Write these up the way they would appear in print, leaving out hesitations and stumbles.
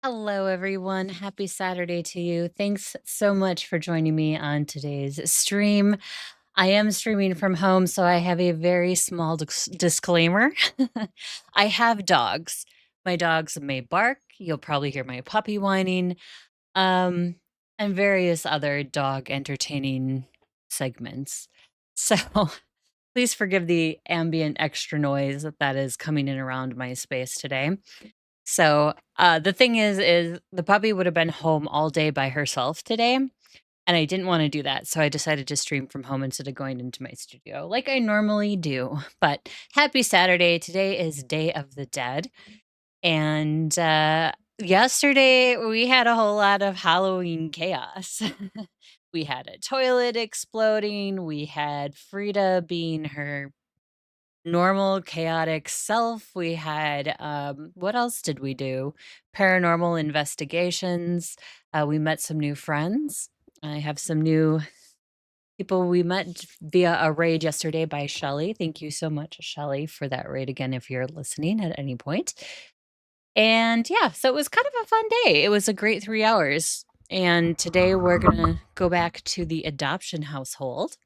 Hello, everyone. Happy Saturday to you. Thanks so much for joining me on today's stream. I am streaming from home, so I have a very small disclaimer. I have dogs. My dogs may bark. You'll probably hear my puppy whining, um, and various other dog entertaining segments. So please forgive the ambient extra noise that is coming in around my space today. So, the thing is the puppy would have been home all day by herself today, and I didn't wanna do that, so I decided to stream from home instead of going into my studio like I normally do. But happy Saturday. Today is Day of the Dead, and, yesterday, we had a whole lot of Halloween chaos. We had a toilet exploding, we had Frida being her normal chaotic self. We had what else did we do? Paranormal investigations. We met some new friends. I have some new people we met via a raid yesterday by Shelly. Thank you so much, Shelly, for that raid again if you're listening at any point. And yeah, so it was kind of a fun day. It was a great 3 hours. And today we're gonna go back to the adoption household.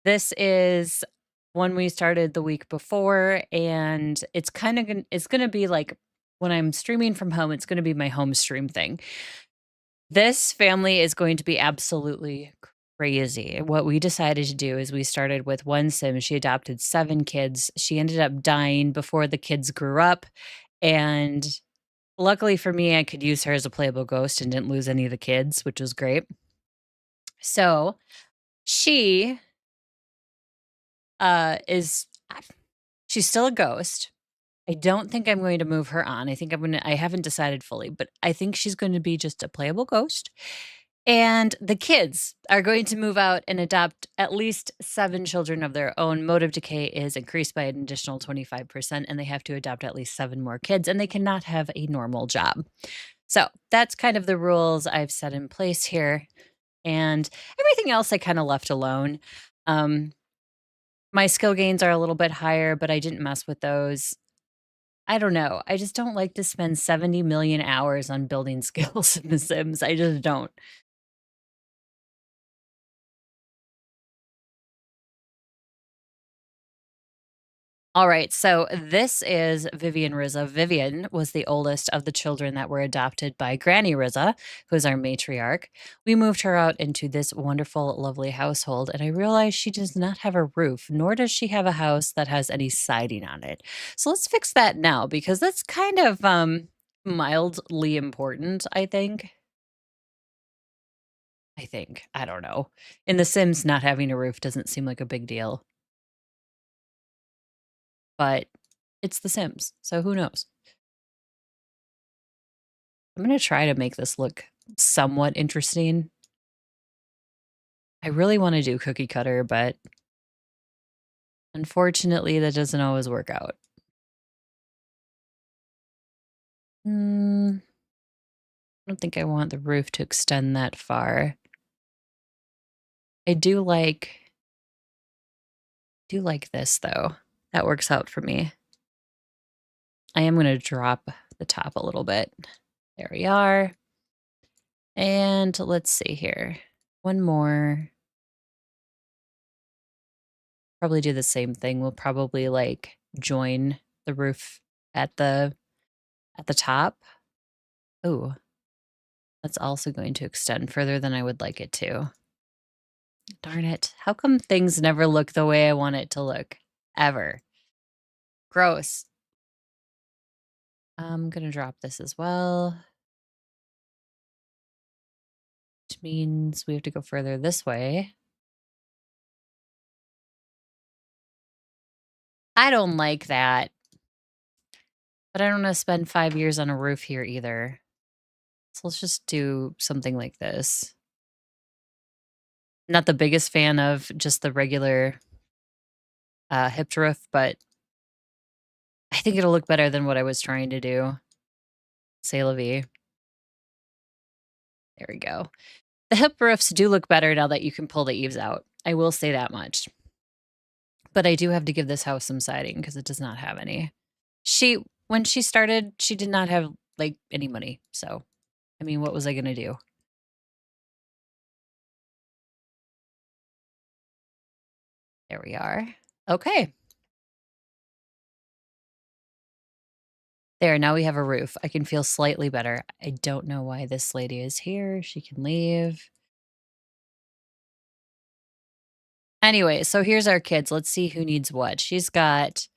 This is one we started the week before, and it's gonna be like when I'm streaming from home, it's gonna be my home stream thing. This family is going to be absolutely crazy. What we decided to do is we started with one sim. She adopted 7 kids. She ended up dying before the kids grew up, and luckily for me, I could use her as a playable ghost and didn't lose any of the kids, which was great. So, she, is she's still a ghost. I don't think I'm going to move her on. I haven't decided fully, but I think she's going to be just a playable ghost. And the kids are going to move out and adopt at least 7 children of their own. Mode of decay is increased by an additional 25%, and they have to adopt at least 7 more kids, and they cannot have a normal job. So that's kind of the rules I've set in place here. And everything else I kind of left alone. Um, my skill gains are a little bit higher, but I didn't mess with those. I don't know. I just don't like to spend 70 million hours on building skills in The Sims. I just don't. All right, so this is Vivian Rizza. Vivian was the oldest of the children that were adopted by Granny Rizza, who is our matriarch. We moved her out into this wonderful, lovely household, and I realized she does not have a roof, nor does she have a house that has any siding on it. So let's fix that now because that's kind of mildly important, I think. I think. I don't know. In The Sims, not having a roof doesn't seem like a big deal, but it's The Sims, so who knows? I'm gonna try to make this look somewhat interesting. I really wanna do cookie cutter, but unfortunately, that doesn't always work out. I don't think I want the roof to extend that far. I do like this, though. That works out for me. I am gonna drop the top a little bit. There we are. And let's see here. One more. Probably do the same thing. We'll probably, like, join the roof at the top. Ooh, that's also going to extend further than I would like it to. Darn it. How come things never look the way I want it to look? Ever. Gross. I'm gonna drop this as well. Which means we have to go further this way. I don't like that. But I don't wanna spend 5 years on a roof here either. So let's just do something like this. Not the biggest fan of just the regular, hipped roof, but I think it'll look better than what I was trying to do. C'est la vie. There we go. The hip roofs do look better now that you can pull the eaves out. I will say that much. But I do have to give this house some siding because it does not have any. She when she started, she did not have like any money. So, I mean, what was I gonna do? There we are. Okay. There, now we have a roof. I can feel slightly better. I don't know why this lady is here. She can leave. Anyway, so here's our kids. Let's see who needs what. She's got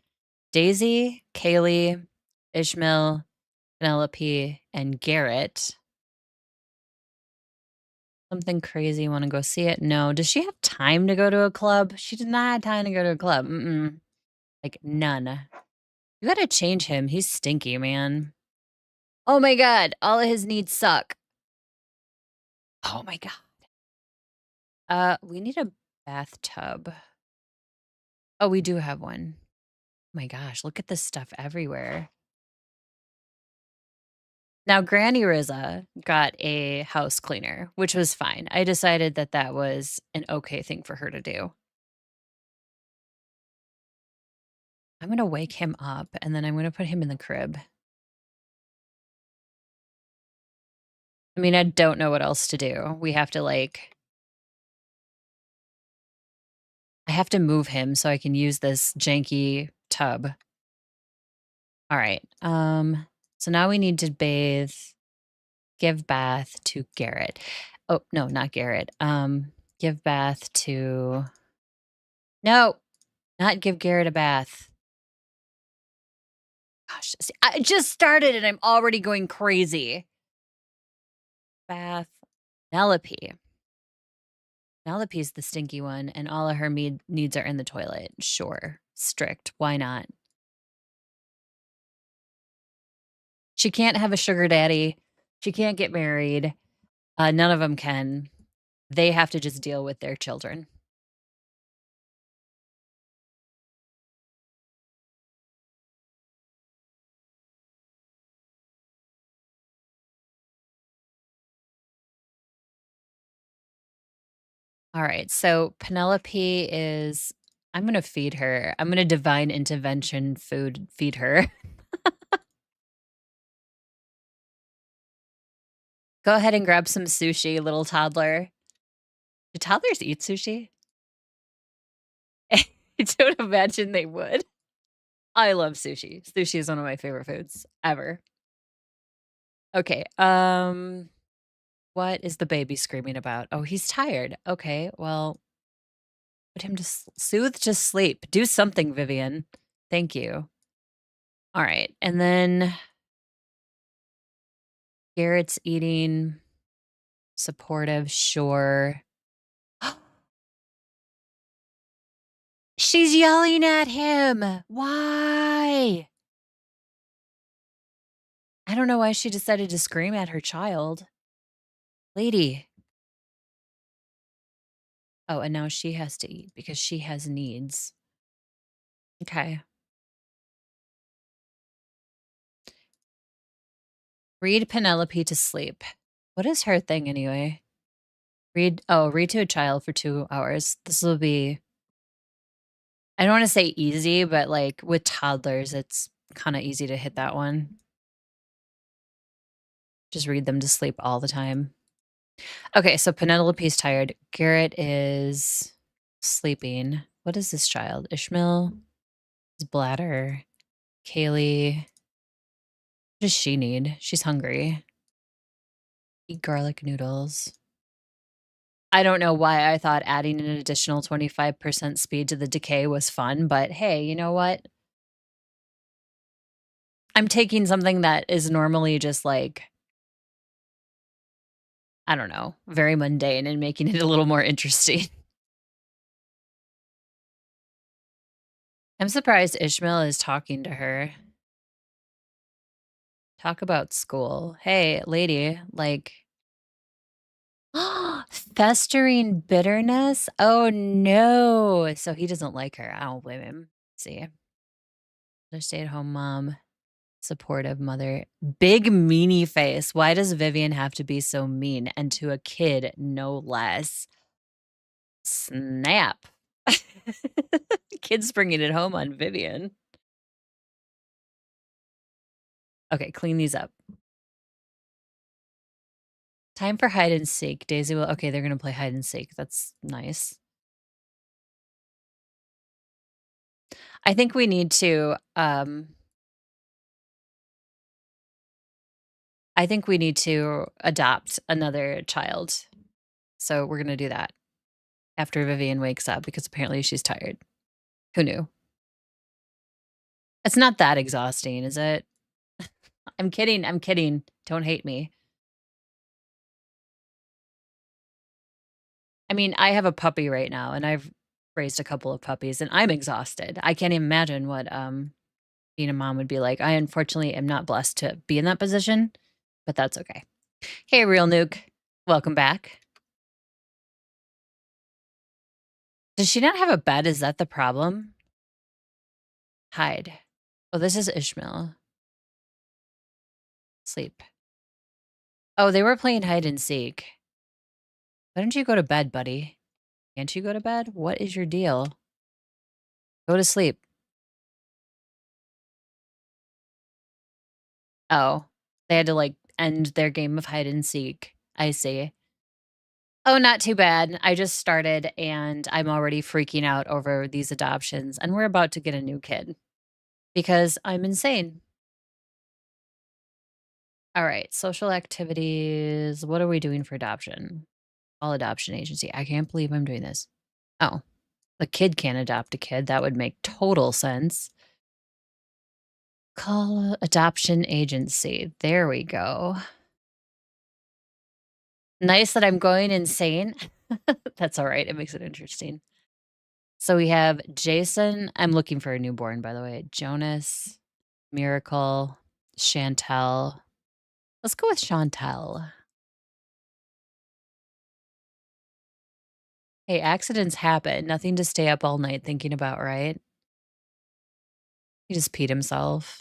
Daisy, Kaylee, Ishmael, Penelope, and Garrett. Something crazy. Want to go see it? No. Does she have time to go to a club? She did not have time to go to a club. Like none. You gotta change him. He's stinky, man. Oh my god. All of his needs suck. Oh my god. We need a bathtub. Oh, we do have one. Oh my gosh, look at this stuff everywhere. Now, Granny Riza got a house cleaner, which was fine. I decided that that was an okay thing for her to do. I'm gonna wake him up, and then I'm gonna put him in the crib. I mean, I don't know what else to do. We have to, like I have to move him so I can use this janky tub. Alright, so now we need to bathe, give bath to Garrett. Oh, no, not Garrett. Give bath to No! Not give Garrett a bath. Gosh, see, I just started and I'm already going crazy. Bath. Penelope. Penelope's the stinky one, and all of her needs are in the toilet. Sure. Strict. Why not? She can't have a sugar daddy. She can't get married. None of them can. They have to just deal with their children. All right. So Penelope is I'm gonna feed her. I'm gonna divine intervention food feed her. Go ahead and grab some sushi, little toddler. Do toddlers eat sushi? I don't imagine they would. I love sushi. Sushi is one of my favorite foods ever. Okay, what is the baby screaming about? Oh, he's tired. Okay, well, put him to soothe to sleep. Do something, Vivian. Thank you. All right, and then Garrett's eating, supportive, sure. She's yelling at him. Why? I don't know why she decided to scream at her child. Lady. Oh, and now she has to eat because she has needs. Okay. Read Penelope to sleep. What is her thing anyway? Read to a child for 2 hours. This will be I don't wanna say easy, but, like, with toddlers, it's kinda easy to hit that one. Just read them to sleep all the time. Okay, so Penelope's tired. Garrett is sleeping. What is this child? Ishmael? His bladder. Kaylee. What does she need? She's hungry. Eat garlic noodles. I don't know why I thought adding an additional 25% speed to the decay was fun, but hey, you know what? I'm taking something that is normally just like, I don't know, very mundane and making it a little more interesting. I'm surprised Ishmael is talking to her. Talk about school. Hey, lady, like, festering bitterness? Oh no. So he doesn't like her. I don't blame him. See, the stay at home mom. Supportive mother. Big meanie face. Why does Vivian have to be so mean? And to a kid, no less. Snap. Kids bringing it home on Vivian. Okay, clean these up. Time for hide and seek. Daisy will okay, they're gonna play hide and seek. That's nice. I think we need to, I think we need to adopt another child. So we're gonna do that after Vivian wakes up because apparently she's tired. Who knew? It's not that exhausting, is it? I'm kidding, I'm kidding. Don't hate me. I mean, I have a puppy right now, and I've raised a couple of puppies, and I'm exhausted. I can't even imagine what, being a mom would be like. I unfortunately am not blessed to be in that position, but that's okay. Hey, Real Nuke. Welcome back. Does she not have a bed? Is that the problem? Hide. Oh, this is Ishmael. Sleep. Oh, they were playing hide and seek. Why don't you go to bed, buddy? Can't you go to bed? What is your deal? Go to sleep. Oh, they had to like end their game of hide and seek. I see. Oh, not too bad. I just started and I'm already freaking out over these adoptions, and we're about to get a new kid because I'm insane. All right, social activities. What are we doing for adoption? All adoption agency. I can't believe I'm doing this. Oh, a kid can't adopt a kid. That would make total sense. Call adoption agency. There we go. Nice that I'm going insane. That's all right. It makes it interesting. So we have Jason. I'm looking for a newborn, by the way. Jonas, Miracle, Chantel. Let's go with Chantel. Hey, accidents happen. Nothing to stay up all night thinking about, right? He just peed himself.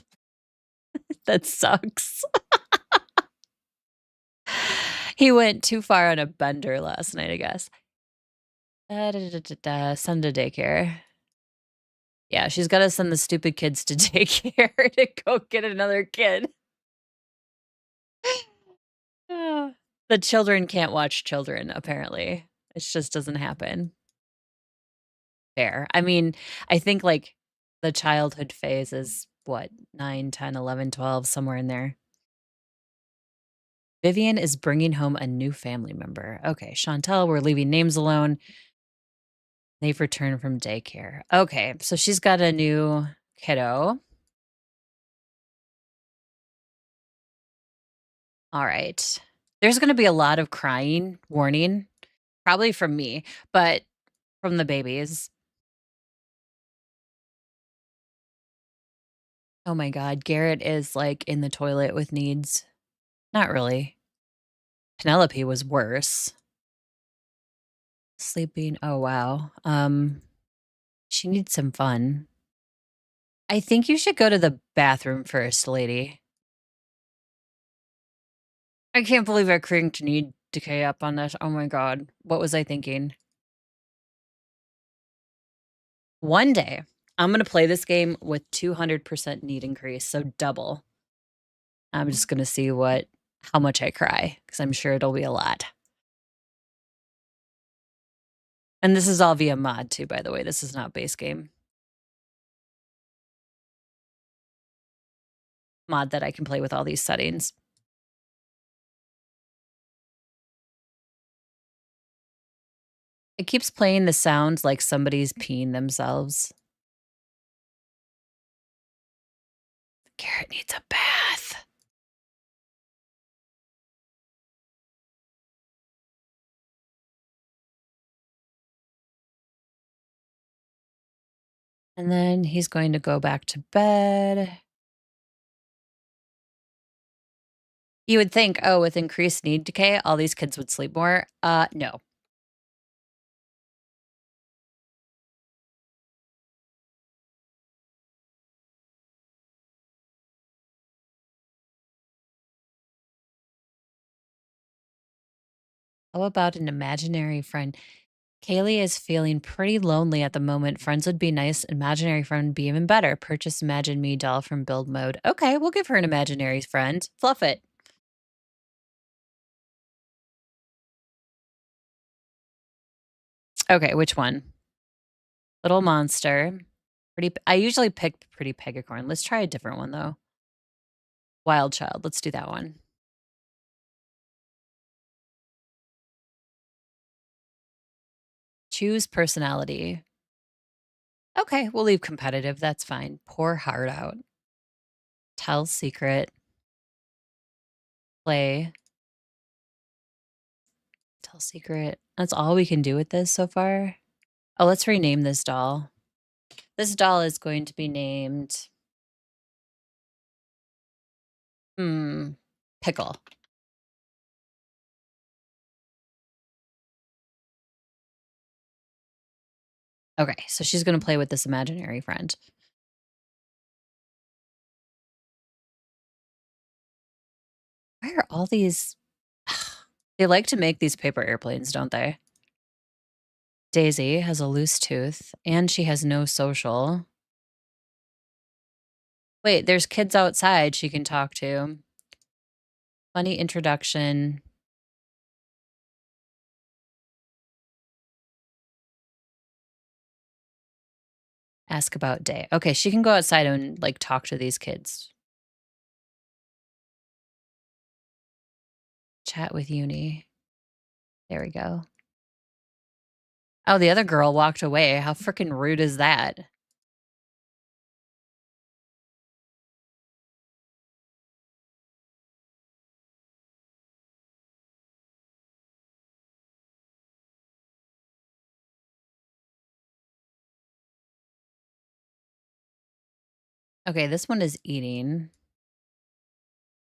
That sucks. He went too far on a bender last night, I guess. Send to daycare. Yeah, she's gotta send the stupid kids to daycare to go get another kid. Ah. The children can't watch children, apparently. It just doesn't happen. Fair. I mean, I think, like, the childhood phase is what? 9, 10, 11, 12, somewhere in there. Vivian is bringing home a new family member. Okay, Chantel, we're leaving names alone. They've returned from daycare. Okay, so she's got a new kiddo. All right. There's gonna be a lot of crying, warning, probably from me, but from the babies. Oh my god, Garrett is, like, in the toilet with needs. Not really. Penelope was worse. Sleeping, oh, wow. She needs some fun. I think you should go to the bathroom first, lady. I can't believe I cranked need decay up on this. Oh my god. What was I thinking? One day, I'm gonna play this game with 200% need increase, so double. I'm just gonna see how much I cry, because I'm sure it'll be a lot. And this is all via mod too, by the way. This is not base game. Mod that I can play with all these settings. It keeps playing the sounds like somebody's peeing themselves. Garrett needs a bath. And then he's going to go back to bed. You would think, oh, with increased need decay, all these kids would sleep more. No. How about an imaginary friend? Kaylee is feeling pretty lonely at the moment. Friends would be nice. Imaginary friend would be even better. Purchase Imagine Me doll from build mode. Okay, we'll give her an imaginary friend. Fluff it. Okay, which one? Little Monster. I usually pick Pretty Pegacorn. Let's try a different one, though. Wild Child, let's do that one. Choose personality. Okay, we'll leave competitive, that's fine. Pour heart out. Tell secret. Play. Tell secret. That's all we can do with this so far? Oh, let's rename this doll. This doll is going to be named Pickle. Okay, so she's gonna play with this imaginary friend. Why are all these they like to make these paper airplanes, don't they? Daisy has a loose tooth, and she has no social. Wait, there's kids outside she can talk to. Funny introduction. Ask about day. Okay, she can go outside and, like, talk to these kids. Chat with Uni. There we go. Oh, the other girl walked away. How freaking rude is that? Okay, this one is eating.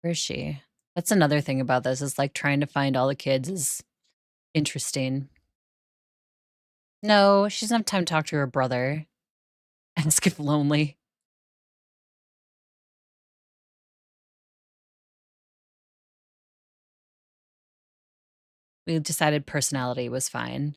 Where is she? That's another thing about this is, like, trying to find all the kids is interesting. No, she doesn't have time to talk to her brother. Ask if lonely. We decided personality was fine.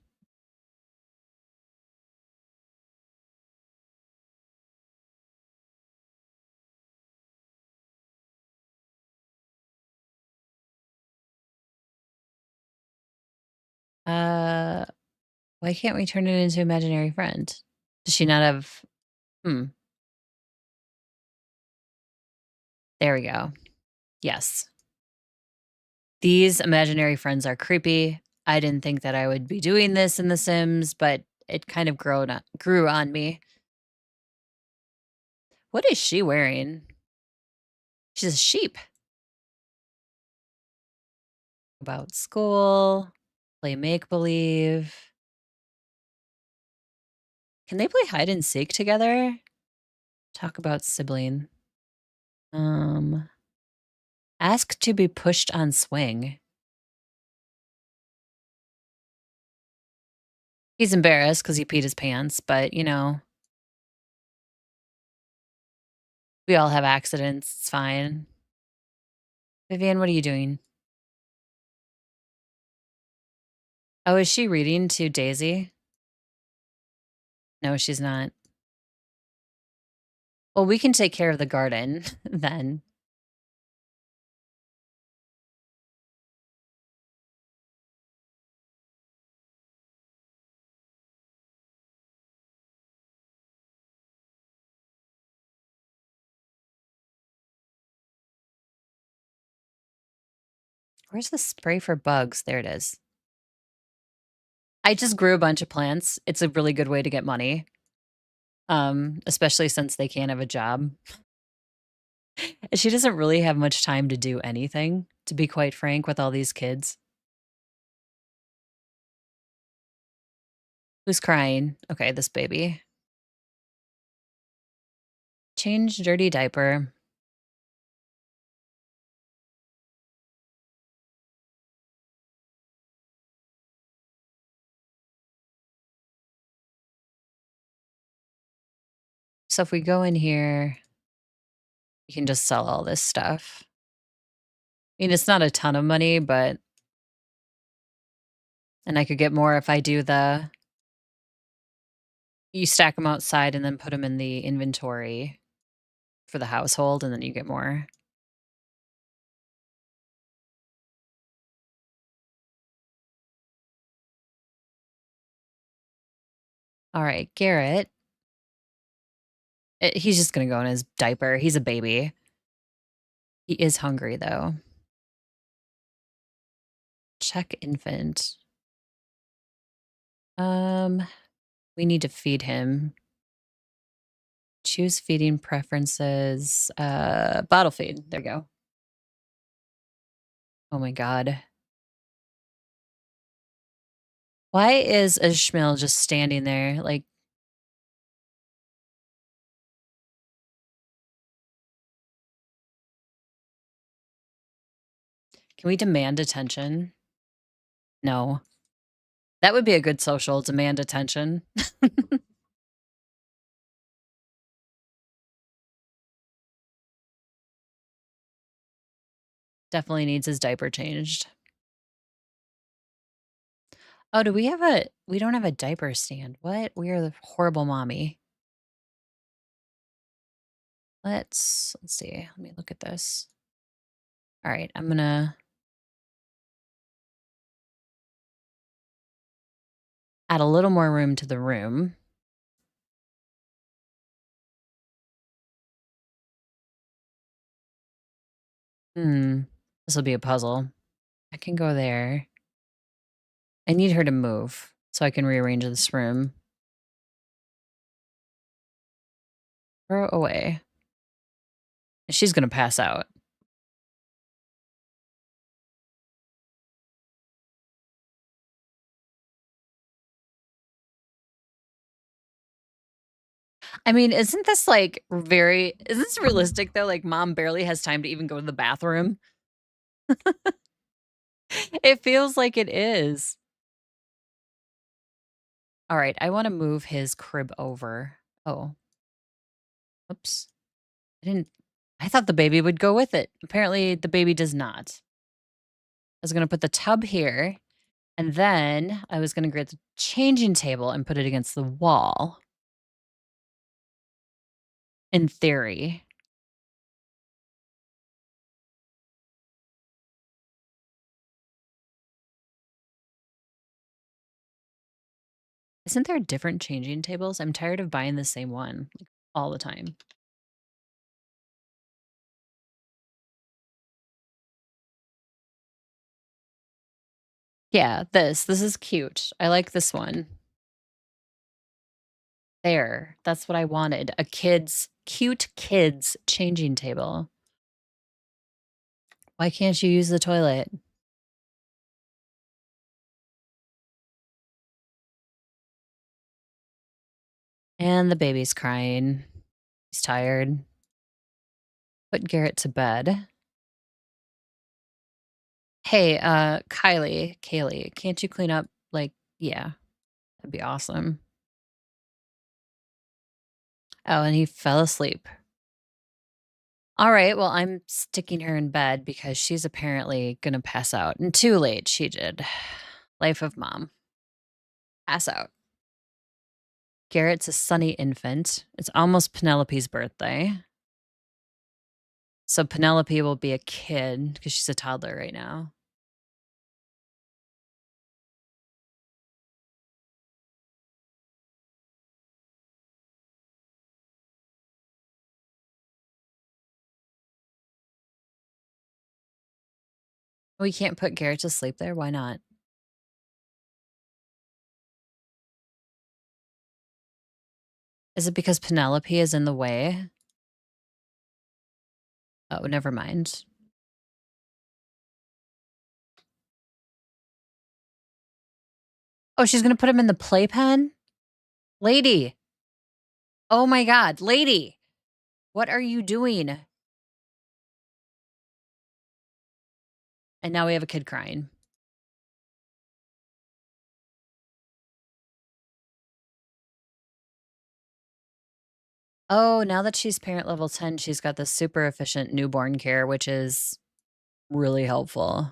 Uh, why can't we turn it into imaginary friend? Does she not have hmm, there we go. Yes. These imaginary friends are creepy. I didn't think that I would be doing this in The Sims, but it kind of grew on me. What is she wearing? She's a sheep. About school, play make believe. Can they play hide and seek together? Talk about sibling. Um, ask to be pushed on swing. He's embarrassed because he peed his pants, but, we all have accidents, it's fine. Vivian, what are you doing? Oh, is she reading to Daisy? No, she's not. Well, we can take care of the garden then. Where's the spray for bugs? There it is. I just grew a bunch of plants. It's a really good way to get money, especially since they can't have a job. She doesn't really have much time to do anything, to be quite frank, with all these kids. Who's crying? Okay, this baby. Change dirty diaper. So if we go in here, you can just sell all this stuff. I mean, it's not a ton of money, but and I could get more if I do you stack them outside and then put them in the inventory for the household, and then you get more. All right, Garrett. He's just gonna go in his diaper. He's a baby. He is hungry though. Check infant. Um, we need to feed him. Choose feeding preferences. Bottle feed. There we go. Oh my god. Why is Ishmael just standing there? Like, can we demand attention? No. That would be a good social, demand attention. Definitely needs his diaper changed. Oh, do we have we don't have a diaper stand. What? We are the horrible mommy. Let's see. Let me look at this. All right, I'm gonna add a little more room to the room. This will be a puzzle. I can go there. I need her to move so I can rearrange this room. Throw away. She's gonna pass out. I mean, isn't this like is this realistic though? Like mom barely has time to even go to the bathroom. It feels like it is. All right, I want to move his crib over. Oh, oops. I thought the baby would go with it. Apparently the baby does not. I was going to put the tub here and then I was going to grab the changing table and put it against the wall. In theory. Isn't there different changing tables? I'm tired of buying the same one all the time. Yeah, this is cute. I like this one. There, that's what I wanted. A cute kids changing table. Why can't you use the toilet? And the baby's crying. He's tired. Put Garrett to bed. Hey, Kaylee, can't you clean up? Like, yeah, that'd be awesome. Oh, and he fell asleep. All right, well, I'm sticking her in bed because she's apparently gonna pass out. And too late, she did. Life of mom. Pass out. Garrett's a sunny infant. It's almost Penelope's birthday. So Penelope will be a kid because she's a toddler right now. We can't put Garrett to sleep there. Why not? Is it because Penelope is in the way? Oh, never mind. Oh, she's gonna put him in the playpen? Lady. Oh my god, lady. What are you doing? And now we have a kid crying. Oh, now that she's parent level 10, she's got the super efficient newborn care, which is really helpful.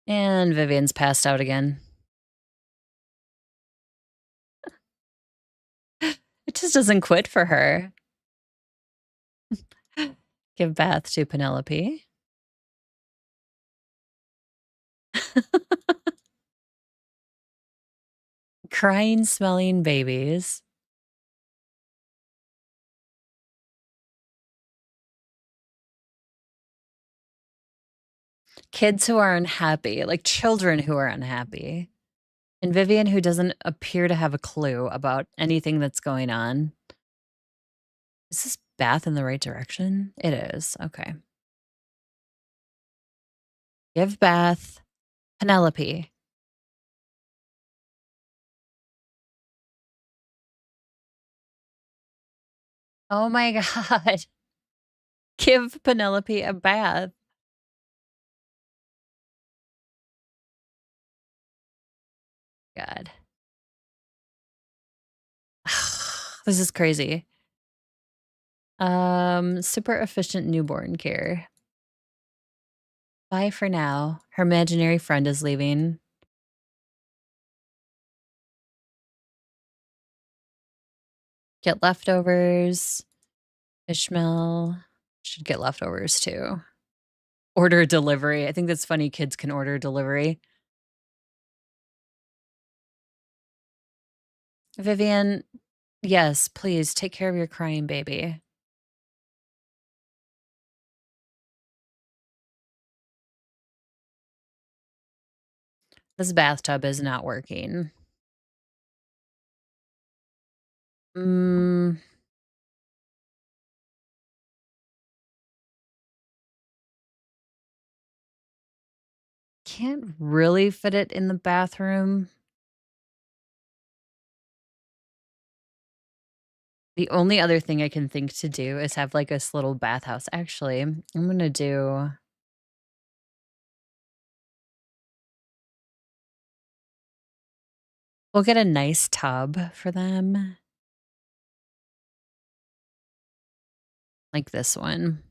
And Vivian's passed out again. It just doesn't quit for her. Give bath to Penelope. Crying, smelling babies. Kids who are unhappy, like children who are unhappy. And Vivian, who doesn't appear to have a clue about anything that's going on. Is this bath in the right direction? It is. Okay. Give bath. Penelope. Oh my God. Give Penelope a bath. God. This is crazy. Super efficient newborn care. Bye for now. Her imaginary friend is leaving. Get leftovers. Ishmael should get leftovers too. Order delivery. I think that's funny. Kids can order delivery. Vivian, yes, please take care of your crying baby. This bathtub is not working. Mm, can't really fit it in the bathroom. The only other thing I can think to do is have like this little bathhouse. Actually, I'm gonna do. We'll get a nice tub for them, like this one.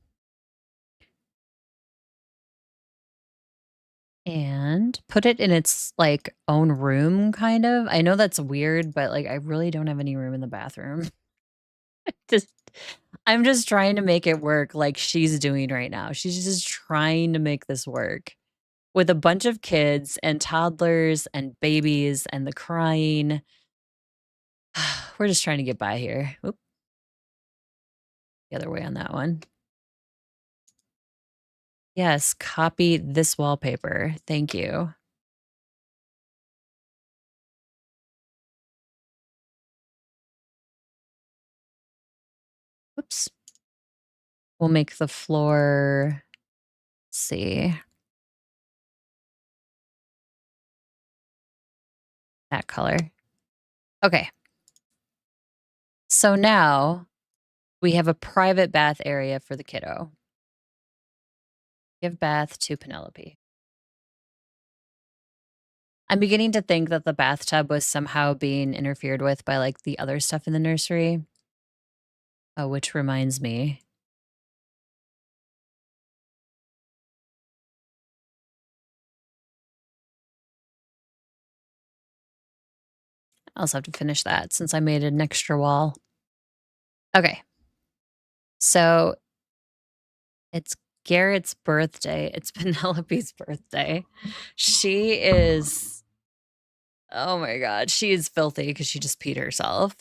And put it in its, like, own room, kind of. I know that's weird, but, like, I really don't have any room in the bathroom. Just I'm just trying to make it work like she's doing right now. She's just trying to make this work with a bunch of kids and toddlers and babies and the crying. We're just trying to get by here. Oop, the other way on that one. Yes, copy this wallpaper. Thank you. Oops. We'll make the floor, let's see, that color. Okay. So now we have a private bath area for the kiddo. Give bath to Penelope. I'm beginning to think that the bathtub was somehow being interfered with by like the other stuff in the nursery. Oh, which reminds me. I also have to finish that since I made an extra wall. Okay. So it's Garrett's birthday. It's Penelope's birthday. She is, oh my God, she is filthy because she just peed herself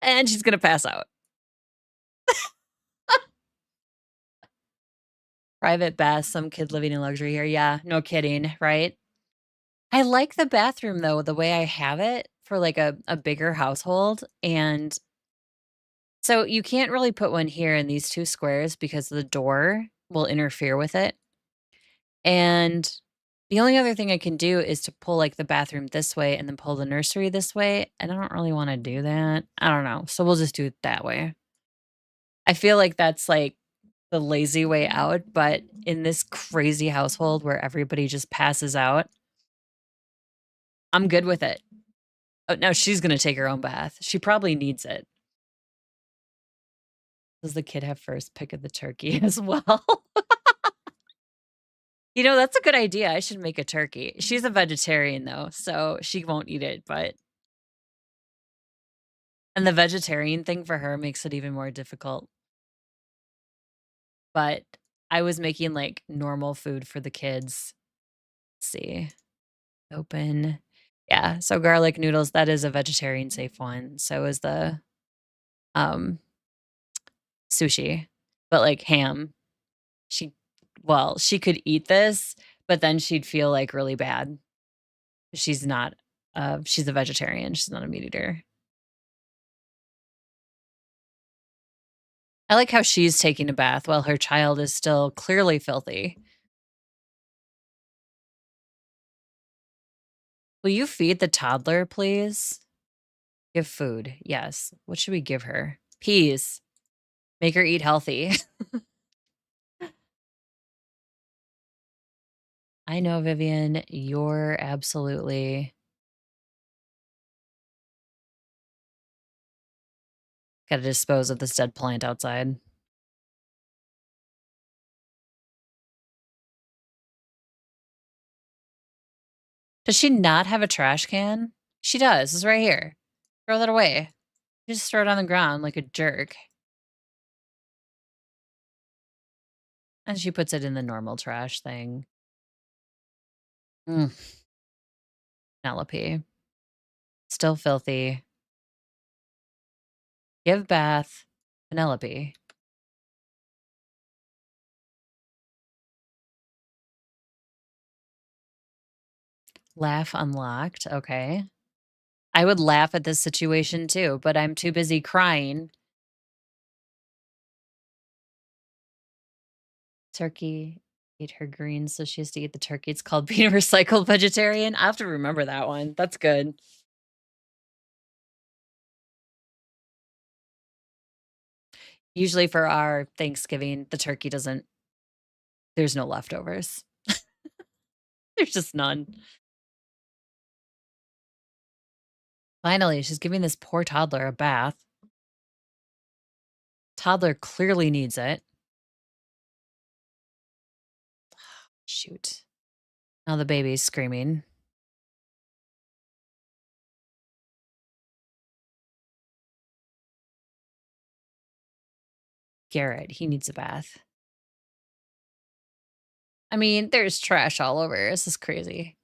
and she's going to pass out. Private bath, some kid living in luxury here. Yeah, no kidding, right? I like the bathroom though, the way I have it for like a bigger household. And so you can't really put one here in these two squares because the door will interfere with it. And the only other thing I can do is to pull like the bathroom this way and then pull the nursery this way. And I don't really want to do that. I don't know. So we'll just do it that way. I feel like that's like the lazy way out, but in this crazy household where everybody just passes out, I'm good with it. Oh, no, she's gonna take her own bath. She probably needs it. Does the kid have first pick of the turkey as well? You know, that's a good idea. I should make a turkey. She's a vegetarian though, so she won't eat it, but and the vegetarian thing for her makes it even more difficult. But I was making like normal food for the kids. Let's see. Open. Yeah, so garlic noodles, that is a vegetarian safe one. So is the, um, sushi, but, like, ham. She she could eat this, but then she'd feel, like, really bad. She's not, she's a vegetarian, she's not a meat eater. I like how she's taking a bath while her child is still clearly filthy. Will you feed the toddler, please? Give food, yes. What should we give her? Peas. Make her eat healthy. I know, Vivian, you're absolutely gotta dispose of this dead plant outside. Does she not have a trash can? She does, it's right here. Throw that away. You just throw it on the ground like a jerk. And she puts it in the normal trash thing. Mm, Penelope. Still filthy. Give bath. Penelope. Laugh unlocked. Okay. I would laugh at this situation too, but I'm too busy crying. Turkey ate her greens, so she has to eat the turkey. It's called being a recycled vegetarian. I have to remember that one. That's good. Usually for our Thanksgiving, the turkey doesn't, there's no leftovers. There's just none. Finally, she's giving this poor toddler a bath. Toddler clearly needs it. Shoot. Now the baby's screaming. Garrett, he needs a bath. I mean, there's trash all over. This is crazy.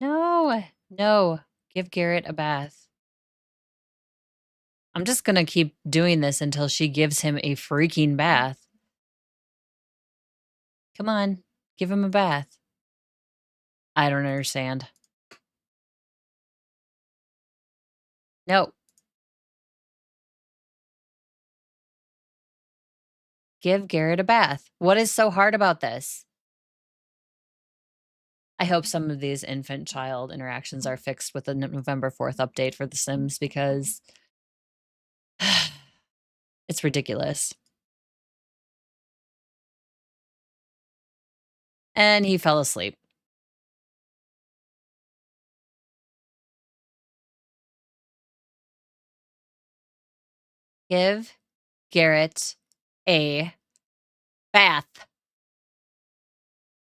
No, no. Give Garrett a bath. I'm just gonna keep doing this until she gives him a freaking bath. Come on, give him a bath. I don't understand. No, give Garrett a bath. What is so hard about this? I hope some of these infant child interactions are fixed with the November 4th update for The Sims because it's ridiculous. And he fell asleep. Give Garrett a bath.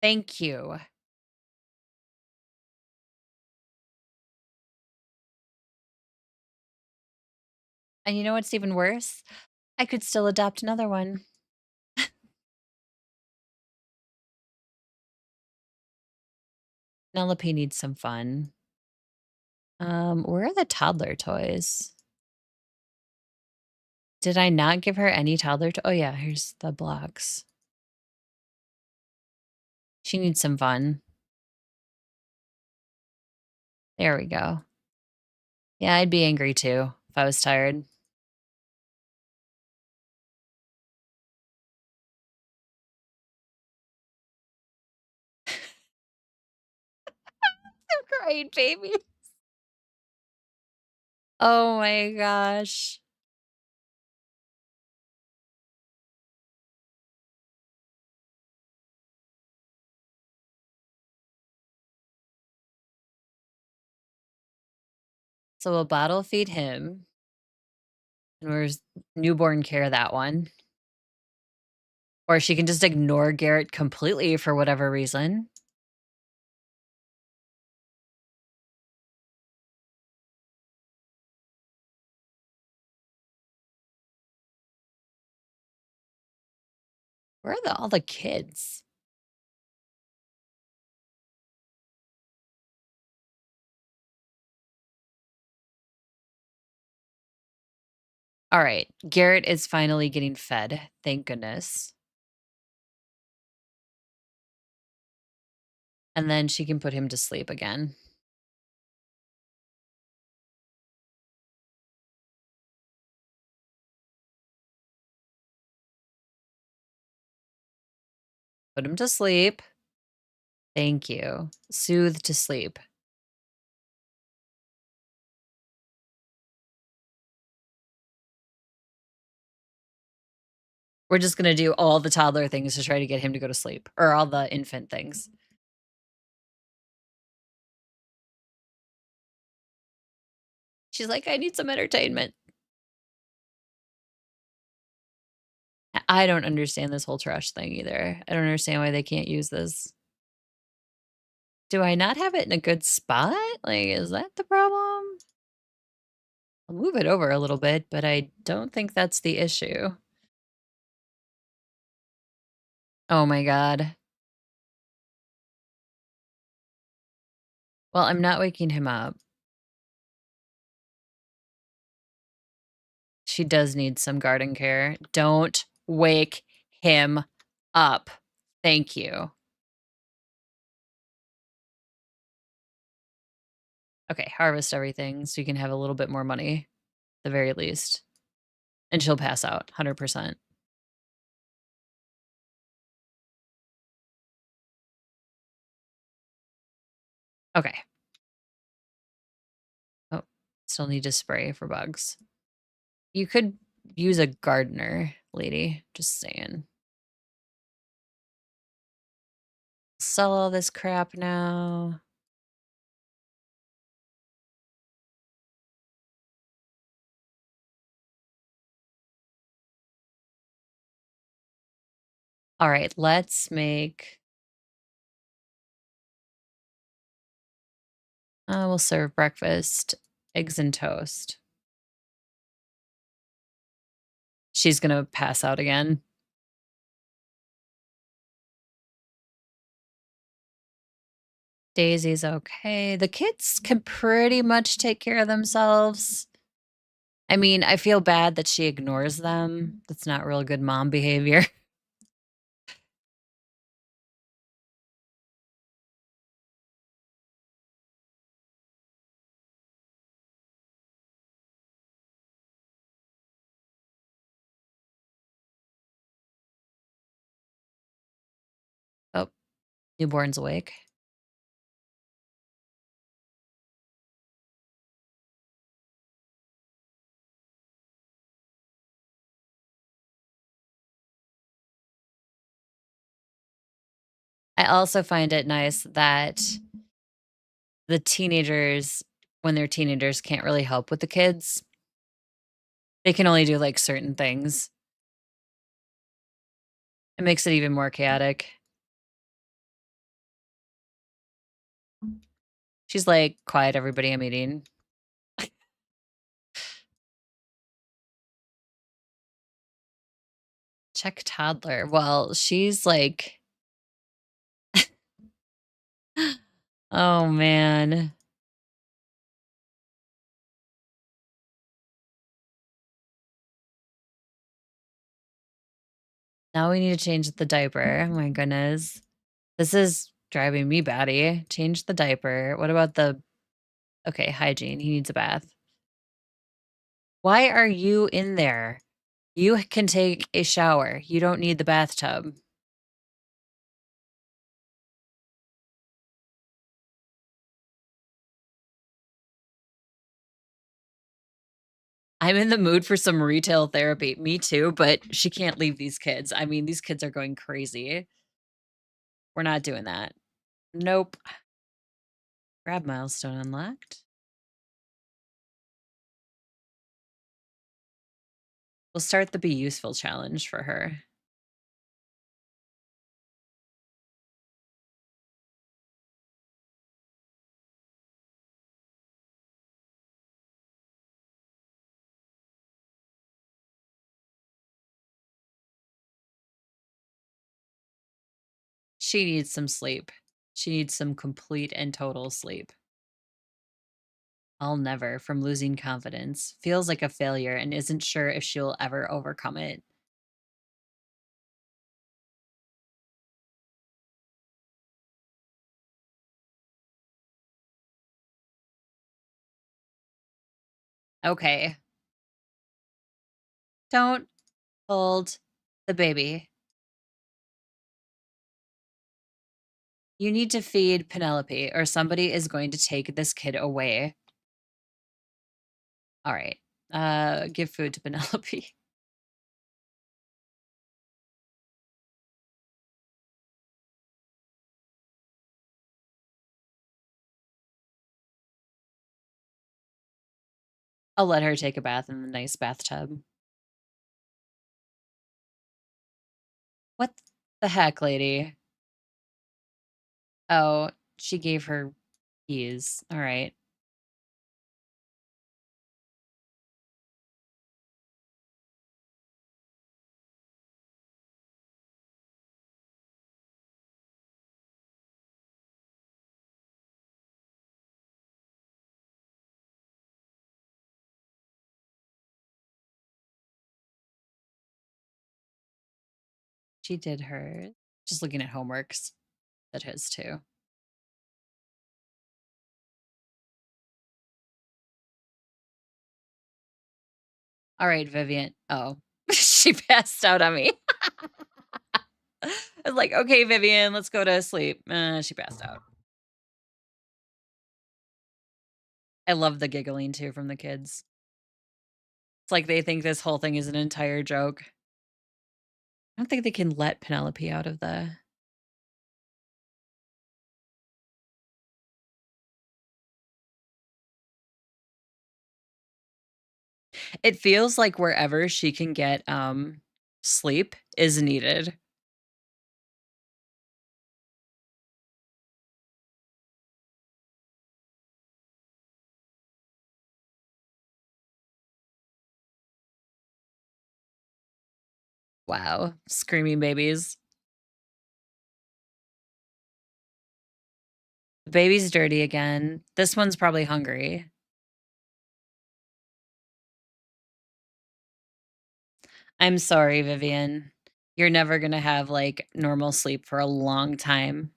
Thank you. And you know what's even worse? I could still adopt another one. Penelope needs some fun. Where are the toddler toys? Did I not give her any toddler oh, yeah, here's the blocks. She needs some fun. There we go. Yeah, I'd be angry too if I was tired. Great, baby. Oh my gosh. So we'll bottle feed him, and we're newborn care that one. Or she can just ignore Garrett completely for whatever reason. Where are all the kids? All right. Garrett is finally getting fed. Thank goodness. And then she can put him to sleep again. Put him to sleep. Thank you. Soothe to sleep. We're just gonna do all the toddler things to try to get him to go to sleep, or all the infant things. She's like, "I need some entertainment." I don't understand this whole trash thing either. I don't understand why they can't use this. Do I not have it in a good spot? Like, is that the problem? I'll move it over a little bit, but I don't think that's the issue. Oh my god. Well, I'm not waking him up. She does need some garden care. Don't wake him up. Thank you. Okay, harvest everything so you can have a little bit more money, at the very least. And she'll pass out, 100%. Okay. Oh, still need to spray for bugs. You could use a gardener, lady. Just saying. Sell all this crap now. All right, let's make. We'll serve breakfast, eggs and toast. She's gonna pass out again. Daisy's okay. The kids can pretty much take care of themselves. I mean, I feel bad that she ignores them. That's not real good mom behavior. Oh, newborn's awake. I also find it nice that the teenagers, when they're teenagers, can't really help with the kids. They can only do, like, certain things. It makes it even more chaotic. She's like, "Quiet, everybody, I'm eating." Check toddler. Well, she's like oh, man. Now we need to change the diaper. Oh my goodness. This is driving me batty. Change the diaper. What about the okay, hygiene. He needs a bath. Why are you in there? You can take a shower. You don't need the bathtub. I'm in the mood for some retail therapy. Me too, but she can't leave these kids. I mean, these kids are going crazy. We're not doing that. Nope. Grab milestone unlocked. We'll start the be useful challenge for her. She needs some sleep. She needs some complete and total sleep. I'll never from losing confidence. Feels like a failure and isn't sure if she'll ever overcome it. Okay. Don't hold the baby. You need to feed Penelope or somebody is going to take this kid away. All right. Give food to Penelope. I'll let her take a bath in the nice bathtub. What the heck, lady? Oh, she gave her keys. All right. She did hers. Just looking at homeworks. Did his too. All right, Vivian. Oh, she passed out on me. I was like, okay, Vivian, let's go to sleep. She passed out. I love the giggling too from the kids. It's like they think this whole thing is an entire joke. I don't think they can let Penelope out of the. It feels like wherever she can get sleep is needed. Wow, screaming babies. The baby's dirty again. This one's probably hungry. I'm sorry, Vivian. You're never gonna have, like, normal sleep for a long time.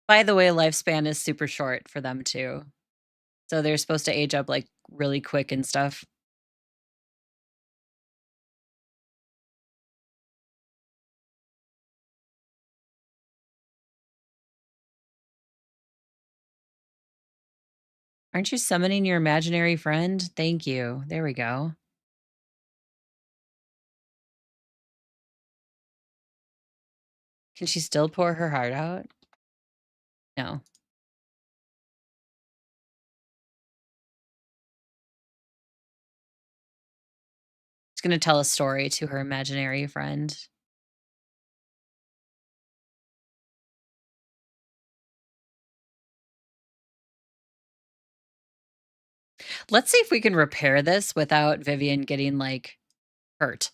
By the way, lifespan is super short for them too. So they're supposed to age up, like, really quick and stuff. Aren't you summoning your imaginary friend? Thank you. There we go. Can she still pour her heart out? No. She's gonna tell a story to her imaginary friend. Let's see if we can repair this without Vivian getting, like, hurt.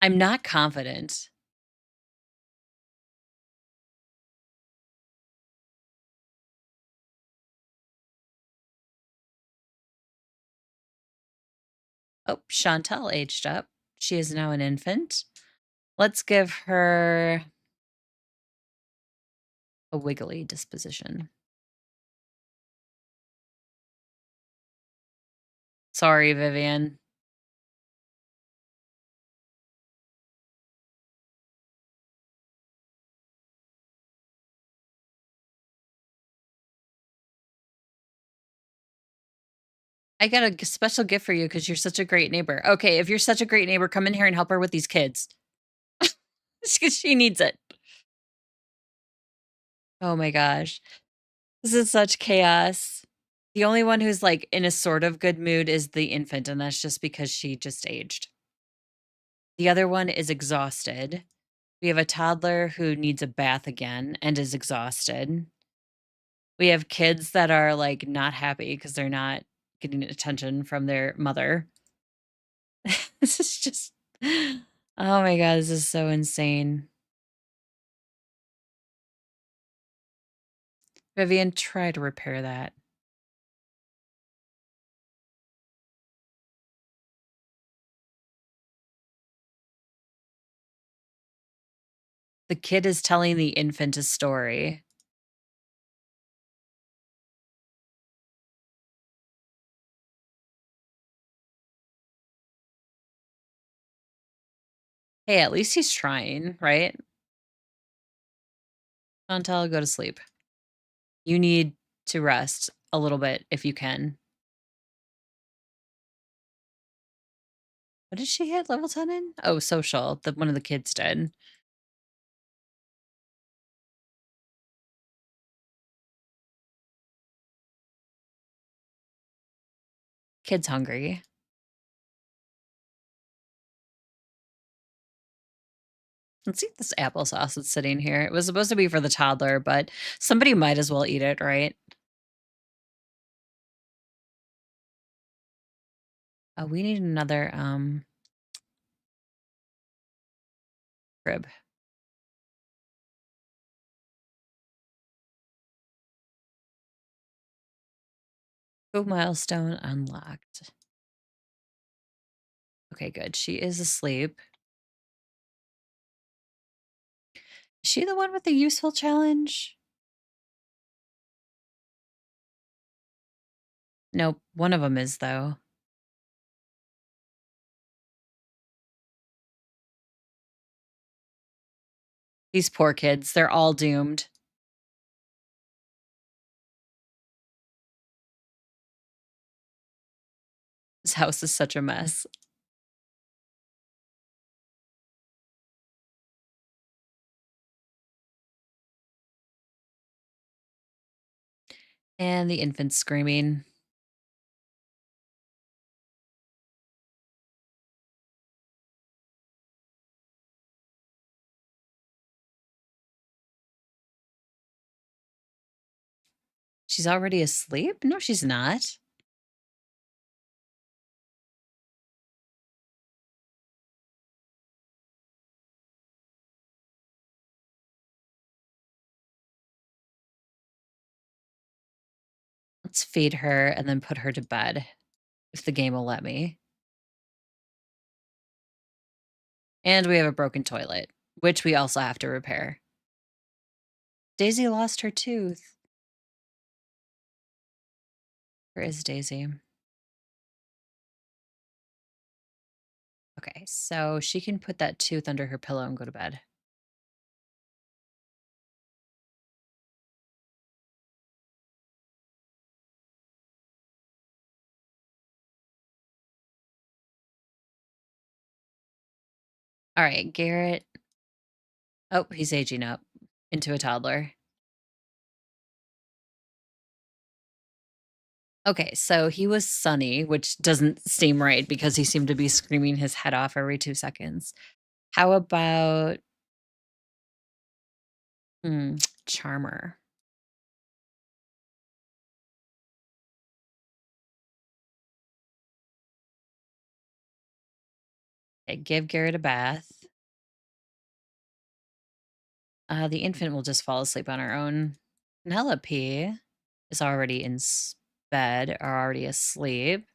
I'm not confident. Oh, Chantal aged up. She is now an infant. Let's give her a wiggly disposition. Sorry, Vivian. I got a special gift for you because you're such a great neighbor. Okay, if you're such a great neighbor, come in here and help her with these kids. She needs it. Oh my gosh. This is such chaos. The only one who's, like, in a sort of good mood is the infant, and that's just because she just aged. The other one is exhausted. We have a toddler who needs a bath again and is exhausted. We have kids that are, like, not happy because 'cause they're not getting attention from their mother. This is just oh my god, this is so insane. Vivian, try to repair that. The kid is telling the infant a story. Hey, at least he's trying, right? Chantal, go to sleep. You need to rest a little bit if you can. What did she hit level 10 in? Oh, social. The one of the kids did. Kid's hungry. Let's see if this applesauce that's sitting here. It was supposed to be for the toddler, but somebody might as well eat it, right? We need another rib. Food milestone unlocked. Okay, good. She is asleep. Is she the one with the useful challenge? Nope. One of them is, though. These poor kids, they're all doomed. This house is such a mess. And the infant's screaming. She's already asleep? No, she's not. Let's feed her and then put her to bed if the game will let me. And we have a broken toilet, which we also have to repair. Daisy lost her tooth. Where is Daisy? Okay, so she can put that tooth under her pillow and go to bed. All right, Garrett. Oh, he's aging up into a toddler. Okay, so he was Sunny, which doesn't seem right because he seemed to be screaming his head off every 2 seconds. How about Charmer? Okay, give Garrett a bath. The infant will just fall asleep on her own. Penelope is already in bed or already asleep.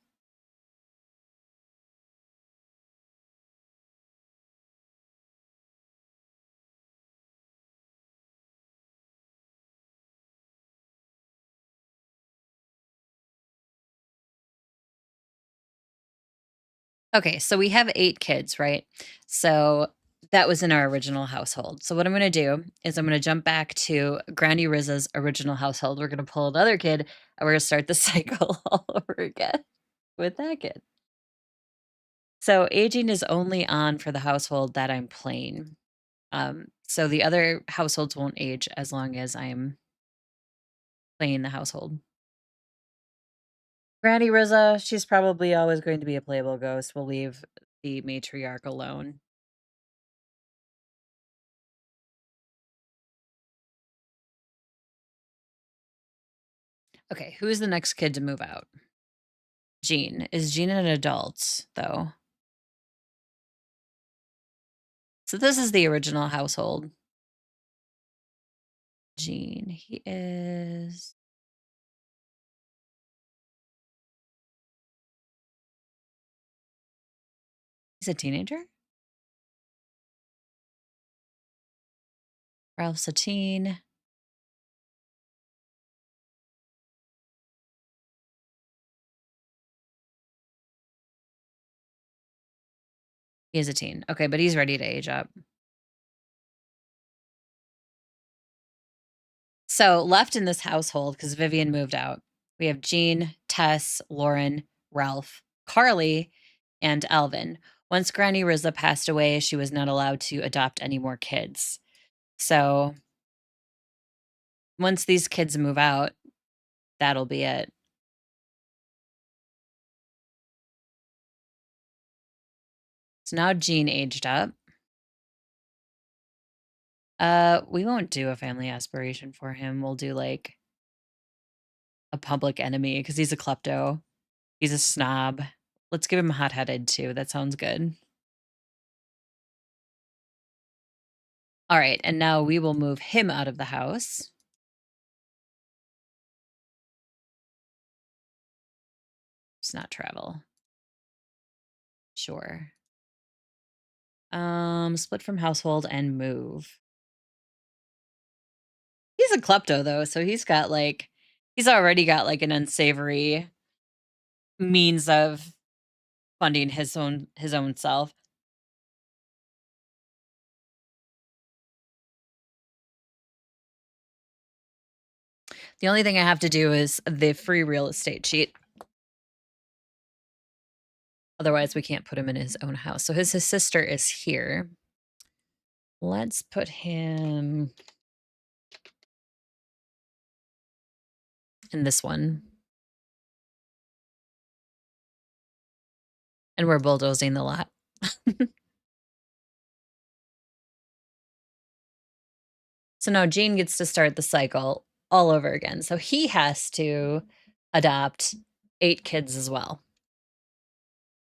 Okay, so we have 8 kids, right? So that was in our original household. So what I'm gonna do is I'm gonna jump back to Granny Rizza's original household. We're gonna pull another kid and we're gonna start the cycle all over again with that kid. So aging is only on for the household that I'm playing. So the other households won't age as long as I'm playing the household. Granny Rizza, she's probably always going to be a playable ghost. We'll leave the matriarch alone. Okay, who is the next kid to move out? Jean. Is Jean an adult, though? So this is the original household. Gene, he's a teenager? Ralph's a teen. He is a teen. Okay, but he's ready to age up. So left in this household, because Vivian moved out, we have Jean, Tess, Lauren, Ralph, Carly, and Alvin. Once Granny Rizla passed away, she was not allowed to adopt any more kids. So once these kids move out, that'll be it. So now Jean aged up. We won't do a family aspiration for him. We'll do like a public enemy because he's a klepto. He's a snob. Let's give him hot-headed too. That sounds good. All right, and now we will move him out of the house. It's not travel. Sure. Split from household and move. He's a klepto though, so he's already got like an unsavory means of funding his own self. The only thing I have to do is the free real estate sheet. Otherwise, we can't put him in his own house. So his sister is here. Let's put him in this one. And we're bulldozing the lot. So now Gene gets to start the cycle all over again. So he has to adopt 8 kids as well.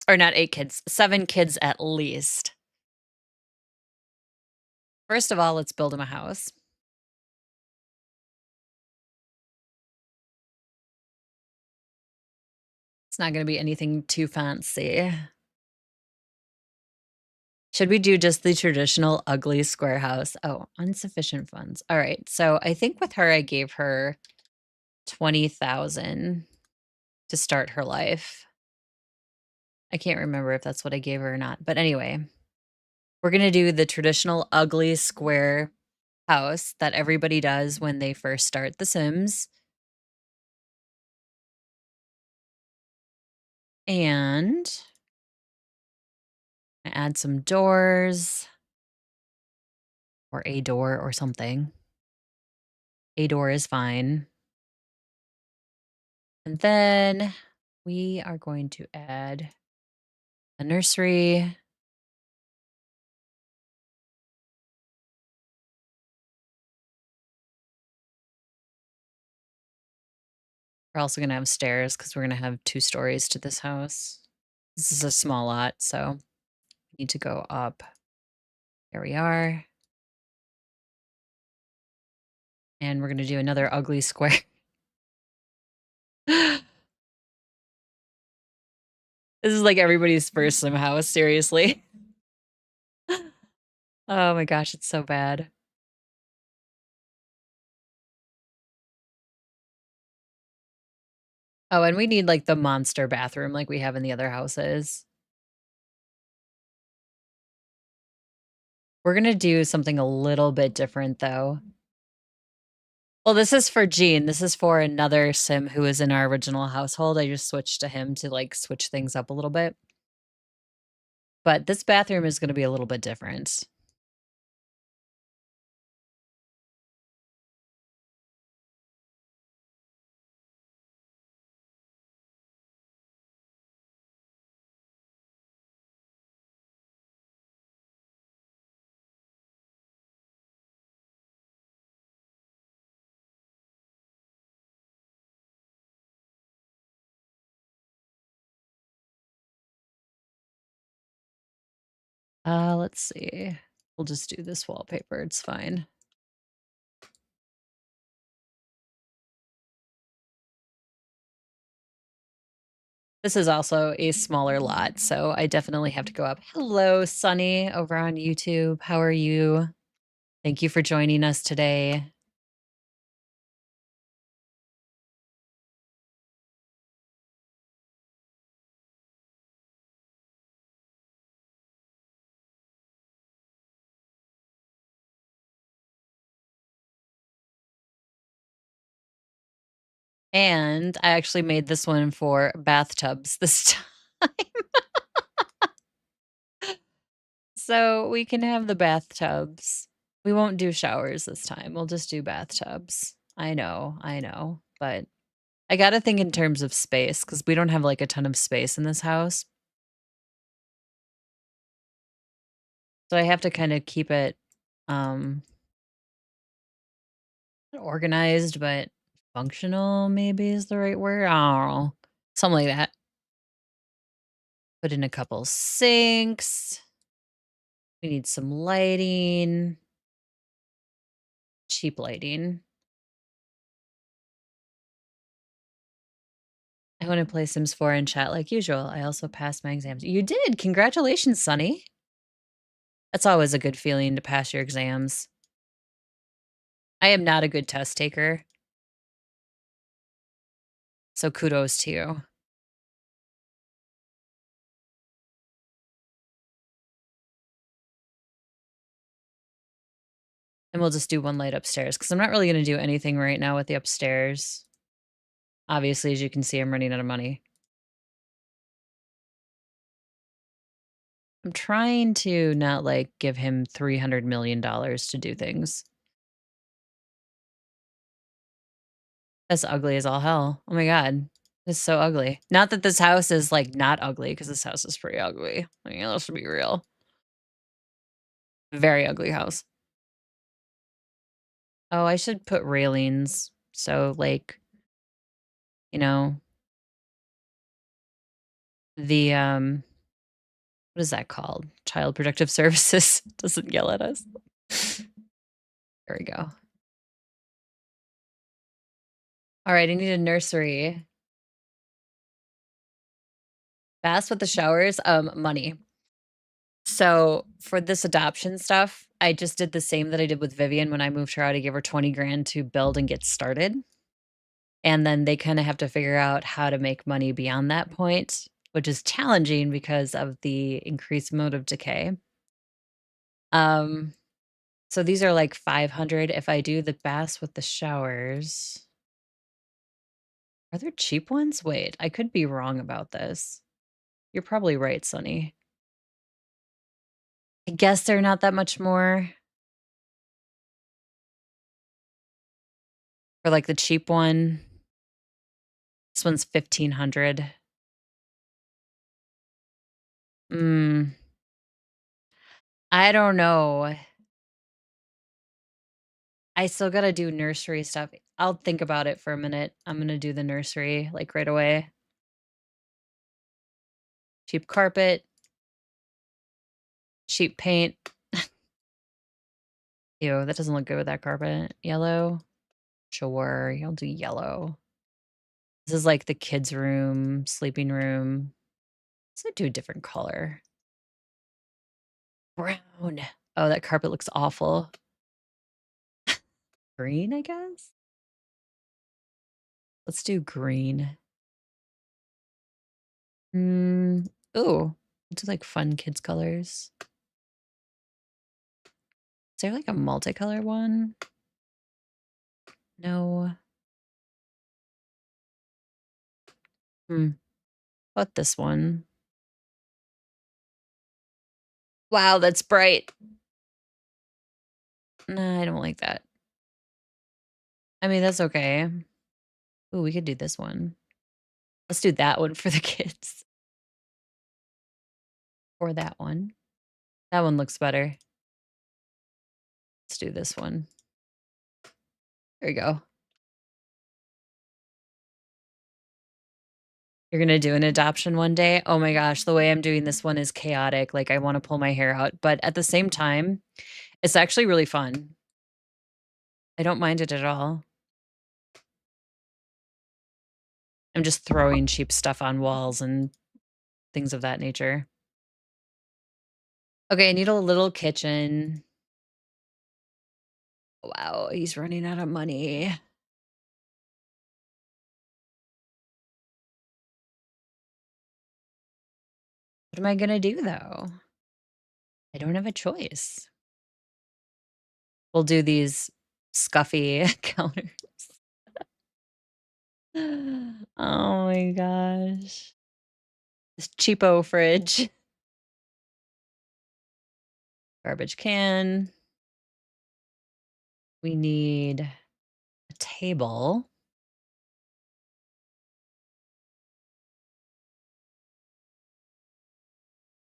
Or not 8 kids, 7 kids at least. First of all, let's build him a house. It's not going to be anything too fancy. Should we do just the traditional ugly square house? Oh, insufficient funds. All right. So I think with her, I gave her 20,000 to start her life. I can't remember if that's what I gave her or not. But anyway, we're going to do the traditional ugly square house that everybody does when they first start The Sims. And I add some doors or a door or something. A door is fine. And then we are going to add a nursery. We're also going to have stairs because we're going to have 2 stories to this house. This is a small lot, so we need to go up. There we are. And we're going to do another ugly square. This is like everybody's first sim house, seriously. Oh my gosh, it's so bad. Oh, and we need like the monster bathroom like we have in the other houses. We're gonna do something a little bit different though. Well, this is for Gene. This is for another sim who is in our original household. I just switched to him to like switch things up a little bit. But this bathroom is gonna be a little bit different. Let's see. We'll just do this wallpaper. It's fine. This is also a smaller lot, so I definitely have to go up. Hello, Sunny, over on YouTube. How are you? Thank you for joining us today. And I actually made this one for bathtubs this time. So we can have the bathtubs. We won't do showers this time. We'll just do bathtubs. I know. But I got to think in terms of space because we don't have like a ton of space in this house. So I have to kind of keep it um not organized, but functional maybe is the right word. I don't know. Something like that. Put in a couple sinks. We need some lighting, cheap lighting. I want to play Sims 4 in chat like usual. I also passed my exams. You did. Congratulations, Sonny. That's always a good feeling to pass your exams. I am not a good test taker. So kudos to you. And we'll just do one light upstairs because I'm not really going to do anything right now with the upstairs. Obviously, as you can see, I'm running out of money. I'm trying to not like give him $300 million to do things. That's ugly as all hell. Oh my God. It's so ugly. Not that this house is like not ugly because this house is pretty ugly. I mean, let's be real. Very ugly house. Oh, I should put railings. So like, you know, the what is that called? Child Protective Services doesn't yell at us. There we go. All right, I need a nursery. Fast with the showers, money. So for this adoption stuff, I just did the same that I did with Vivian when I moved her out. I gave her 20 grand to build and get started. And then they kind of have to figure out how to make money beyond that point, which is challenging because of the increased mode of decay. Um, so these are like 500. If I do the baths with the showers, are there cheap ones? Wait, I could be wrong about this. You're probably right, Sonny. I guess they're not that much more. For like the cheap one, this one's 1,500. Mm, I don't know. I still gotta do nursery stuff. I'll think about it for a minute. I'm gonna do the nursery, like, right away. Cheap carpet, cheap paint. Ew, that doesn't look good with that carpet. Yellow? Sure, I'll do yellow. This is, like, the kids' room, sleeping room. Let's do a different color. Brown. Oh, that carpet looks awful. Green, I guess? Let's do green. Ooh, do, like, fun kids' colors. Is there, like, a multicolor one? No. Hmm. What this one? Wow, that's bright. Nah, I don't like that. I mean, that's okay. Ooh, we could do this one. Let's do that one for the kids. Or that one. That one looks better. Let's do this one. There we go. You're gonna do an adoption one day? Oh my gosh, the way I'm doing this one is chaotic. Like, I wanna pull my hair out, but at the same time, it's actually really fun. I don't mind it at all. I'm just throwing cheap stuff on walls and things of that nature. Okay, I need a little kitchen. Wow, he's running out of money. What am I gonna do though? I don't have a choice. We'll do these scuffy counters. Oh my gosh. This cheapo fridge. Garbage can. We need a table.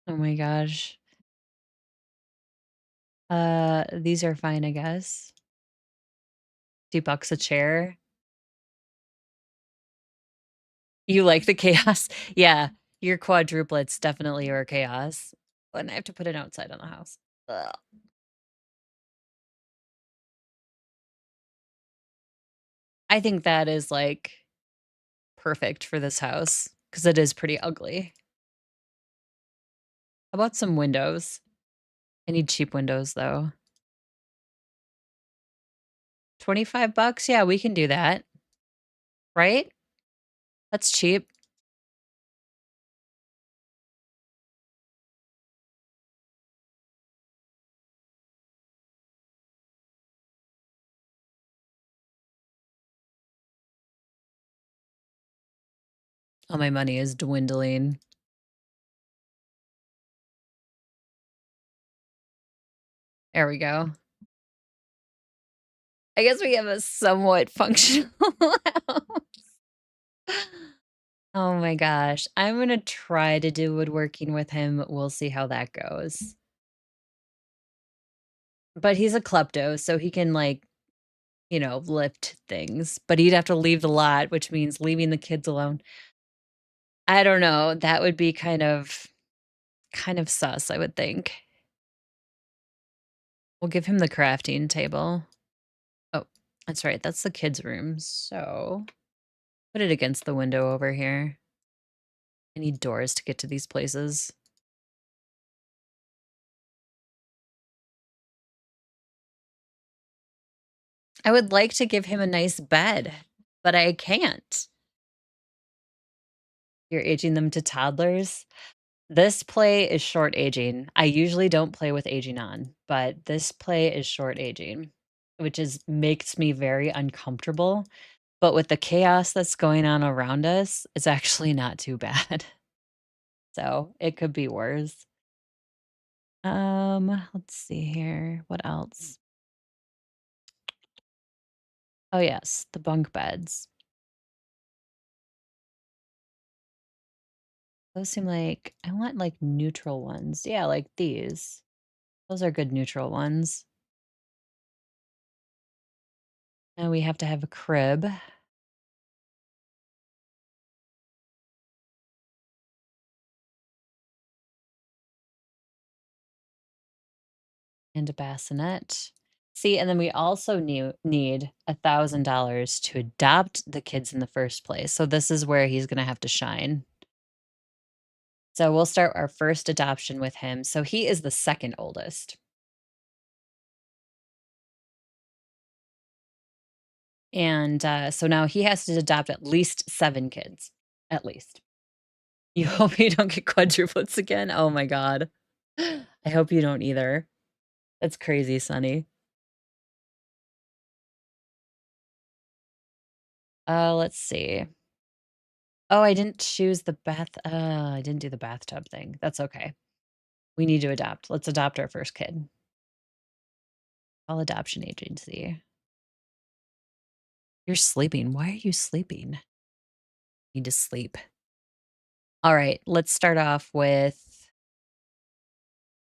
Oh my gosh. These are fine, I guess. $2 a chair. You like the chaos? Yeah, your quadruplets definitely are chaos. And I have to put it outside on the house. Ugh. I think that is, like, perfect for this house because it is pretty ugly. How about some windows? I need cheap windows, though. 25 bucks? Yeah, we can do that, right? That's cheap. Oh, my money is dwindling. There we go. I guess we have a somewhat functional house. Oh my gosh. I'm gonna try to do woodworking with him. We'll see how that goes. But he's a klepto, so he can, like, lift things, but he'd have to leave the lot, which means leaving the kids alone. I don't know. That would be kind of sus, I would think. We'll give him the crafting table. Oh, that's right. That's the kids' room. So put it against the window over here. I need doors to get to these places. I would like to give him a nice bed, but I can't. You're aging them to toddlers. This play is short aging. I usually don't play with aging on, but this play is short aging, which is makes me very uncomfortable. But with the chaos that's going on around us, it's actually not too bad. So it could be worse. Let's see here. What else? Oh yes, the bunk beds. Those seem like I want like neutral ones. Yeah, like these. Those are good neutral ones. And we have to have a crib and a bassinet. See, and then we also need $1,000 to adopt the kids in the first place. So this is where he's gonna have to shine. So we'll start our first adoption with him. So he is the second oldest. And so now he has to adopt at least 7 kids. At least. You hope you don't get quadruplets again? Oh my god. I hope you don't either. That's crazy, Sonny. Let's see. Oh, I didn't choose the I didn't do the bathtub thing. That's okay. We need to adopt. Let's adopt our first kid. Call adoption agency. You're sleeping. Why are you sleeping? Need to sleep. All right, let's start off with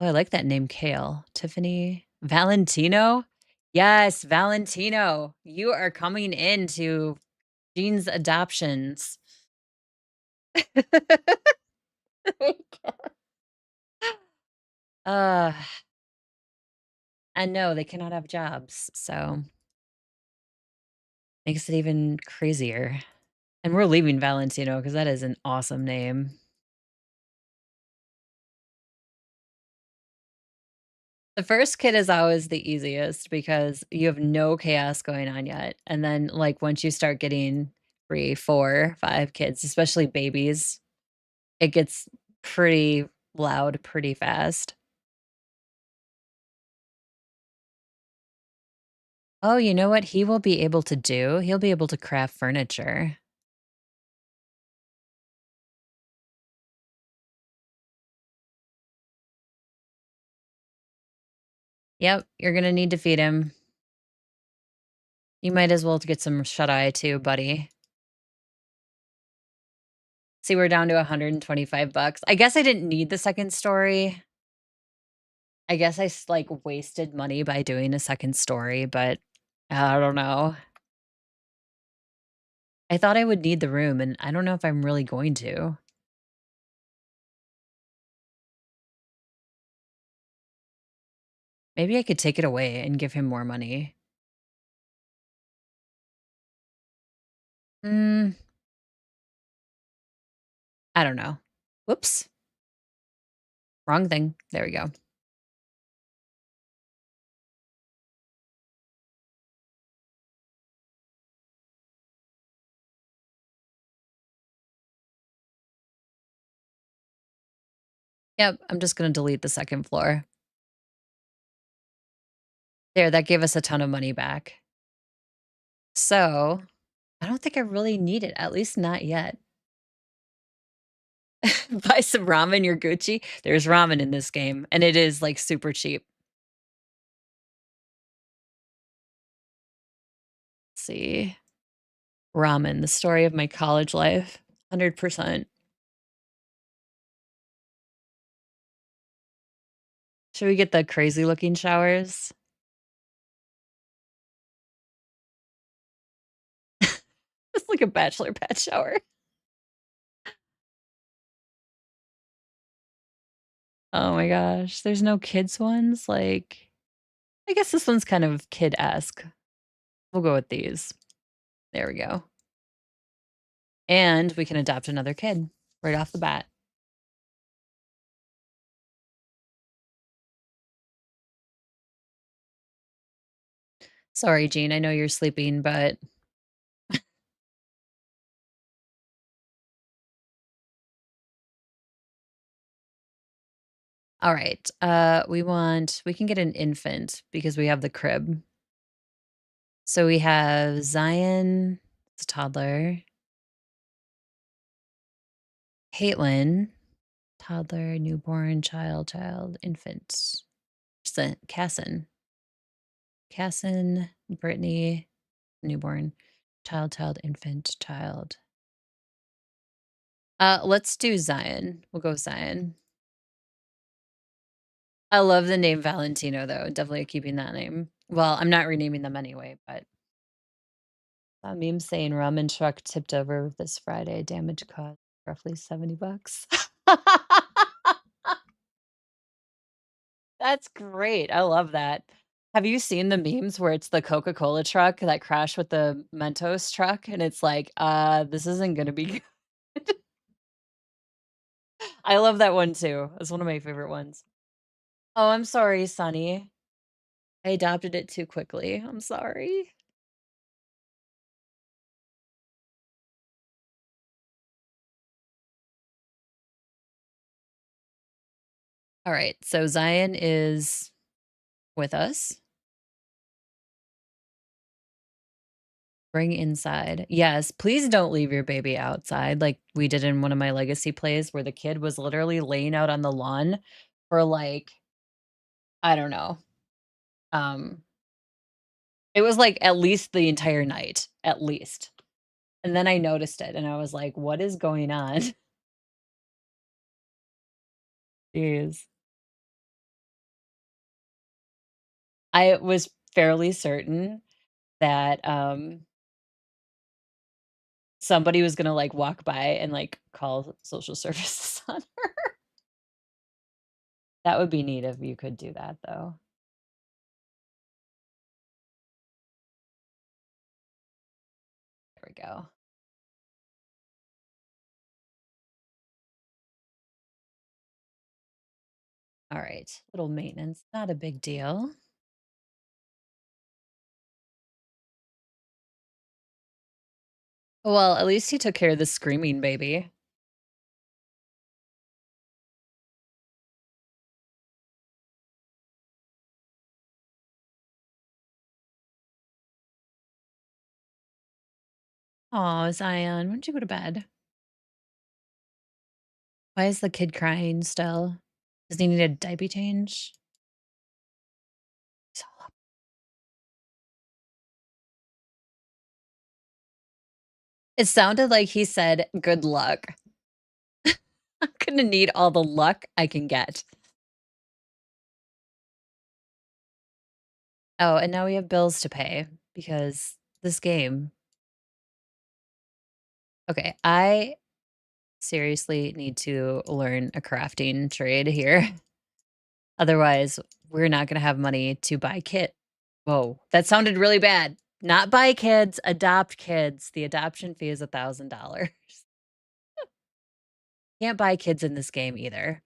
oh, I like that name, Kale. Tiffany Valentino? Yes, Valentino. You are coming into Jean's adoptions. Uh, and no, they cannot have jobs, so makes it even crazier. And we're leaving Valentino because that is an awesome name. The first kid is always the easiest because you have no chaos going on yet, and then, like, once you start getting 3, 4, 5 kids, especially babies, it gets pretty loud pretty fast. Oh, you know what he will be able to do? He'll be able to craft furniture. Yep, you're gonna need to feed him. You might as well get some shut-eye too, buddy. See, we're down to 125 bucks. I guess I didn't need the second story. I guess like, wasted money by doing a second story, but I don't know. I thought I would need the room, and I don't know if I'm really going to. Maybe I could take it away and give him more money. Mm, I don't know. Whoops, wrong thing. There we go. Yep, I'm just gonna delete the second floor. There, that gave us a ton of money back. So, I don't think I really need it, at least not yet. Buy some ramen, you're Gucci. There's ramen in this game, and it is, like, super cheap. Let's see. Ramen, the story of my college life. 100%. Should we get the crazy looking showers? It's like a bachelor pad shower. Oh my gosh, there's no kids ones? Like, I guess this one's kind of kid-esque. We'll go with these. There we go. And we can adopt another kid right off the bat. Sorry, Jean, I know you're sleeping, but all right. We can get an infant because we have the crib. So we have Zion, it's a toddler, Caitlin, toddler, newborn, infant, Casson, Brittany, newborn, infant, child. Let's do Zion. We'll go Zion. I love the name Valentino though. Definitely keeping that name. Well, I'm not renaming them anyway, but meme saying ramen truck tipped over this Friday. Damage caused roughly 70 bucks. That's great. I love that. Have you seen the memes where it's the Coca-Cola truck that crashed with the Mentos truck? And it's like, this isn't gonna be good. I love that one too. It's one of my favorite ones. Oh, I'm sorry, Sonny. I adopted it too quickly. I'm sorry. All right. So Zion is with us. Bring inside. Yes, please don't leave your baby outside like we did in one of my legacy plays where the kid was literally laying out on the lawn for like, I don't know. Um, it was like at least the entire night, at least. And then I noticed it and I was like, what is going on? Jeez. I was fairly certain that somebody was gonna like walk by and like call social services on her. That would be neat if you could do that though. There we go. All right. Little maintenance, not a big deal. Well, at least he took care of the screaming baby. Oh, Zion, why don't you go to bed? Why is the kid crying still? Does he need a diaper change? So it sounded like he said, "Good luck." I'm gonna need all the luck I can get. Oh, and now we have bills to pay because this game. Okay, I seriously need to learn a crafting trade here. Otherwise, we're not gonna have money to buy kit. Whoa, that sounded really bad. Not buy kids, adopt kids. The adoption fee is $1,000. Can't buy kids in this game either.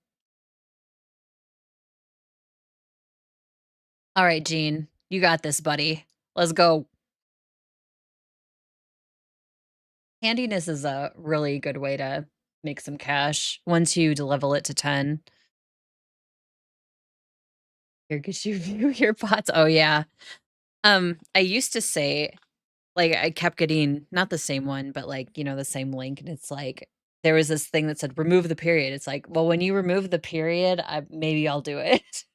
All right, Gene, you got this, buddy. Let's go. Handiness is a really good way to make some cash once you level it to 10. Here, get you view your pots. Oh, yeah. I used to say, like, I kept getting not the same one, but like, the same link. And it's like, there was this thing that said, remove the period. It's like, well, when you remove the period, maybe I'll do it.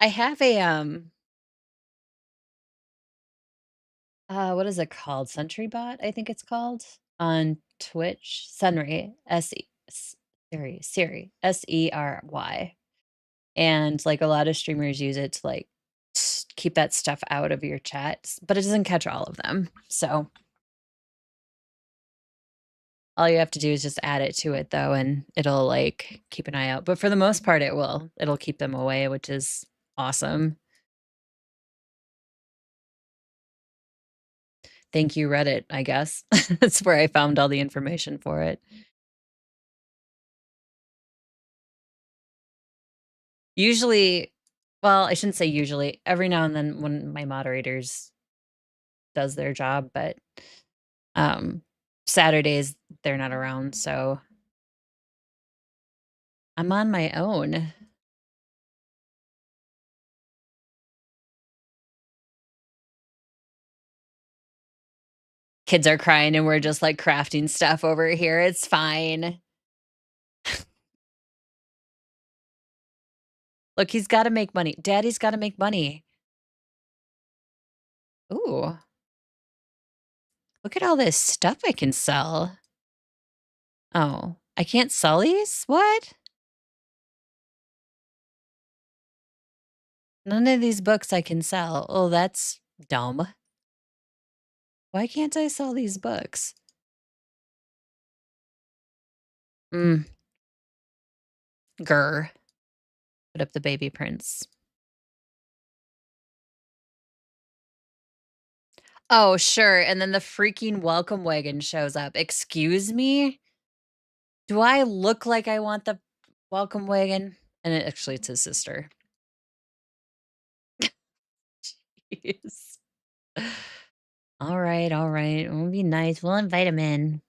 I have what is it called? SentryBot, I think it's called on Twitch. Sunry, Siri, Sery. And, like, a lot of streamers use it to, like, keep that stuff out of your chats, but it doesn't catch all of them. So, all you have to do is just add it to it, though, and it'll, like, keep an eye out. But for the most part, it will. It'll keep them away, which is awesome. Thank you, Reddit, I guess. That's where I found all the information for it. Usually well, I shouldn't say usually, every now and then when my moderators does their job, but, um, Saturdays, they're not around, so I'm on my own. Kids are crying and we're just, like, crafting stuff over here, it's fine. Look, he's gotta make money. Daddy's gotta make money. Ooh, look at all this stuff I can sell. Oh, I can't sell these? What? None of these books I can sell. Oh, that's dumb. Why can't I sell these books? Mm, grr. Put up the baby prince. Oh, sure, and then the freaking welcome wagon shows up. Excuse me? Do I look like I want the welcome wagon? And actually, it's his sister. Jeez. All right. We'll be nice. We'll invite him in.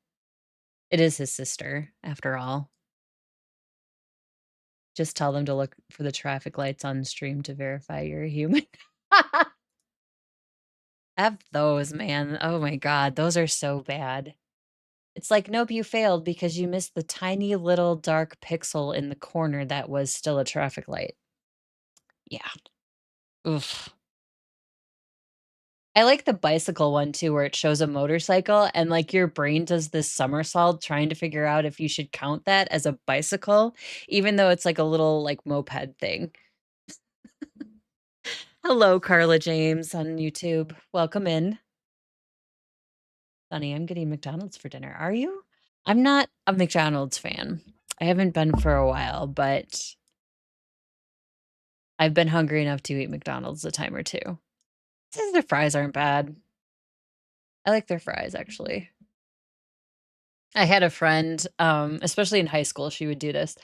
It is his sister, after all. Just tell them to look for the traffic lights on stream to verify you're a human. F those, man. Oh my god, those are so bad. It's like, "Nope, you failed because you missed the tiny little dark pixel in the corner that was still a traffic light." Yeah. Oof. I like the bicycle one too, where it shows a motorcycle and, like, your brain does this somersault trying to figure out if you should count that as a bicycle, even though it's like a little, like, moped thing. Hello, Carla James on YouTube. Welcome in. Honey, I'm getting McDonald's for dinner. Are you? I'm not a McDonald's fan. I haven't been for a while, but I've been hungry enough to eat McDonald's a time or two. Says their fries aren't bad. I like their fries, actually. I had a friend, especially in high school, she would do this.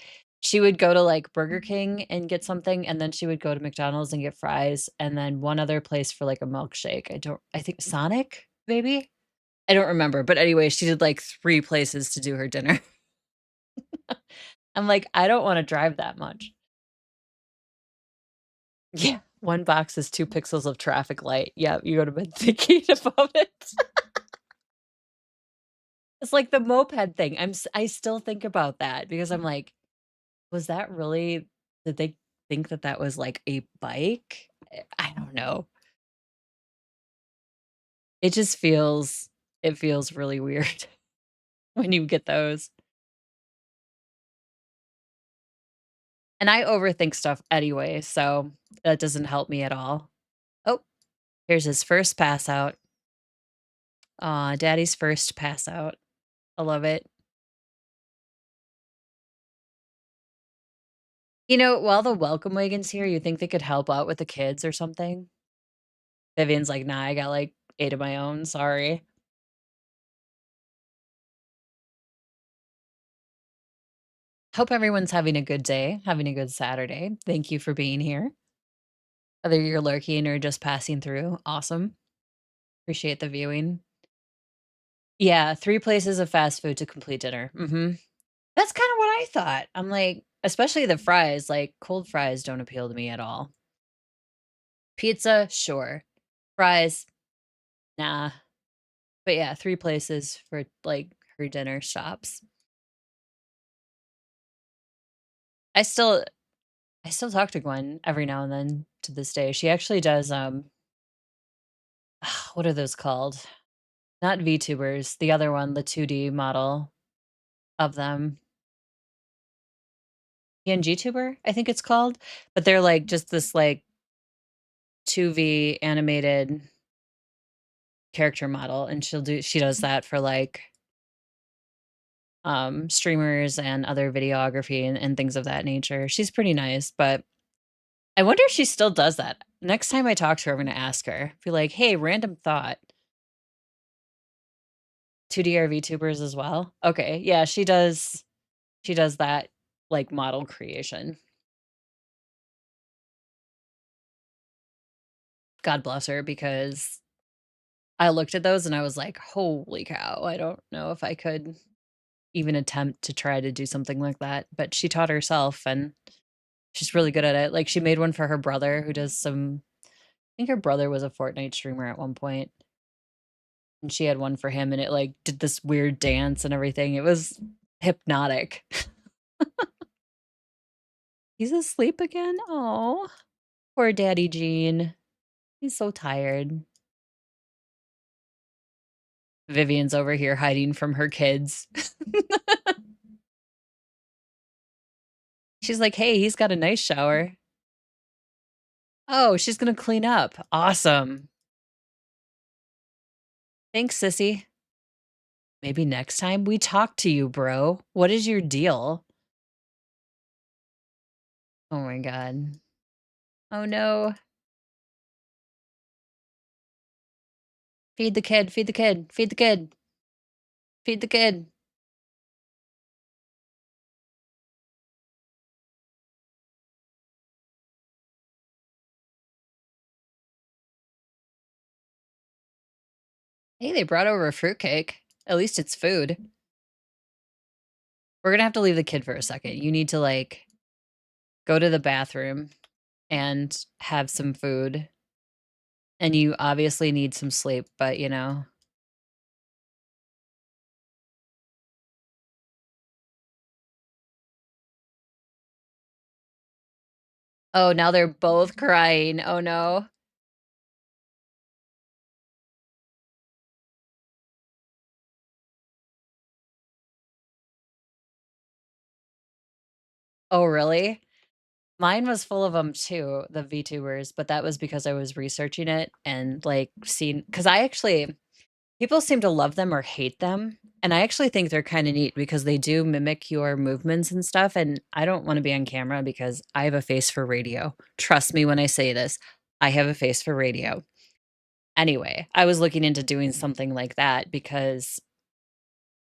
She would go to, like, Burger King and get something, and then she would go to McDonald's and get fries, and then one other place for, like, a milkshake. I think Sonic, maybe? I don't remember, but anyway, she did, like, 3 places to do her dinner. I'm like, "I don't wanna drive that much." Yeah. 1 box is 2 pixels of traffic light. Yeah, you go to bed thinking about it. It's like the moped thing. I still think about that because I'm like, "Was that really did they think that that was like a bike?" I don't know. It just feels really weird when you get those. And I overthink stuff anyway, so that doesn't help me at all. Oh, here's his first pass out. Aw, daddy's first pass out. I love it. While the welcome wagon's here, you think they could help out with the kids or something? Vivian's like, "Nah, I got, like, 8 of my own, sorry." Hope everyone's having a good day, having a good Saturday. Thank you for being here. Whether you're lurking or just passing through, awesome. Appreciate the viewing. Yeah, 3 places of fast food to complete dinner. Mhm. That's kinda what I thought. I'm like especially the fries, like, cold fries don't appeal to me at all. Pizza, sure. Fries, nah. But yeah, 3 places for, like, her dinner stops. I still I still talk to Gwen every now and then to this day. She actually does, what are those called? Not VTubers, the other one, the 2D model of them. PNGTuber, I think it's called, but they're, like, just this, like, 2V animated character model, and she does that for, like, streamers and other videography and things of that nature. She's pretty nice, but I wonder if she still does that. Next time I talk to her, I'm gonna ask her. Be like, "Hey, random thought, 2D or VTubers as well?" Okay, yeah, she does that, like, model creation. God bless her because I looked at those and I was like, "Holy cow, I don't know if I could even attempt to try to do something like that," but she taught herself and she's really good at it. Like, she made one for her brother who does some I think her brother was a Fortnite streamer at one point, and she had one for him, and it, like, did this weird dance and everything. It was hypnotic. He's asleep again? Oh, poor daddy Gene. He's so tired. Vivian's over here hiding from her kids. She's like, "Hey, he's got a nice shower." Oh, she's gonna clean up. Awesome. Thanks, sissy. Maybe next time we talk to you, bro. What is your deal? Oh my god. Oh no. Feed the kid, feed the kid, feed the kid, feed the kid. Hey, they brought over a fruitcake. At least it's food. We're gonna have to leave the kid for a second. You need to, like, go to the bathroom and have some food, and you obviously need some sleep, but, Oh, now they're both crying. Oh, no. Oh, really? Mine was full of them too, the VTubers, but that was because I was researching it and, like, seeing because I actually people seem to love them or hate them, and I actually think they're kinda neat because they do mimic your movements and stuff, and I don't wanna be on camera because I have a face for radio. Trust me when I say this, I have a face for radio. Anyway, I was looking into doing something like that because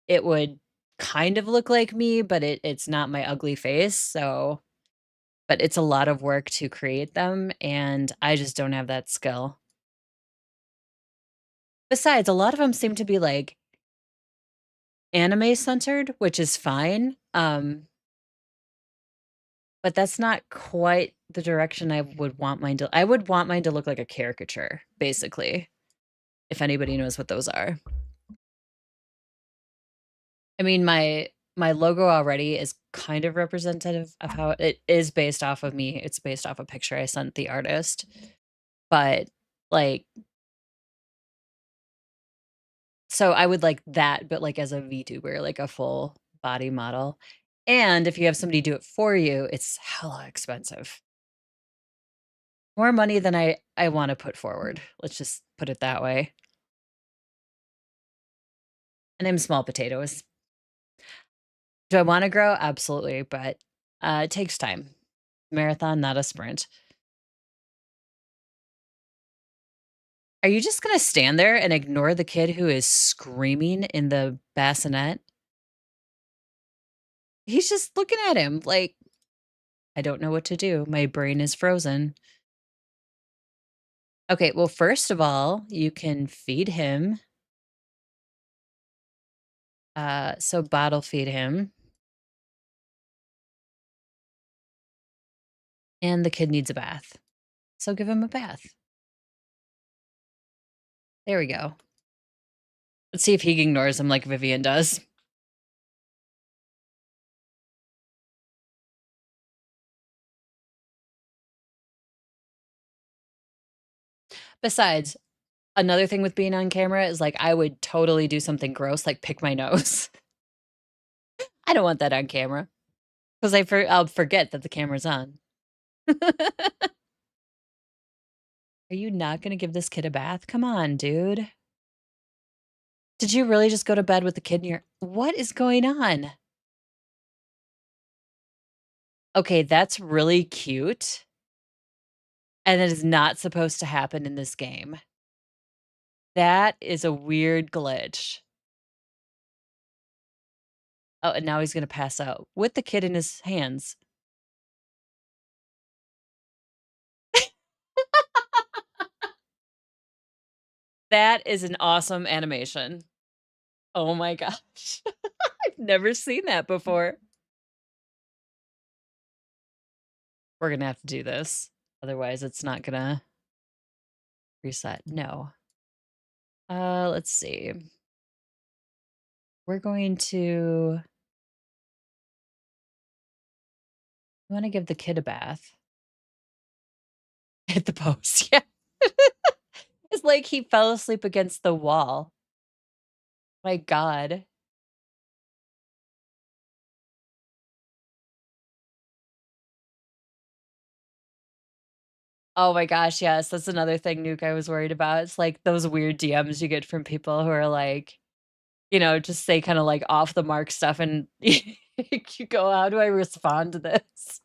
it would kind of look like me, but it's not my ugly face, so but it's a lot of work to create them, and I just don't have that skill. Besides, a lot of them seem to be, like, anime centered, which is fine, but that's not quite the direction I would want mine to look like a caricature, basically, if anybody knows what those are. I mean, my logo already is kind of representative of how it is based off of me. It's based off a picture I sent the artist, but, like so I would like that, but, like, as a VTuber, like a full body model, and if you have somebody do it for you, it's hella expensive. More money than I wanna put forward, let's just put it that way, and I'm small potatoes. Do I wanna grow? Absolutely, but, it takes time. Marathon, not a sprint. Are you just gonna stand there and ignore the kid who is screaming in the bassinet? He's just looking at him like, "I don't know what to do. My brain is frozen." Okay, well, first of all, you can feed him, so bottle feed him, and the kid needs a bath, so give him a bath. There we go. Let's see if he ignores him like Vivian does. Besides, another thing with being on camera is, like, I would totally do something gross, like pick my nose. I don't want that on camera 'cause I'll forget that the camera's on. Are you not gonna give this kid a bath? Come on, dude. Did you really just go to bed with the kid in your what is going on? Okay, that's really cute, and it is not supposed to happen in this game. That is a weird glitch. Oh, and now he's gonna pass out with the kid in his hands. That is an awesome animation. Oh my gosh. I've never seen that before. We're gonna have to do this, otherwise it's not gonna reset. No. Let's see. We're going to I wanna give the kid a bath. Hit the post, yeah. It's like he fell asleep against the wall. My god. Oh my gosh, yes, that's another thing Nuke I was worried about. It's like those weird DMs you get from people who are like, just say kinda like off the mark stuff and you go, "How do I respond to this?"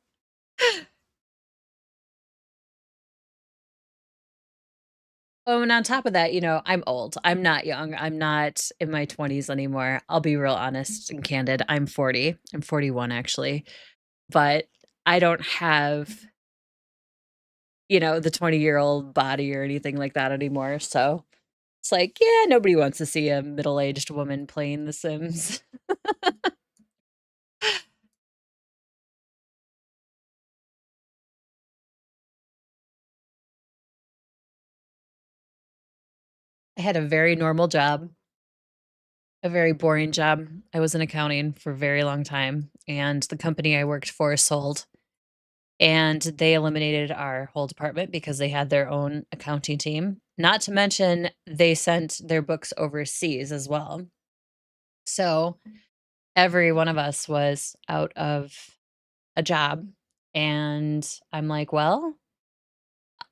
Oh, and on top of that, I'm old. I'm not young. I'm not in my 20s anymore. I'll be real honest and candid. I'm 40. I'm 41 actually, but I don't have, the 20-year-old body or anything like that anymore. So it's like, yeah, nobody wants to see a middle-aged woman playing The Sims. I had a very normal job, a very boring job. I was in accounting for a very long time, and the company I worked for sold, and they eliminated our whole department because they had their own accounting team. Not to mention, they sent their books overseas as well. So every one of us was out of a job. And I'm like, well,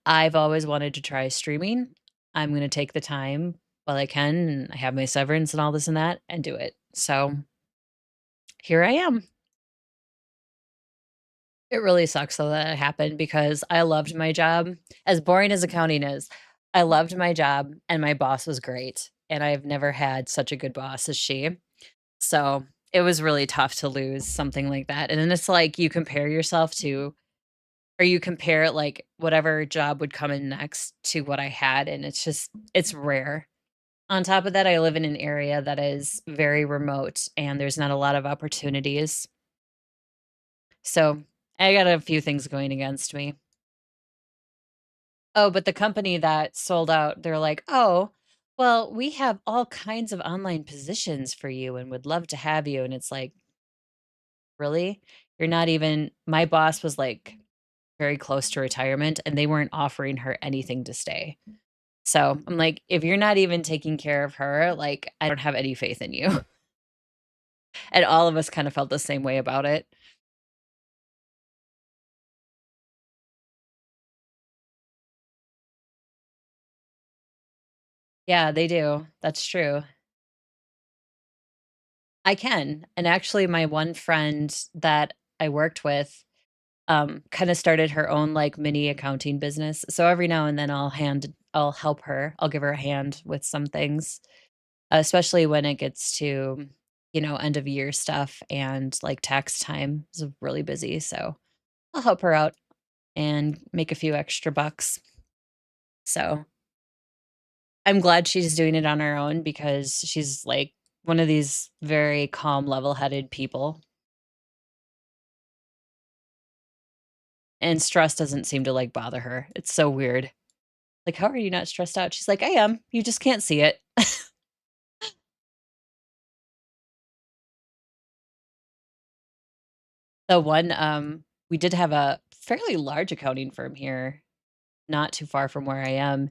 I've always wanted to try streaming. I'm going to take the time while I can. And I have my severance and all this and that and do it. So here I am. It really sucks though that it happened because I loved my job. As boring as accounting is, I loved my job and my boss was great. And I've never had such a good boss as she. So It was really tough to lose something like that, and then it's like you compare yourself to or you compare, like, whatever job would come in next to what I had, and it's just it's rare. On top of that, I live in an area that is very remote, and there's not a lot of opportunities, so I got a few things going against me. Oh, but the company that sold out, they're like, "Oh, well, we have all kinds of online positions for you and would love to have you," and it's like, "Really? You're not even" my boss was, like, very close to retirement, and they weren't offering her anything to stay. So, I'm like, "If you're not even taking care of her, like, I don't have any faith in you." And all of us kinda felt the same way about it. Yeah, they do. That's true. I can, and actually, my one friend that I worked with, kinda started her own, like, mini accounting business, so every now and then I'll help her, I'll give her a hand with some things, especially when it gets to, end of year stuff and, like, tax time is really busy, so I'll help her out and make a few extra bucks. So, I'm glad she's doing it on her own because she's, like, one of these very calm, level-headed people, and stress doesn't seem to, like, bother her. It's so weird. Like, "How are you not stressed out?" She's like, "I am. You just can't see it." The one, we did have a fairly large accounting firm here, not too far from where I am,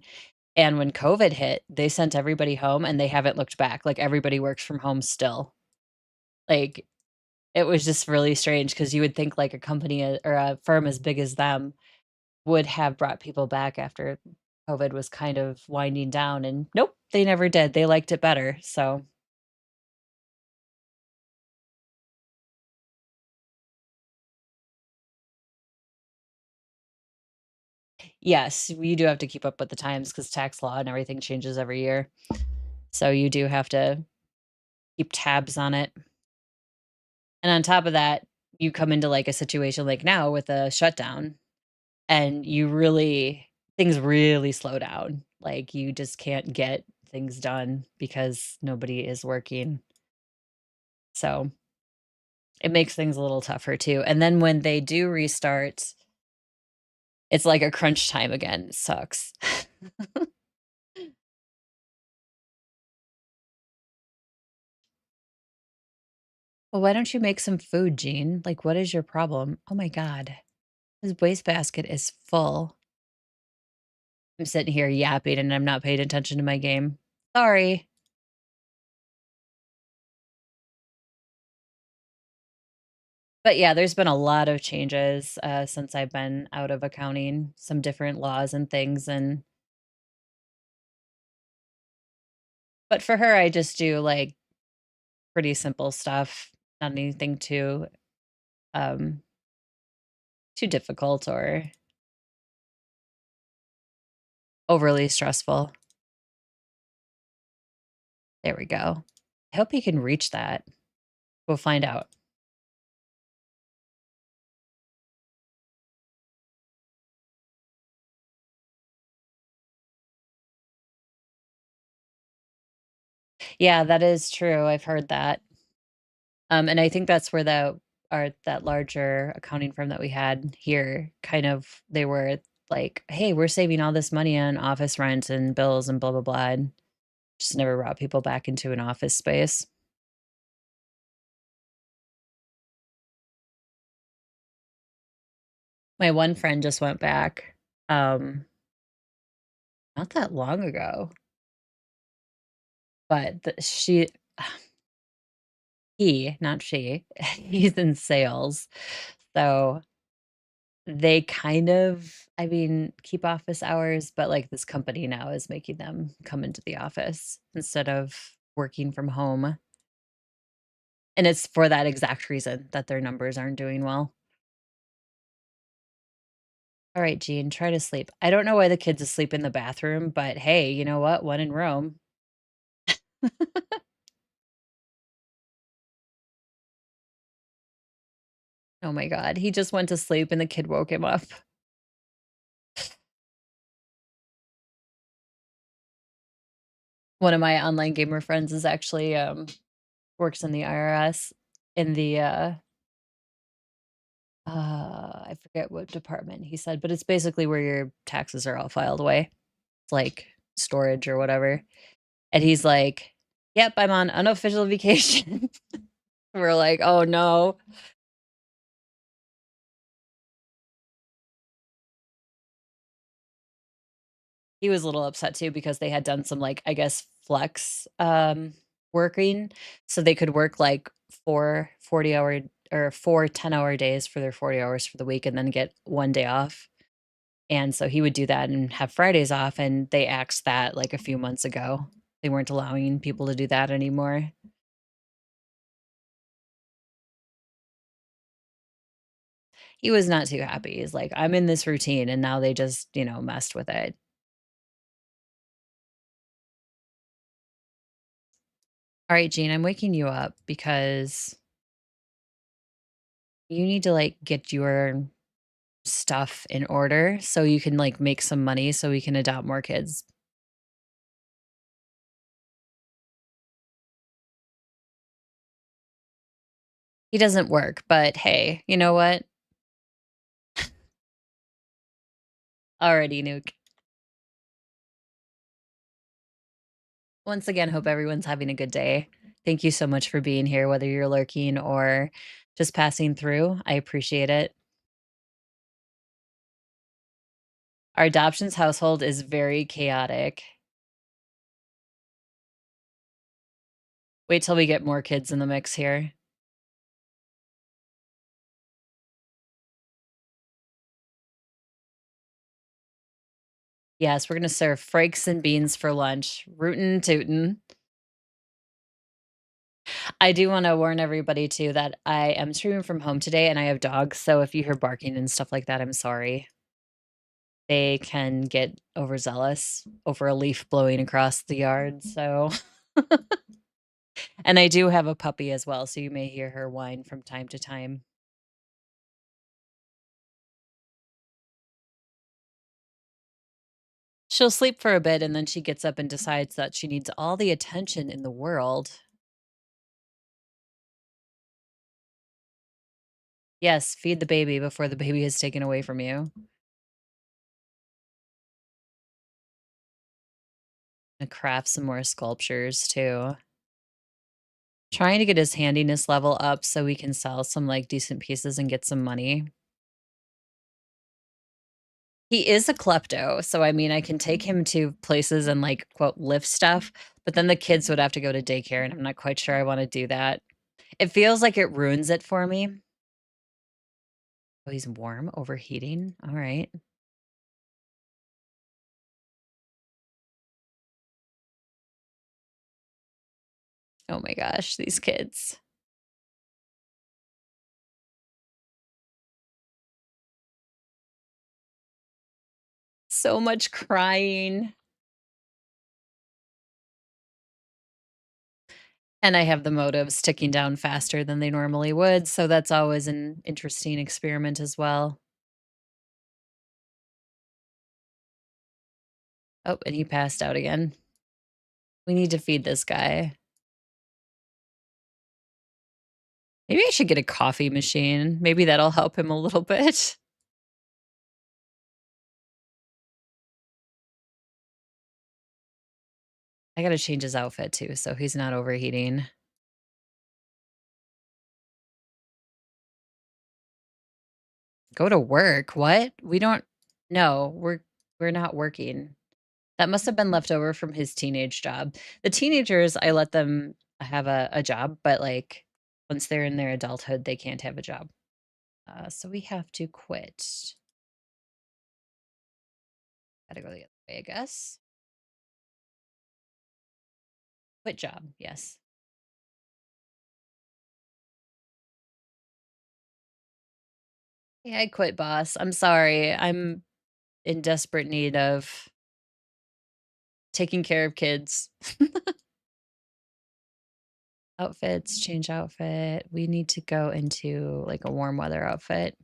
and when COVID hit, they sent everybody home and they haven't looked back, like, everybody works from home still. Like, it was just really strange because you would think, like, a company, or a firm as big as them would have brought people back after COVID was kind of winding down, and nope, they never did. They liked it better, so yes, you do have to keep up with the times because tax law and everything changes every year. So you do have to keep tabs on it. And on top of that, you come into like a situation like now with a shutdown and things really slow down. Like you just can't get things done because nobody is working. So it makes things a little tougher too. And then when they do restart, it's like a crunch time again. It sucks. Well, why don't you make some food, Jean? Like, what is your problem? Oh my God. His wastebasket is full. I'm sitting here yapping and I'm not paying attention to my game. Sorry. But yeah, there's been a lot of changes since I've been out of accounting, some different laws and things. But for her, I just do like pretty simple stuff, not anything um, too difficult or overly stressful. There we go. I hope you can reach that. We'll find out. Yeah, that is true. I've heard that. And I think that's where that larger accounting firm that we had here kind of they were like, "Hey, we're saving all this money on office rent and bills and blah blah blah," and just never brought people back into an office space. My one friend just went back, um, not that long ago, but not she, he's in sales, so they kind of I mean, keep office hours, but, like, this company now is making them come into the office instead of working from home, and it's for that exact reason that their numbers aren't doing well. Alright, Jean, try to sleep. I don't know why the kid's asleep in the bathroom, but hey, you know what? When in Rome. Oh my god, he just went to sleep and the kid woke him up. One of my online gamer friends is actually, works in the IRS in the, I forget what department he said, but it's basically where your taxes are all filed away. It's like storage or whatever. And he's like, "Yep, I'm on unofficial vacation." We're like, "Oh, no." He was a little upset too because they had done some, like, I guess, flex, working, so they could work, like, 4 40-hour or 4 10-hour days for their 40 hours for the week and then get 1 day off, and so he would do that and have Fridays off, and they axed that, like, a few months ago. They weren't allowing people to do that anymore. He was not too happy. He's like, "I'm in this routine, and now they just, messed with it." Alright, Gene, I'm waking you up because you need to, like, get your stuff in order so you can, like, make some money so we can adopt more kids. He doesn't work, but hey, you know what? Alrighty, Nuke. Once again, hope everyone's having a good day. Thank you so much for being here, whether you're lurking or just passing through. I appreciate it. Our adoptions household is very chaotic. Wait till we get more kids in the mix here. Yes, we're gonna serve frakes and beans for lunch. Rootin' tootin'. I do wanna warn everybody too that I am streaming from home today and I have dogs, so if you hear barking and stuff like that, I'm sorry. They can get overzealous over a leaf blowing across the yard, so and I do have a puppy as well, so you may hear her whine from time to time. She'll sleep for a bit and then she gets up and decides that she needs all the attention in the world. Yes, feed the baby before the baby is taken away from you. And craft some more sculptures too. Trying to get his handiness level up so we can sell some, like, decent pieces and get some money. He is a klepto, so, I mean, I can take him to places and, like, quote, "lift stuff," but then the kids would have to go to daycare, and I'm not quite sure I wanna do that. It feels like it ruins it for me. Oh, he's warm, overheating? Alright. Oh my gosh, these kids. So much crying. And I have the motives ticking down faster than they normally would, so that's always an interesting experiment as well. Oh, and he passed out again. We need to feed this guy. Maybe I should get a coffee machine. Maybe that'll help him a little bit. I gotta change his outfit too, so he's not overheating. Go to work? What? We don't No, we're not working. That must have been left over from his teenage job. The teenagers, I let them have a job, but, like, once they're in their adulthood, they can't have a job. So we have to quit. Gotta go the other way, I guess. Quit job, yes. Yeah, I quit, boss. I'm sorry. I'm in desperate need of taking care of kids. Outfits, change outfit. We need to go into, like, a warm weather outfit.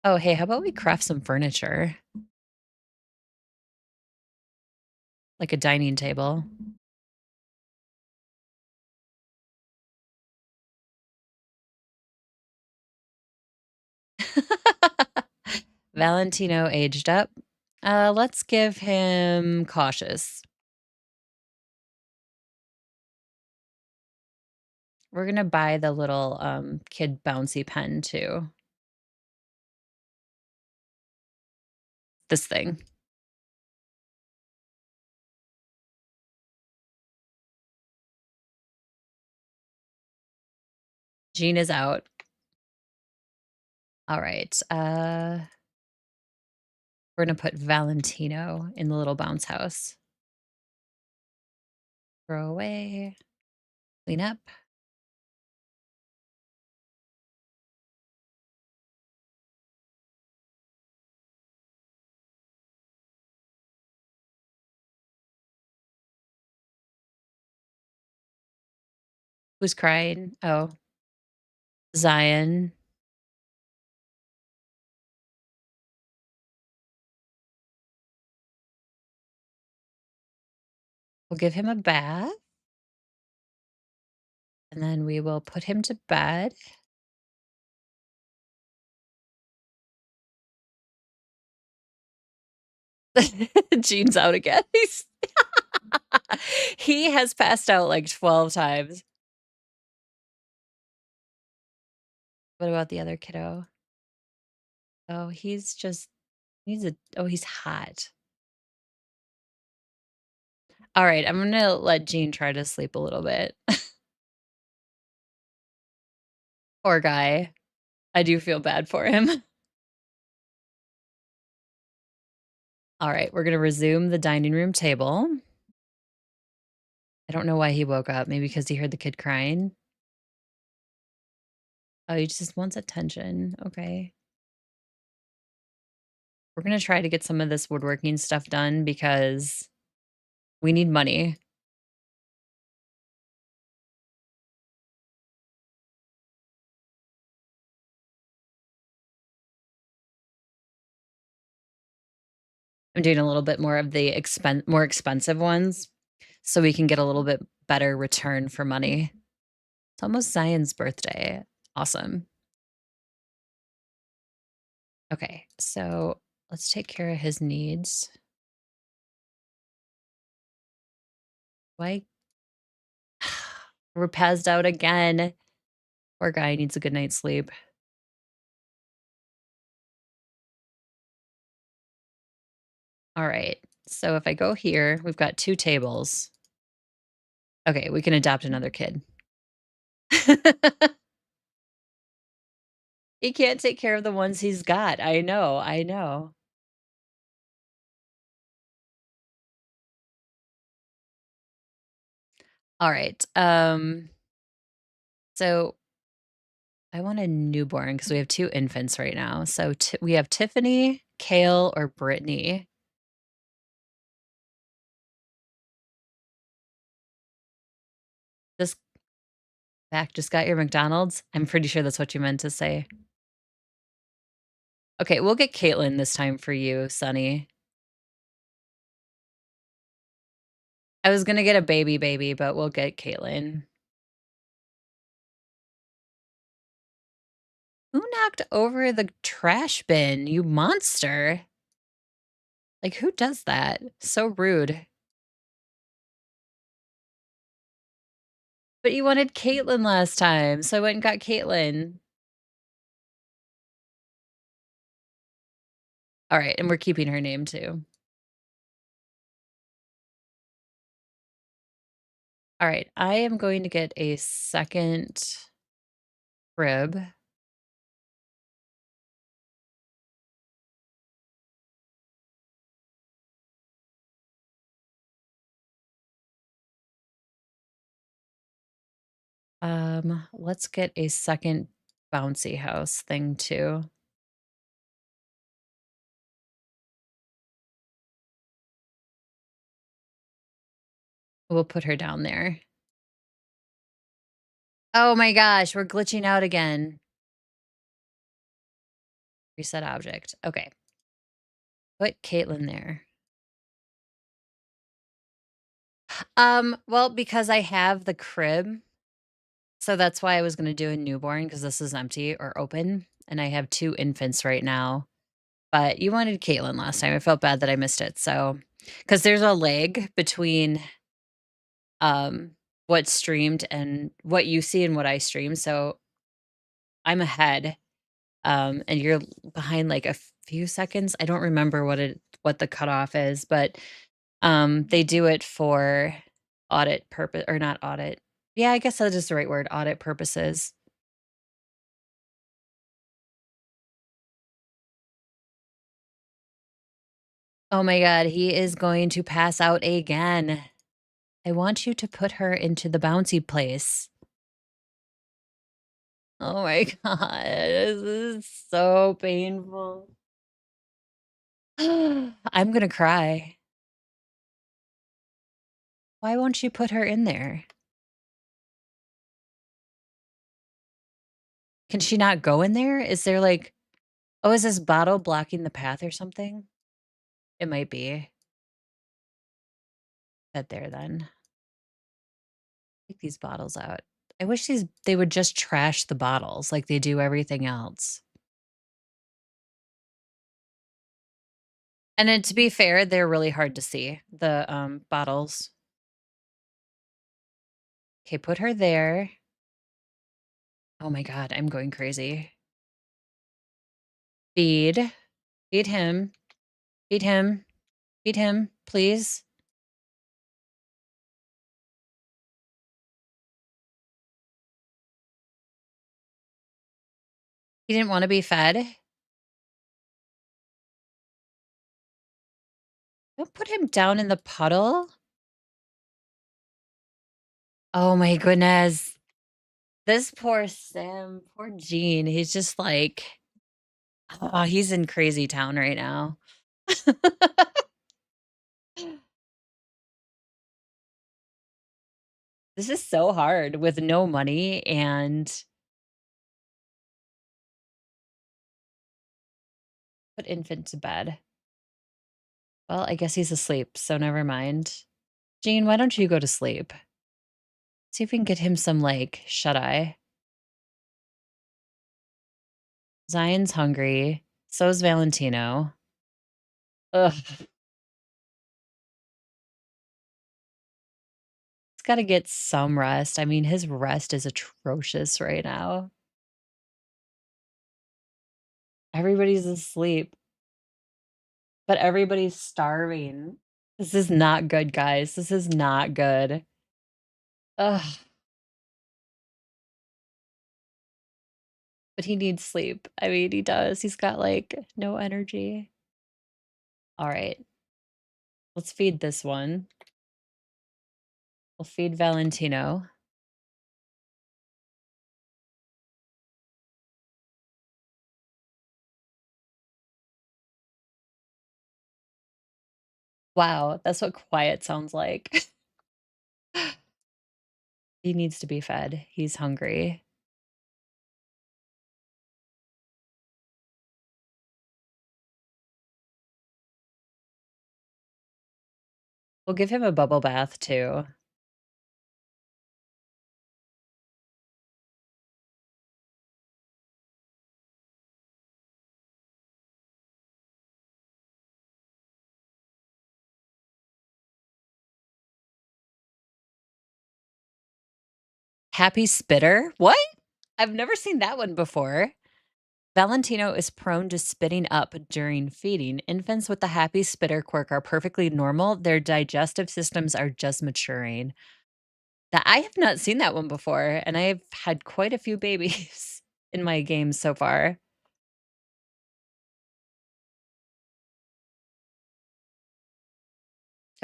Oh, hey, how about we craft some furniture? Like a dining table. Valentino aged up. Let's give him cautious. We're gonna buy the little, kid bouncy pen too. This thing. Jean is out. Alright, we're gonna put Valentino in the little bounce house. Throw away, clean up. Who's crying? Oh, Zion. We'll give him a bath, and then we will put him to bed. Jean's out again. He has passed out like 12 times. What about the other kiddo? Oh, he's just he's hot. Alright, I'm gonna let Jean try to sleep a little bit. Poor guy. I do feel bad for him. Alright, we're gonna resume the dining room table. I don't know why he woke up, maybe because he heard the kid crying? Oh, he just wants attention, okay. We're gonna try to get some of this woodworking stuff done because we need money. I'm doing a little bit more of the more expensive ones so we can get a little bit better return for money. It's almost Zion's birthday. Awesome. Okay, so let's take care of his needs. Why we're passed out again. Poor guy needs a good night's sleep. All right. So if I go here, we've got 2 tables. Okay, we can adopt another kid. He can't take care of the ones he's got. I know, I know. All right. So I want a newborn because we have 2 infants right now. So we have Tiffany, Kale, or Brittany. Just back, just got your McDonald's? I'm pretty sure that's what you meant to say. Okay, we'll get Caitlin this time for you, Sonny. I was gonna get a baby, but we'll get Caitlin. Who knocked over the trash bin, you monster? Like, who does that? So rude. But you wanted Caitlin last time, so I went and got Caitlin. Alright, and we're keeping her name too. Alright, I am going to get a second crib. Let's get a second bouncy house thing too. We'll put her down there. Oh my gosh, we're glitching out again. Reset object. Okay. Put Caitlin there. Well, because I have the crib, so that's why I was gonna do a newborn because this is empty or open, and I have 2 infants right now. But you wanted Caitlin last time. I felt bad that I missed it. So, because there's a lag between um what's streamed and what you see and what I stream. So I'm ahead. And you're behind like a few seconds. I don't remember what the cutoff is, but they do it for audit purpose or not audit. Yeah, I guess that is the right word, audit purposes. Oh my god, he is going to pass out again. I want you to put her into the bouncy place. Oh my god, this is so painful. I'm gonna cry. Why won't you put her in there? Can she not go in there? Is there like, oh, is this bottle blocking the path or something? It might be. That there then. Take these bottles out. I wish they would just trash the bottles like they do everything else. And then to be fair, they're really hard to see, the bottles. Okay, put her there. Oh my god, I'm going crazy. Feed. Feed him. Feed him. Feed him, please. He didn't wanna be fed? Don't put him down in the puddle. Oh my goodness. This poor Sam, poor Gene, he's just like, oh, he's in crazy town right now. This is so hard with no money and put infant to bed. Well, I guess he's asleep, so never mind. Gene, why don't you go to sleep? See if we can get him some, like, shut-eye. Zion's hungry. So's Valentino. Ugh. He's gotta get some rest. I mean, his rest is atrocious right now. Everybody's asleep, but everybody's starving. This is not good, guys. This is not good. Ugh, but he needs sleep. I mean, he does. He's got, like, no energy. Alright, let's feed this one. We'll feed Valentino. Wow, that's what quiet sounds like. He needs to be fed. He's hungry. We'll give him a bubble bath too. Happy spitter? What? I've never seen that one before. Valentino is prone to spitting up during feeding. Infants with the happy spitter quirk are perfectly normal. Their digestive systems are just maturing. That I have not seen that one before, and I've had quite a few babies in my games so far.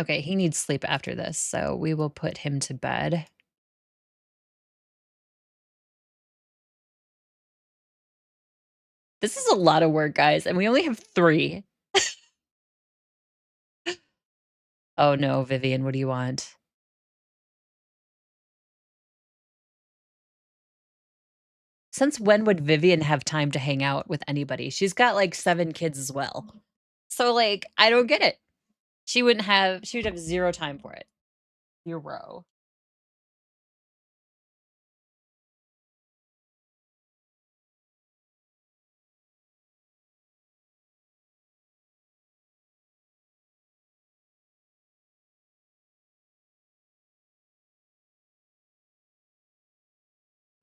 Okay, he needs sleep after this, so we will put him to bed. This is a lot of work, guys, and we only have 3. Oh, no, Vivian, what do you want? Since when would Vivian have time to hang out with anybody? She's got, like, 7 kids as well. So, like, I don't get it. She would have 0 time for it. 0.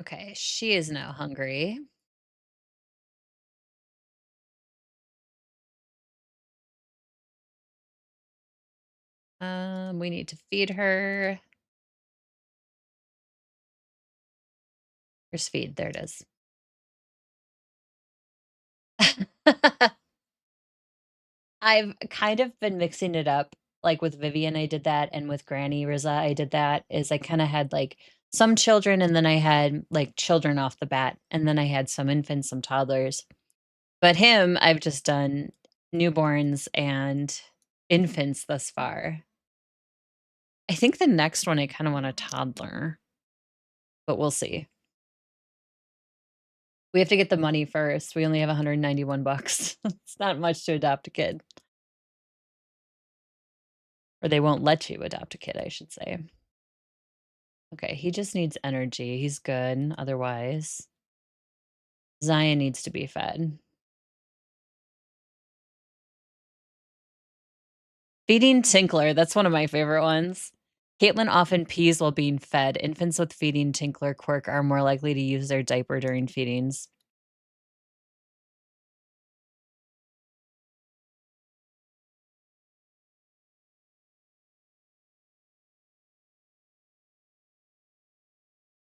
Okay, she is now hungry. We need to feed her. Here's feed, there it is. I've kind of been mixing it up, like, with Vivian, I did that, and with Granny Riza, I did that, is I kinda had, like, some children, and then I had, like, children off the bat, and then I had some infants, some toddlers. But him, I've just done newborns and infants thus far. I think the next one, I kinda want a toddler, but we'll see. We have to get the money first, we only have 191 bucks. It's not much to adopt a kid, or they won't let you adopt a kid, I should say. Okay, he just needs energy, he's good, otherwise Zion needs to be fed. Feeding Tinkler, that's one of my favorite ones. Caitlin often pees while being fed. Infants with feeding Tinkler quirk are more likely to use their diaper during feedings.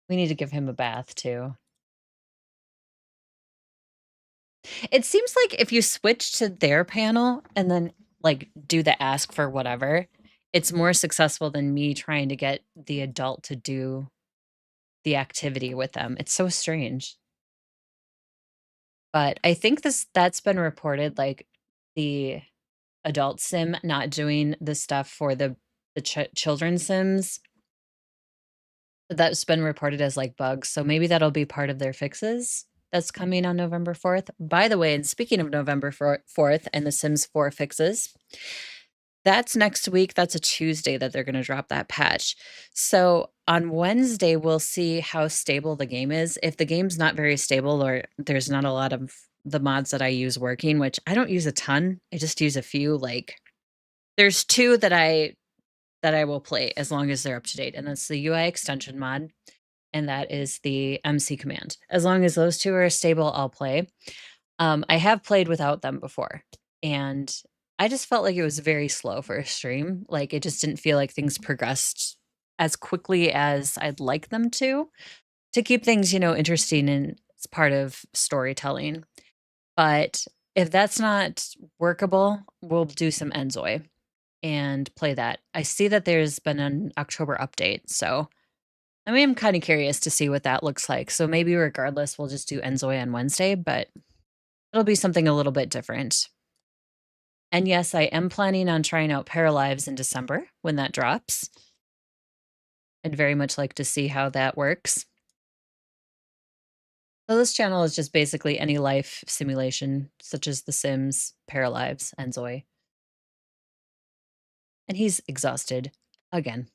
We need to give him a bath too. It seems like if you switch to their panel and then, like, do the ask for whatever, it's more successful than me trying to get the adult to do the activity with them. It's so strange. But I think that's been reported, like, the adult sim not doing the stuff for the children's sims, that's been reported as, like, bugs, so maybe that'll be part of their fixes that's coming on November 4th. By the way, and speaking of November 4th and the Sims 4 fixes, that's next week, that's a Tuesday that they're gonna drop that patch. So, on Wednesday, we'll see how stable the game is. If the game's not very stable or there's not a lot of the mods that I use working, which I don't use a ton, I just use a few, like there's 2 that I will play as long as they're up to date, and that's the UI extension mod, and that is the MC command. As long as those 2 are stable, I'll play. I have played without them before, and I just felt like it was very slow for a stream. Like, it just didn't feel like things progressed as quickly as I'd like them to keep things, interesting and it's part of storytelling. But if that's not workable, we'll do some Enzoy and play that. I see that there's been an October update, so I mean, I'm kinda curious to see what that looks like. So maybe regardless, we'll just do Enzoy on Wednesday, but it'll be something a little bit different. And yes, I am planning on trying out Paralives in December when that drops. I'd very much like to see how that works. So this channel is just basically any life simulation, such as The Sims, Paralives, Enzoy. And he's exhausted again.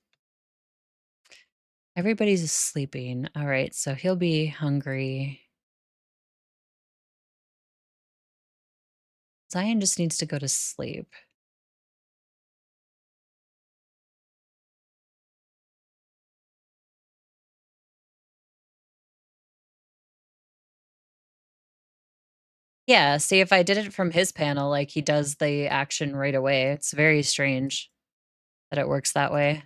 Everybody's sleeping. All right, so he'll be hungry. Zion just needs to go to sleep. Yeah, see if I did it from his panel, like, he does the action right away. It's very strange that it works that way.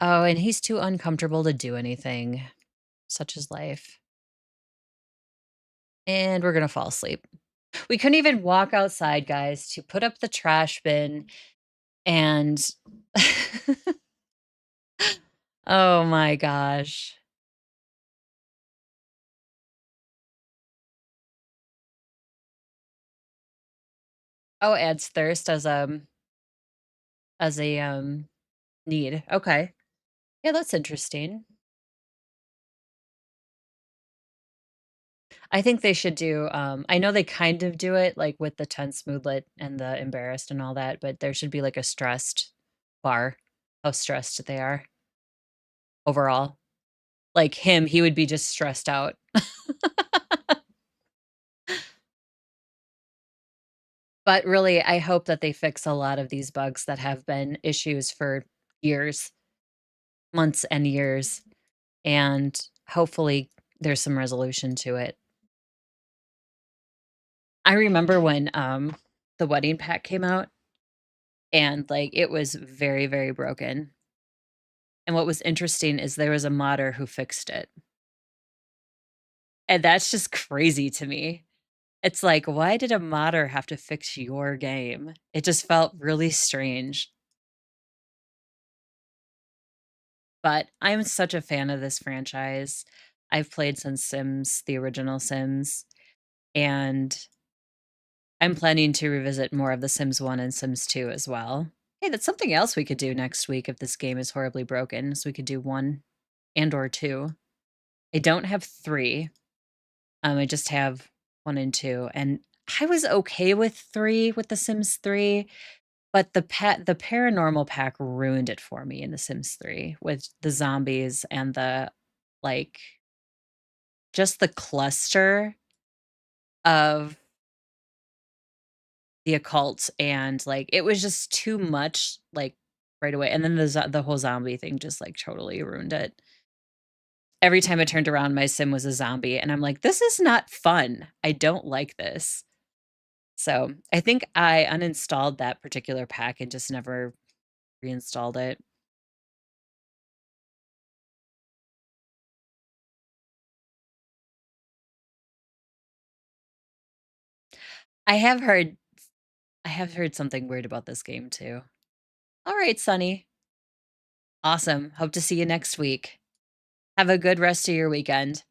Oh, and he's too uncomfortable to do anything. Such is life. And we're gonna fall asleep. We couldn't even walk outside, guys, to put up the trash bin and oh my gosh. Oh, adds thirst as a, need. Okay. Yeah, that's interesting. I think they should do, I know they kind of do it, like, with the tense moodlet and the embarrassed and all that, but there should be, like, a stressed bar, how stressed they are overall. Like him, he would be just stressed out. But really, I hope that they fix a lot of these bugs that have been issues for years, months and years, and hopefully there's some resolution to it. I remember when, the wedding pack came out and, like, it was very, very broken, and what was interesting is there was a modder who fixed it, and that's just crazy to me. It's like, why did a modder have to fix your game? It just felt really strange. But I'm such a fan of this franchise. I've played since Sims, the original Sims, and I'm planning to revisit more of the Sims 1 and Sims 2 as well. Hey, that's something else we could do next week if this game is horribly broken, so we could do 1 and or 2. I don't have 3. I just have 1 and 2, and I was okay with 3, with The Sims 3, but the paranormal pack ruined it for me in The Sims 3 with the zombies and the, like, just the cluster of the occult and, like, it was just too much, like, right away, and then the whole zombie thing just, like, totally ruined it. Every time I turned around, my sim was a zombie, and I'm like, "This is not fun. I don't like this." So, I think I uninstalled that particular pack and just never reinstalled it. I have heard I have heard something weird about this game too. Alright, Sunny. Awesome. Hope to see you next week. Have a good rest of your weekend.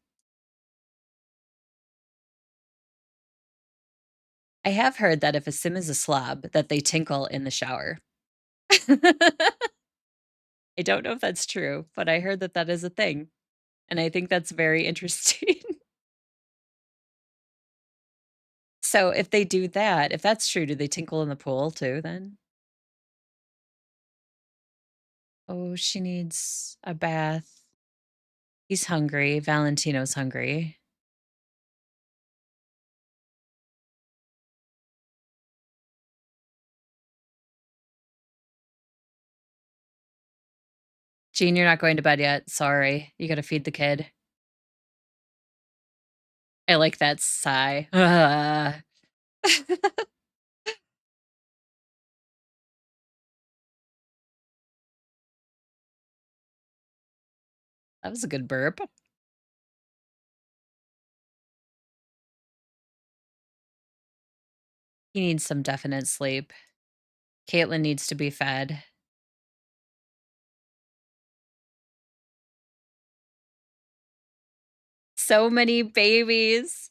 I have heard that if a sim is a slob, that they tinkle in the shower. I don't know if that's true, but I heard that that is a thing, and I think that's very interesting. So, if they do that, if that's true, do they tinkle in the pool too then? Oh, she needs a bath. He's hungry. Valentino's hungry. Jean, you're not going to bed yet. Sorry. You gotta feed the kid. I like that sigh. That was a good burp. He needs some definite sleep. Caitlin needs to be fed. So many babies.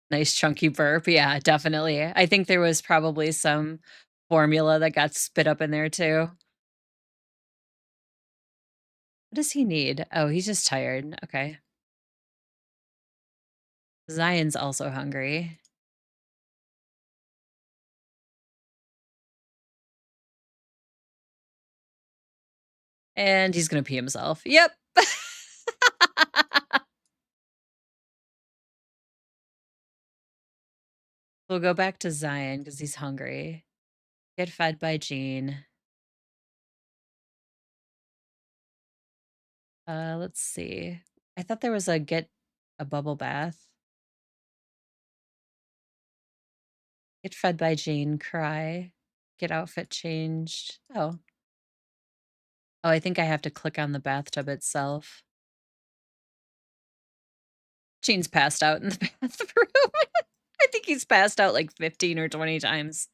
Nice chunky burp. Yeah, definitely. I think there was probably some formula that got spit up in there too. What does he need? Oh, he's just tired. Okay. Zion's also hungry. And he's gonna pee himself. Yep. We'll go back to Zion because he's hungry. Get fed by Jean. Let's see. I thought there was a get a bubble bath. Get fed by Jean, cry. Get outfit changed. Oh. Oh, I think I have to click on the bathtub itself. Jean's passed out in the bathroom. I think he's passed out like 15 or 20 times.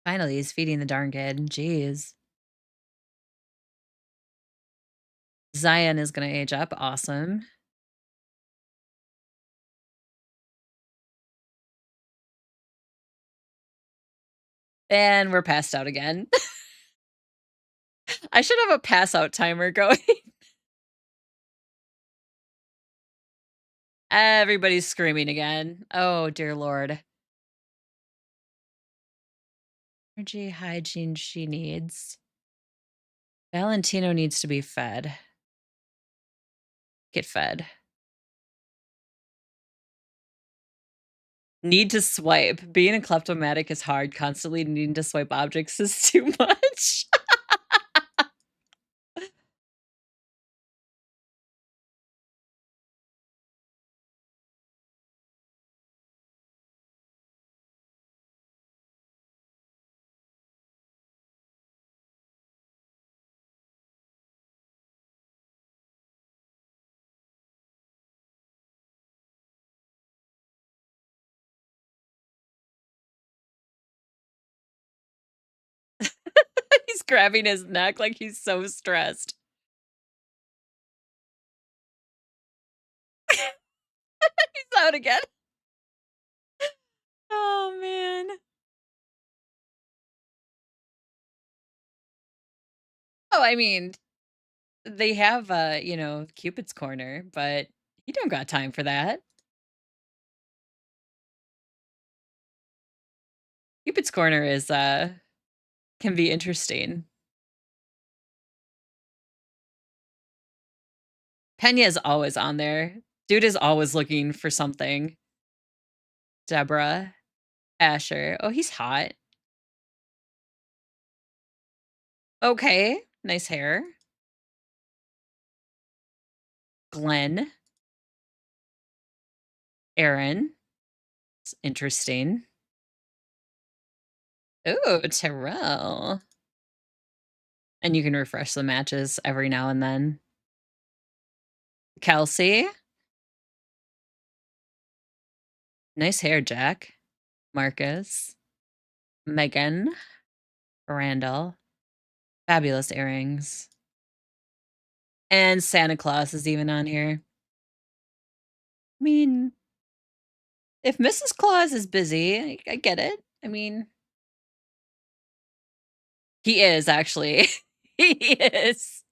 Finally, he's feeding the darn kid. Jeez. Zion is gonna age up. Awesome. And we're passed out again. I should have a pass out timer going. Everybody's screaming again. Oh, dear Lord. Energy hygiene she needs. Valentino needs to be fed. Get fed. Need to swipe. Being a kleptomatic is hard. Constantly needing to swipe objects is too much. He's grabbing his neck like he's so stressed. He's out again. Oh, man. Oh, I mean, they have, Cupid's corner, but you don't got time for that. Cupid's corner is, can be interesting. Pena is always on there. Dude is always looking for something. Deborah, Asher. Oh, he's hot. Okay, nice hair. Glenn, Aaron. It's interesting. Ooh, Terrell. And you can refresh the matches every now and then. Kelsey. Nice hair, Jack. Marcus. Megan. Randall. Fabulous earrings. And Santa Claus is even on here. I mean, if Mrs. Claus is busy, I get it. I mean, he is actually. He is.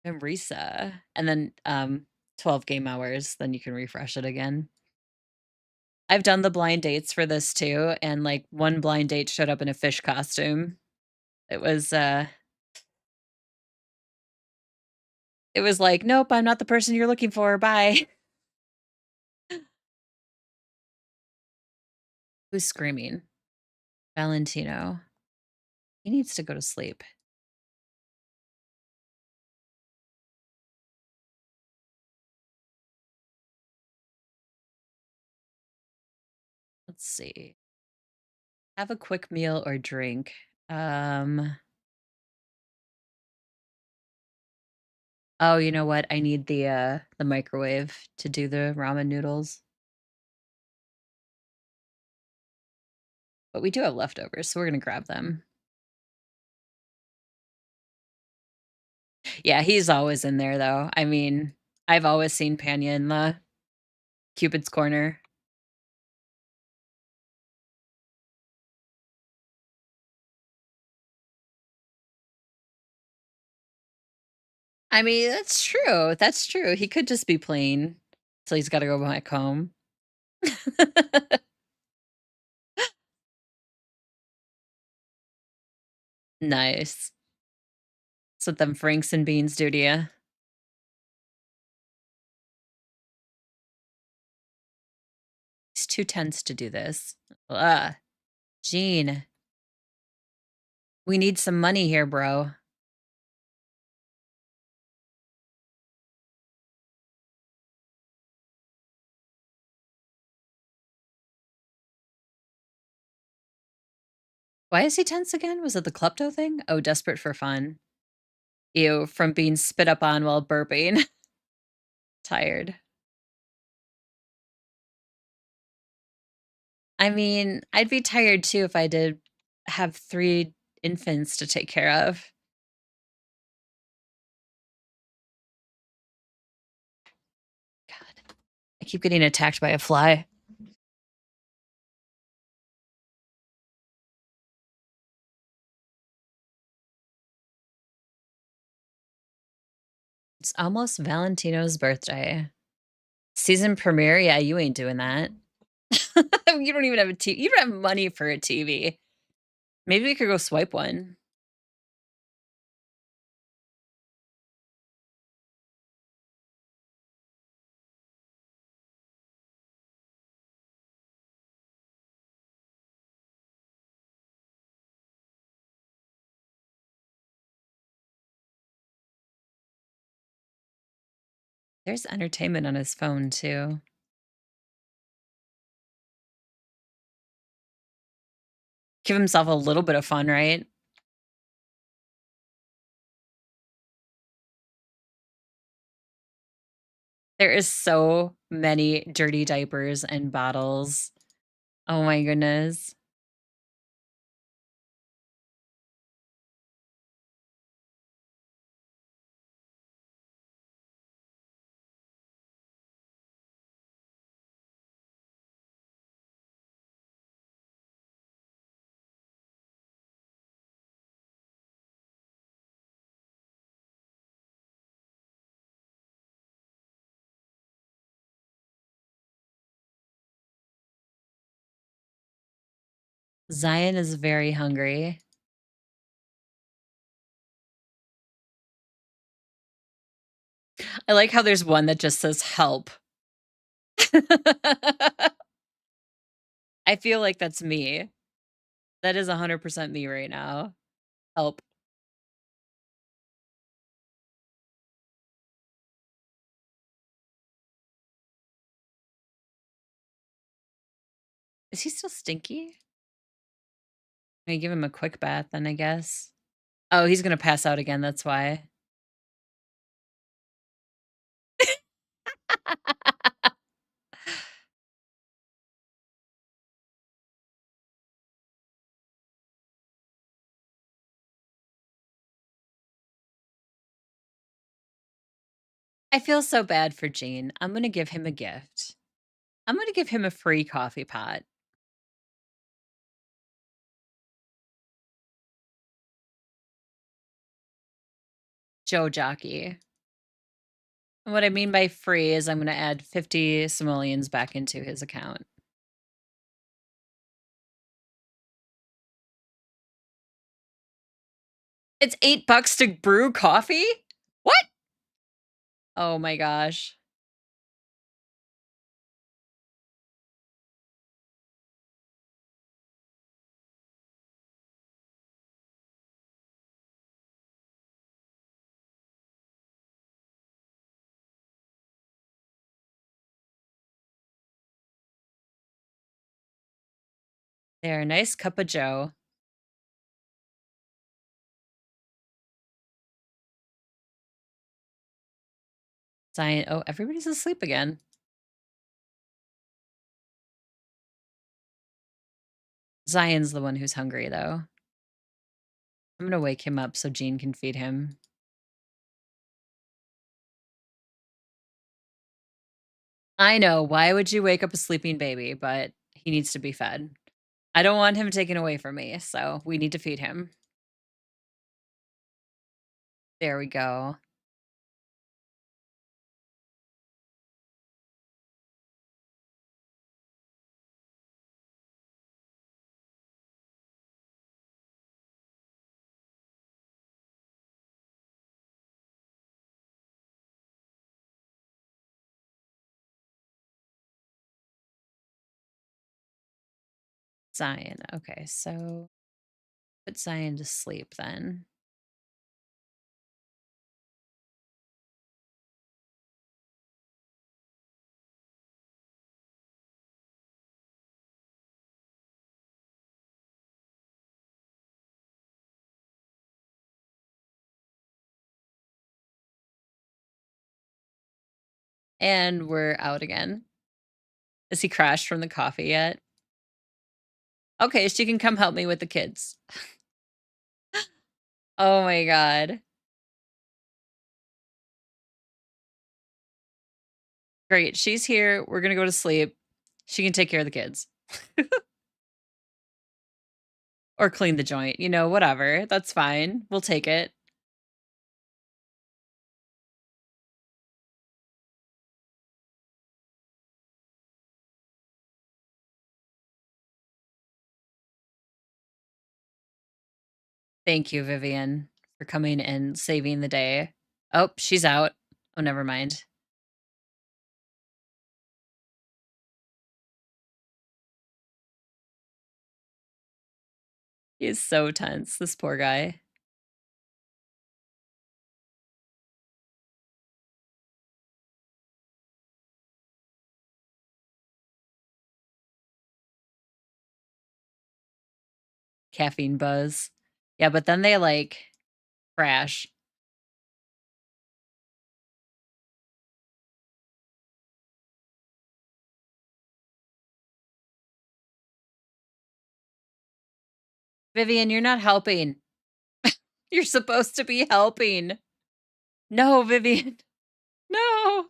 And Risa. And then 12 game hours, then you can refresh it again. I've done the blind dates for this too, and like one blind date showed up in a fish costume. It was it was like, "Nope, I'm not the person you're looking for. Bye." Who's screaming? Valentino. He needs to go to sleep. Let's see. Have a quick meal or drink. Um Oh, you know what? I need the microwave to do the ramen noodles. But we do have leftovers, so we're gonna grab them. Yeah, he's always in there though. I mean, I've always seen Panya in the Cupid's corner. I mean, that's true. That's true. He could just be plain, so he's gotta go back home. Nice. That's what them Franks and beans do to you. He's too tense to do this. Ugh. Gene, we need some money here, bro. Why is he tense again? Was it the klepto thing? Oh, desperate for fun. Ew, from being spit up on while burping. Tired. I mean, I'd be tired too if I did have 3 infants to take care of. God, I keep getting attacked by a fly. It's almost Valentino's birthday. Season premiere? Yeah, you ain't doing that. You don't even have a TV. You don't have money for a TV. Maybe we could go swipe one. There's entertainment on his phone too. Give himself a little bit of fun, right? There is so many dirty diapers and bottles. Oh my goodness. Zion is very hungry. I like how there's one that just says help. I feel like that's me. That is 100% me right now. Help. Is he still stinky? I give him a quick bath then, I guess. Oh, he's gonna pass out again, that's why. I feel so bad for Gene. I'm gonna give him a gift. I'm gonna give him a free coffee pot. Joe Jockey. And what I mean by free is I'm gonna add 50 simoleons back into his account. It's $8 to brew coffee? What? Oh my gosh. There, nice cup of joe. Zion, oh, everybody's asleep again. Zion's the one who's hungry, though. I'm gonna wake him up so Jean can feed him. I know, why would you wake up a sleeping baby? But he needs to be fed. I don't want him taken away from me, so we need to feed him. There we go. Zion, okay, so put Zion to sleep then. And we're out again. Has he crashed from the coffee yet? Okay, she can come help me with the kids. Oh my god. Great, she's here, we're gonna go to sleep. She can take care of the kids. Or clean the joint, you know, whatever, that's fine, we'll take it. Thank you, Vivian, for coming and saving the day. Oh, she's out. Oh, never mind. He is so tense, this poor guy. Caffeine buzz. Yeah, but then they, like, crash. Vivian, you're not helping. You're supposed to be helping. No, Vivian. No.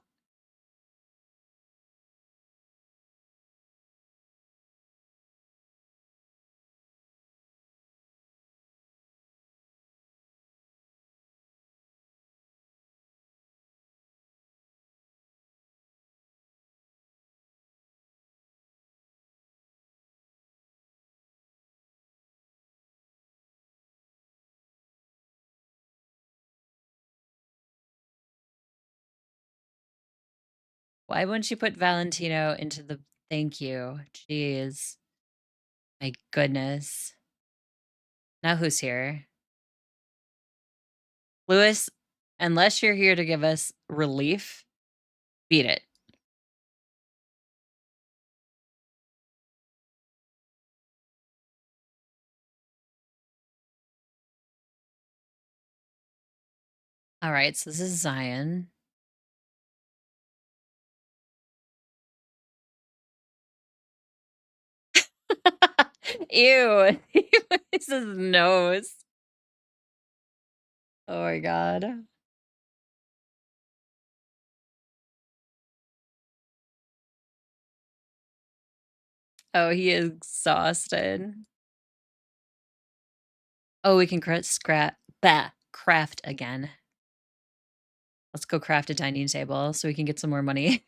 Why wouldn't you put Valentino into the thank you? Jeez. My goodness. Now who's here? Lewis, unless you're here to give us relief, beat it. All right, so this is Zion. Ew. This is nose. Oh my god. Oh, he is exhausted. Oh, we can craft again. Let's go craft a dining table so we can get some more money.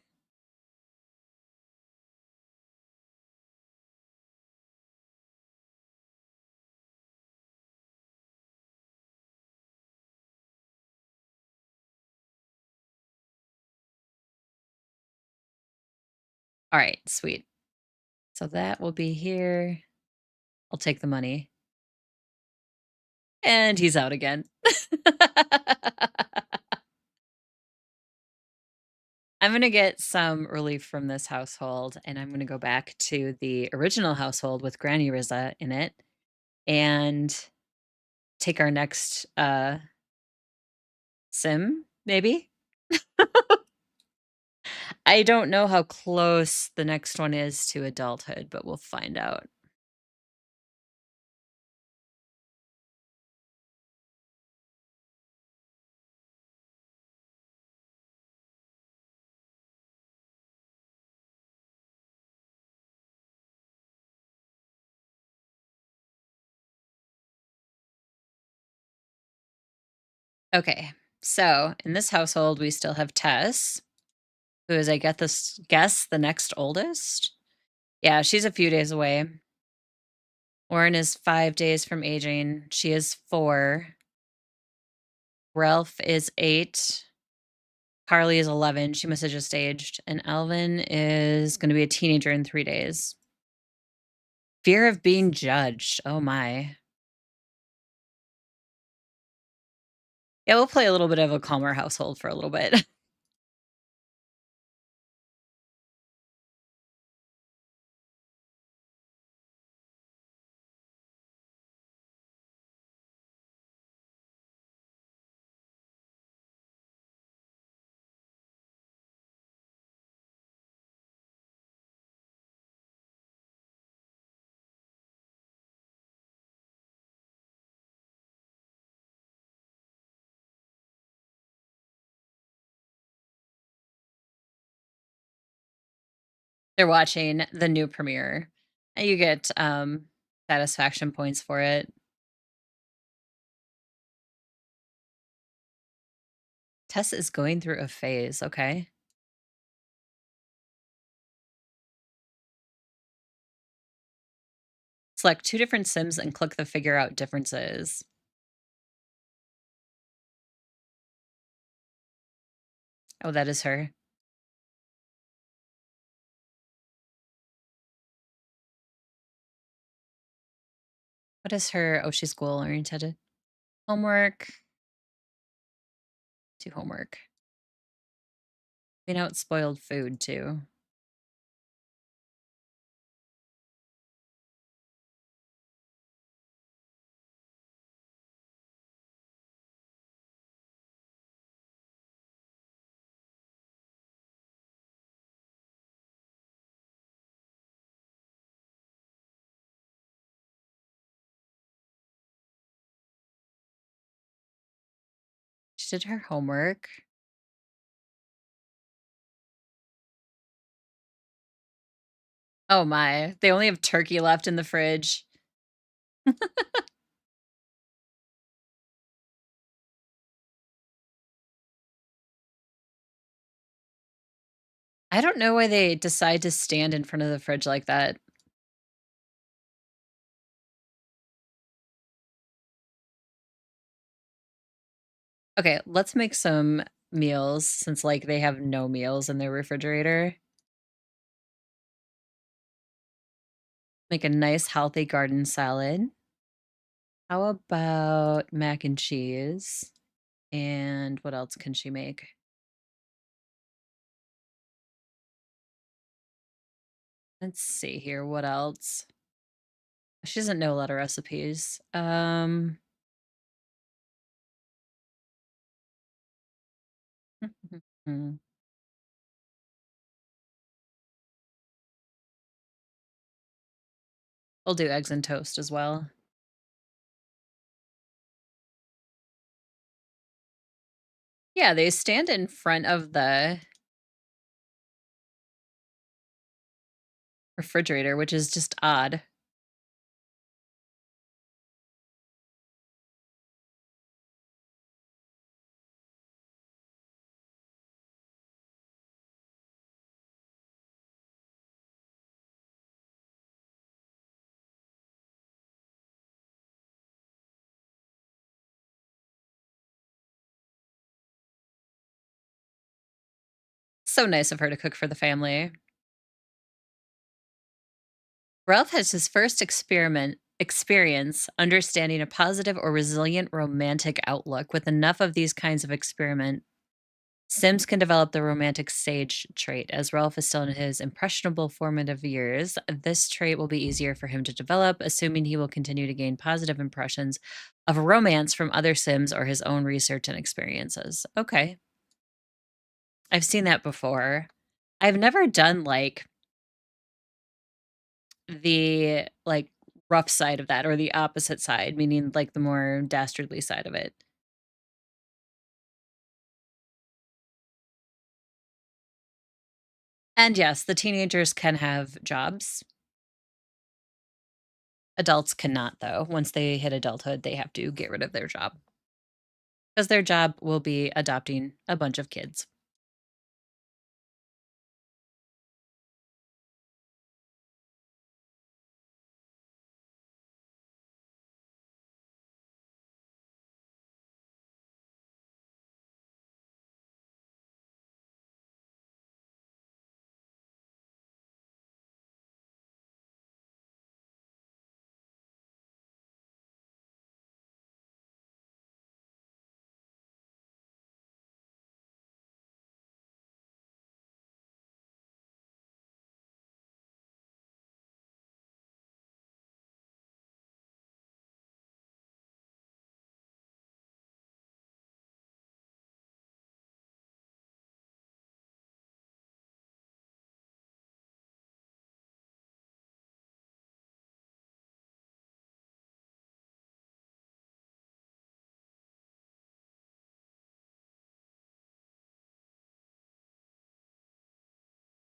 All right, sweet. So that will be here. I'll take the money. And he's out again. I'm gonna get some relief from this household, and I'm gonna go back to the original household with Granny Riza in it and take our next, sim, maybe? I don't know how close the next one is to adulthood, but we'll find out. Okay, so in this household, we still have Tess, who is, I get this guess, the next oldest? Yeah, she's a few days away. Warren is 5 days from aging. She is 4. Ralph is 8. Carly is 11. She must have just aged. And Elvin is going to be a teenager in 3 days. Fear of being judged. Oh my. Yeah, we'll play a little bit of a calmer household for a little bit. They're watching the new premiere. And you get satisfaction points for it. Tess is going through a phase, okay? Select 2 different sims and click the figure out differences. Oh, that is her. What is her oh, she's goal-oriented. Homework. Do homework. You know, it's spoiled food too. She did her homework. Oh my, they only have turkey left in the fridge. I don't know why they decide to stand in front of the fridge like that. Okay, let's make some meals since, like, they have no meals in their refrigerator. Make a nice healthy garden salad. How about mac and cheese? And what else can she make? Let's see here, what else? She doesn't know a lot of recipes. We'll do eggs and toast as well. Yeah, they stand in front of the refrigerator, which is just odd. So nice of her to cook for the family. Ralph has his first experiment experience understanding a positive or resilient romantic outlook. With enough of these kinds of experiment, Sims can develop the romantic sage trait. As Ralph is still in his impressionable formative years, this trait will be easier for him to develop, assuming he will continue to gain positive impressions of romance from other Sims or his own research and experiences. Okay, I've seen that before. I've never done like the like rough side of that or the opposite side, meaning like the more dastardly side of it. And yes, the teenagers can have jobs. Adults cannot, though. Once they hit adulthood, they have to get rid of their job because their job will be adopting a bunch of kids.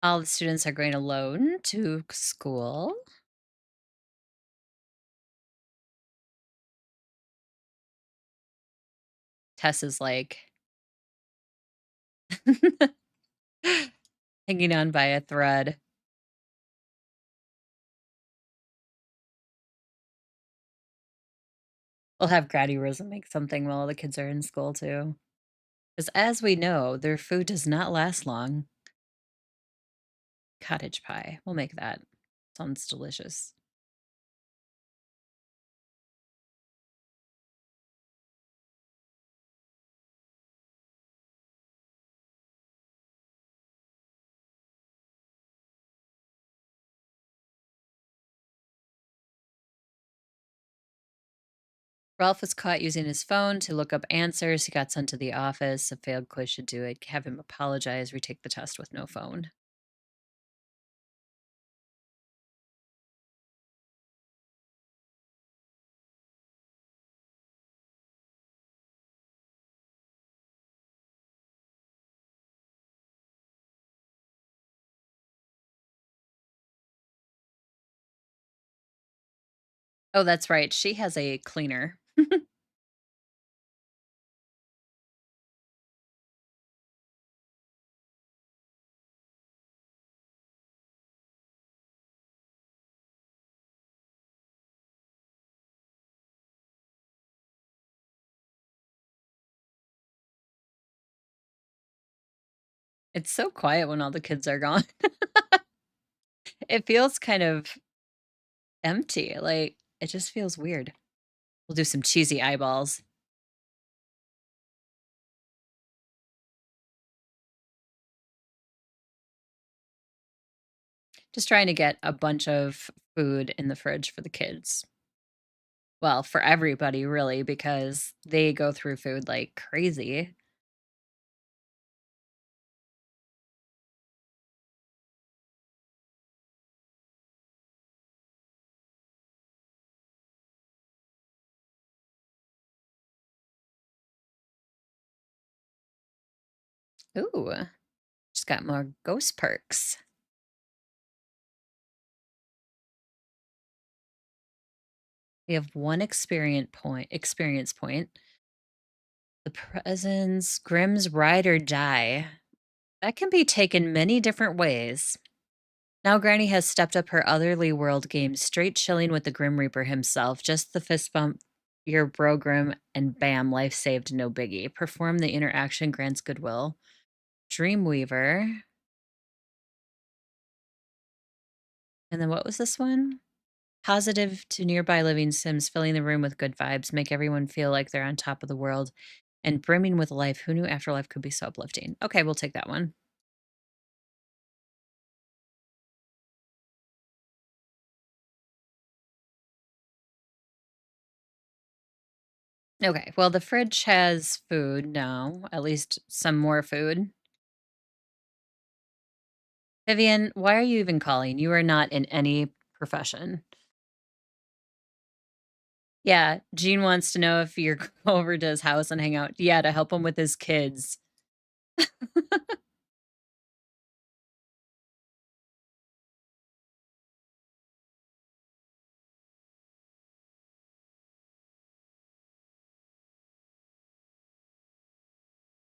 All the students are going alone to school. Tess is like hanging on by a thread. We'll have Gratty Rosa make something while the kids are in school too. Because as we know, their food does not last long. Cottage pie. We'll make that. Sounds delicious. Ralph was caught using his phone to look up answers. He got sent to the office. A failed quiz should do it. Have him apologize, retake the test with no phone. Oh, that's right. She has a cleaner. It's so quiet when all the kids are gone. It feels kind of empty. Like, it just feels weird. We'll do some cheesy eyeballs. Just trying to get a bunch of food in the fridge for the kids. Well, for everybody, really, because they go through food like crazy. Ooh, just got more ghost perks. We have one experience point. The presents, Grimm's Ride or Die. That can be taken many different ways. Now Granny has stepped up her Otherly World game, straight chilling with the Grim Reaper himself. Just the fist bump, your bro Grim, and bam, life saved, no biggie. Perform the interaction grants goodwill. Dreamweaver. And then what was this one? Positive to nearby living Sims, filling the room with good vibes, make everyone feel like they're on top of the world and brimming with life. Who knew afterlife could be so uplifting? Okay, we'll take that one. Okay, well, the fridge has food now, at least some more food. Vivian, why are you even calling? You are not in any profession. Yeah, Gene wants to know if you're go over to his house and hang out. Yeah, to help him with his kids.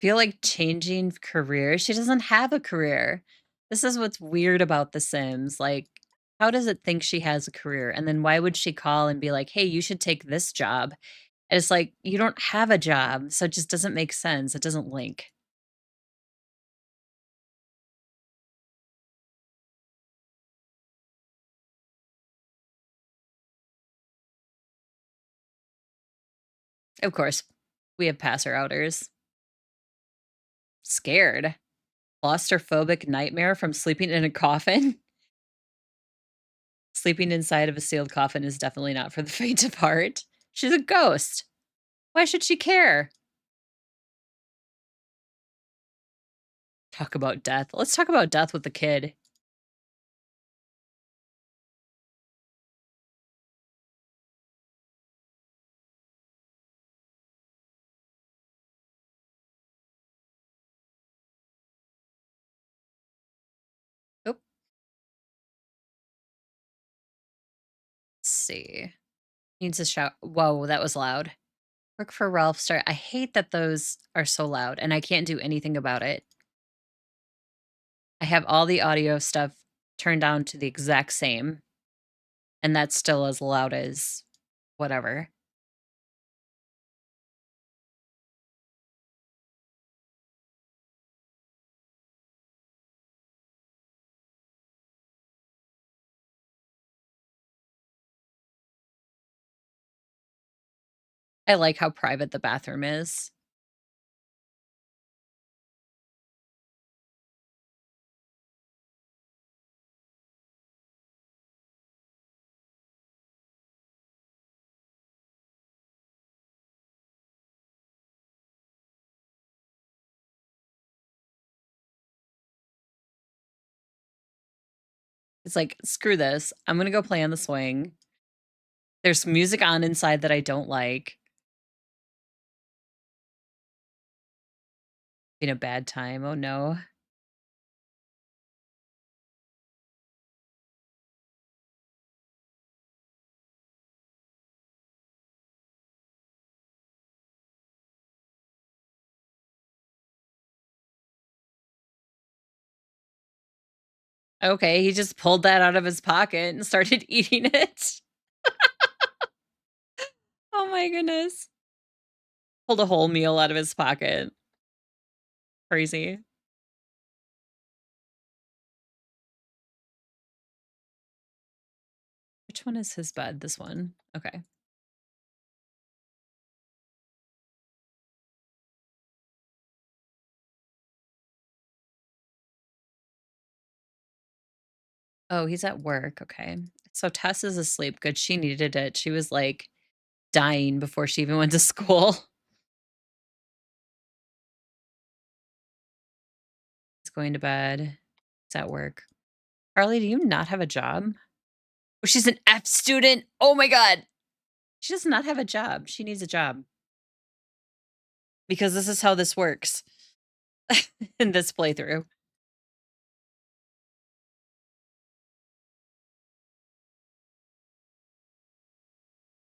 Feel like changing careers. She doesn't have a career. This is what's weird about The Sims. Like, how does it think she has a career? And then why would she call and be like, hey, you should take this job? And it's like, you don't have a job. So it just doesn't make sense. It doesn't link. Of course, we have passer outers. Scared. Claustrophobic nightmare from sleeping in a coffin. Sleeping inside of a sealed coffin is definitely not for the faint of heart. She's a ghost. Why should she care? Talk about death. Let's talk about death with the kid. Oop. Let's see. Needs a shout. Whoa, that was loud. Work for Ralph Star. I hate that those are so loud and I can't do anything about it. I have all the audio stuff turned down to the exact same, and that's still as loud as whatever. I like how private the bathroom is. It's like, "Screw this. I'm gonna go play on the swing." There's music on inside that I don't like. Been a bad time. Oh, no. Okay, he just pulled that out of his pocket and started eating it. Oh my goodness. Pulled a whole meal out of his pocket. Crazy. Which one is his bed? This one? Okay. Oh, he's at work. Okay. So Tess is asleep. Good. She needed it. She was like dying before she even went to school. He's going to bed. He's at work. Carly, do you not have a job? Oh, she's an F student. Oh my God. She does not have a job. She needs a job because this is how this works in this playthrough.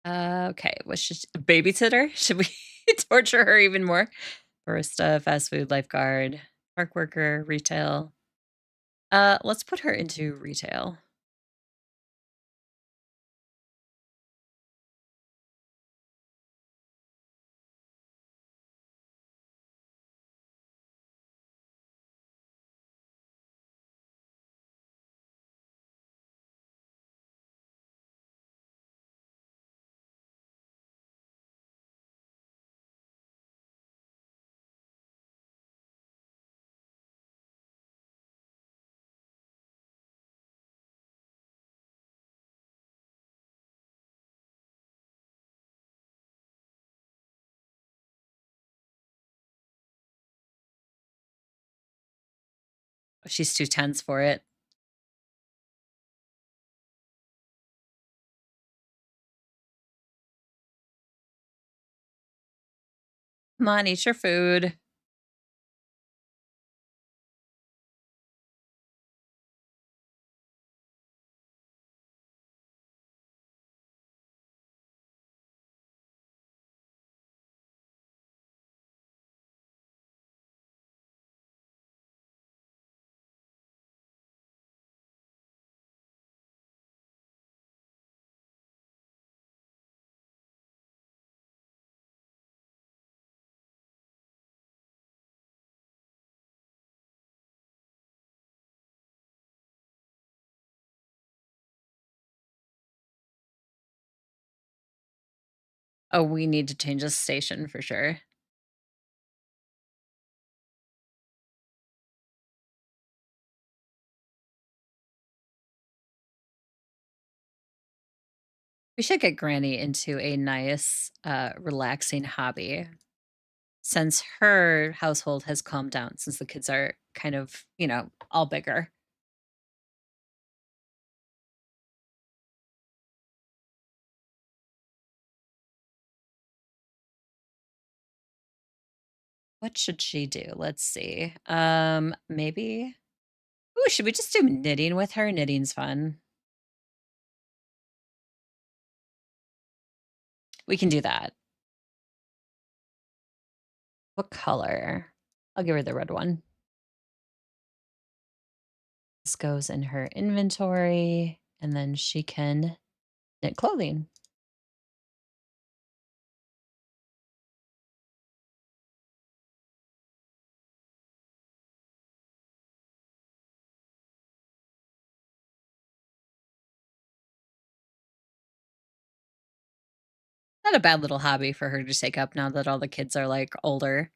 Okay. Was she a babysitter? Should we torture her even more? Barista, fast food, lifeguard, park worker, retail. Let's put her into retail. She's too tense for it. Come on, eat your food. Oh, we need to change the station for sure. We should get Granny into a nice, relaxing hobby since her household has calmed down since the kids are kind of, all bigger. What should she do? Let's see. Maybe. Ooh, should we just do knitting with her? Knitting's fun. We can do that. What color? I'll give her the red one. This goes in her inventory, and then she can knit clothing. Not a bad little hobby for her to take up now that all the kids are, like, older.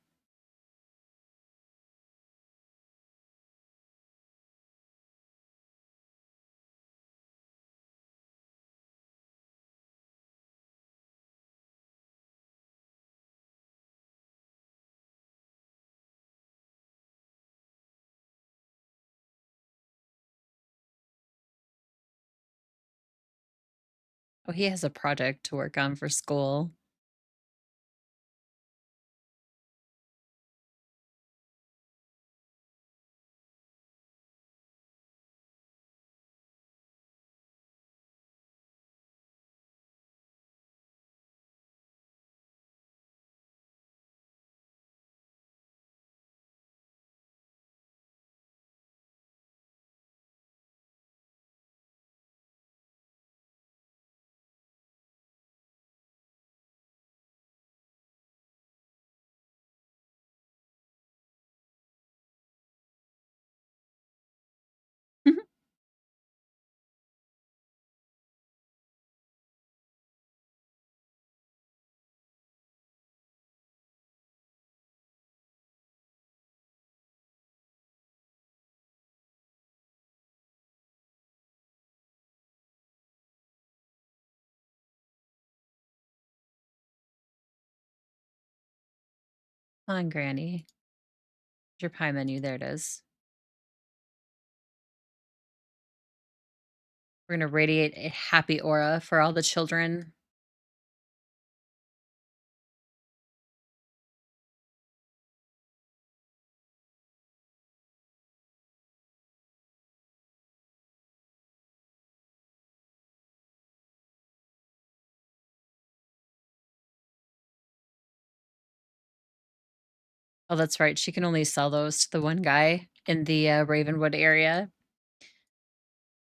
Oh, he has a project to work on for school. Come on, Granny. Your pie menu, there it is. We're gonna radiate a happy aura for all the children. Oh, that's right, she can only sell those to the one guy in the, Ravenwood area.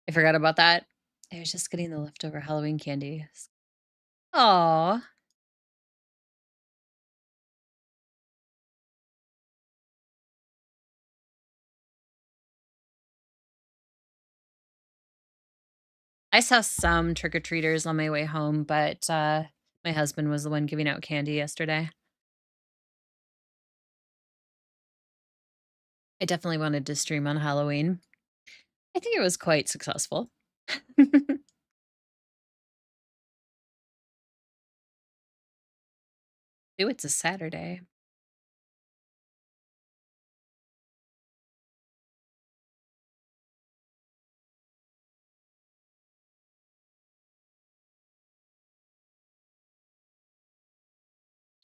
I forgot about that. I was just getting the leftover Halloween candy. Aw. I saw some trick-or-treaters on my way home, but, my husband was the one giving out candy yesterday. I definitely wanted to stream on Halloween. I think it was quite successful. Ooh, it's a Saturday.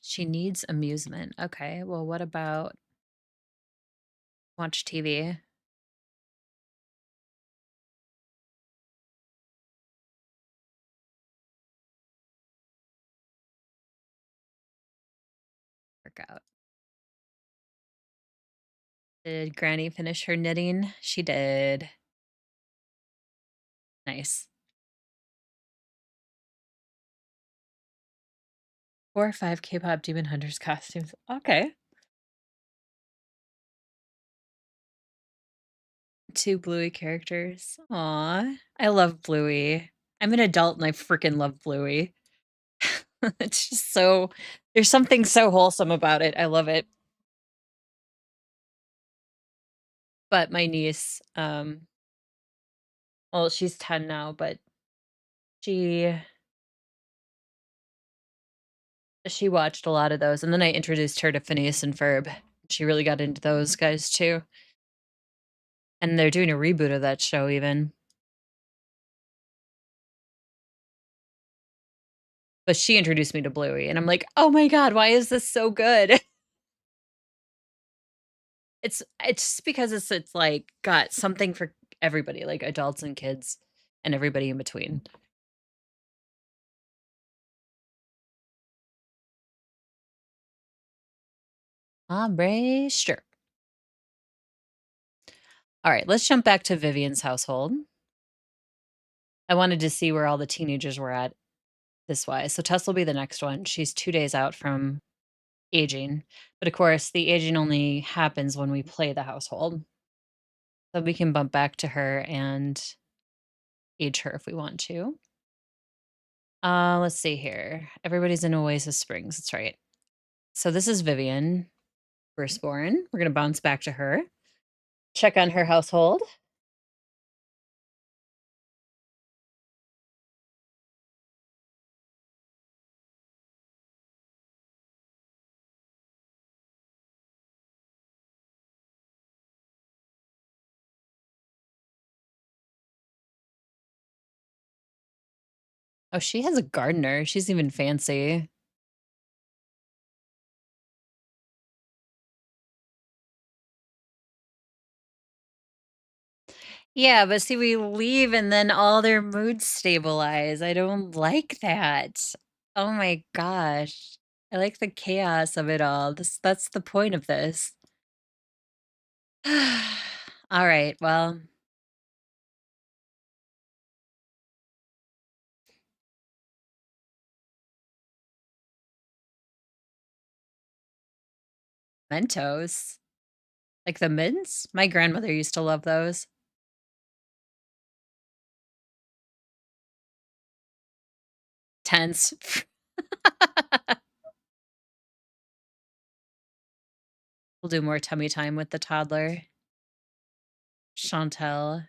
She needs amusement. Okay, well, what about watch TV? Work out. Did Granny finish her knitting? She did. Nice. 4 or 5 K-pop Demon Hunters costumes. Okay. 2 Bluey characters. Aw, I love Bluey. I'm an adult and I freaking love Bluey. It's just so there's something so wholesome about it. I love it. But my niece, well, she's 10 now, but she she watched a lot of those, and then I introduced her to Phineas and Ferb. She really got into those guys too, and they're doing a reboot of that show even. But she introduced me to Bluey, and I'm like, "Oh my god, why is this so good?" It's just because it's, like, got something for everybody, like adults and kids and everybody in between. Ombre, sure. Alright, let's jump back to Vivian's household. I wanted to see where all the teenagers were at this wise. So Tess will be the next one. She's 2 days out from aging, but of course, the aging only happens when we play the household. So we can bump back to her and age her if we want to. Let's see here. Everybody's in Oasis Springs. That's right. So this is Vivian, firstborn. We're gonna bounce back to her. Check on her household. Oh, she has a gardener. She's even fancy. Yeah, but see, we leave and then all their moods stabilize. I don't like that. Oh my gosh. I like the chaos of it all. That's the point of this. All right, well, Mentos. Like the mints? My grandmother used to love those. Tense. We'll do more tummy time with the toddler. Chantel.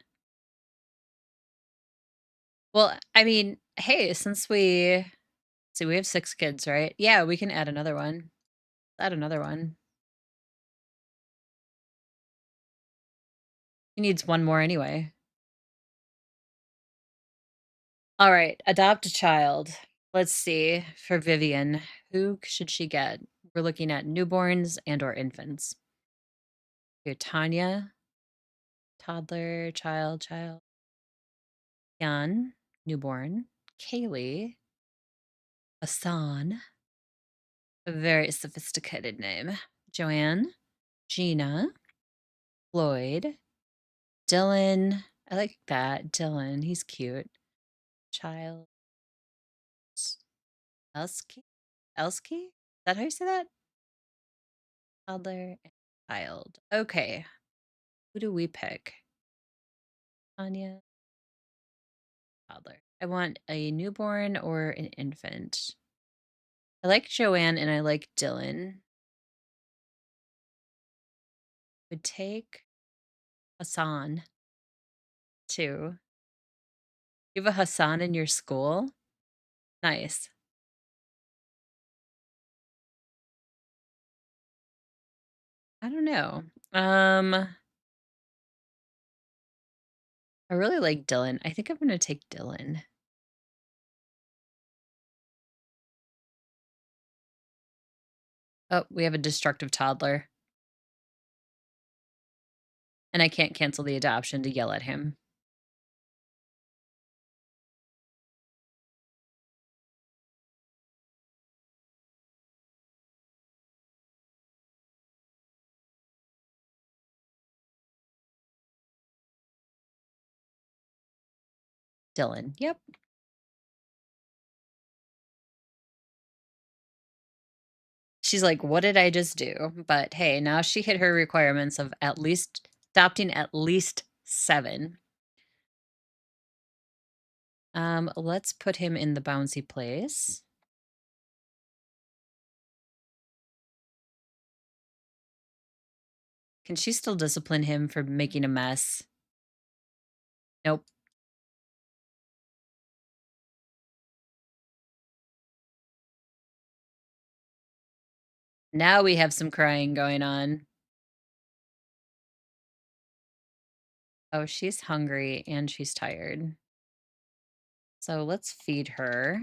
Well, I mean, hey, since we see we have 6 kids, right? Yeah, we can add another one. Add another one. He needs one more anyway. All right, adopt a child. Let's see, for Vivian, who should she get? We're looking at newborns and or infants. Here, Tanya, toddler, child. Jan, newborn. Kaylee, Asan, a very sophisticated name. Joanne, Gina, Floyd, Dylan. I like that. Dylan, he's cute. Child, Elsky? Elsky? Is that how you say that? Toddler and child. Okay. Who do we pick? Tanya, toddler. I want a newborn or an infant. I like Joanne and I like Dylan. Would take Hassan too. You have a Hassan in your school? Nice. I don't know. I really like Dylan. I think I'm gonna take Dylan. Oh, we have a destructive toddler. And I can't cancel the adoption to yell at him. Dylan. Yep. She's like, "What did I just do?" But hey, now she hit her requirements of at least adopting at least 7. Let's put him in the bouncy place. Can she still discipline him for making a mess? Nope. Now we have some crying going on. Oh, she's hungry and she's tired. So let's feed her.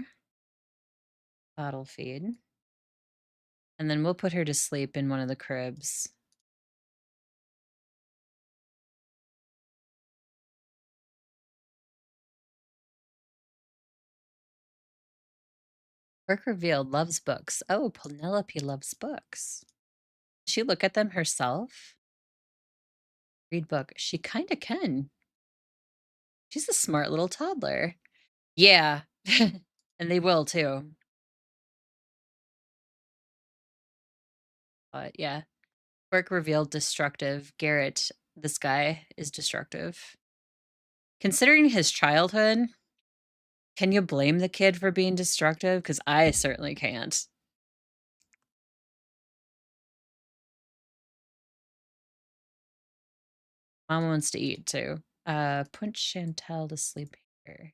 Bottle feed. And then we'll put her to sleep in one of the cribs. Work revealed loves books. Oh, Penelope loves books. Did she look at them herself? Read book. She kind of can. She's a smart little toddler. Yeah. And they will too. But yeah. Work revealed destructive. Garrett, this guy, is destructive. Considering his childhood, Can you blame the kid for being destructive? Because I certainly can't. Mom wants to eat too. Put Chantel to sleep here.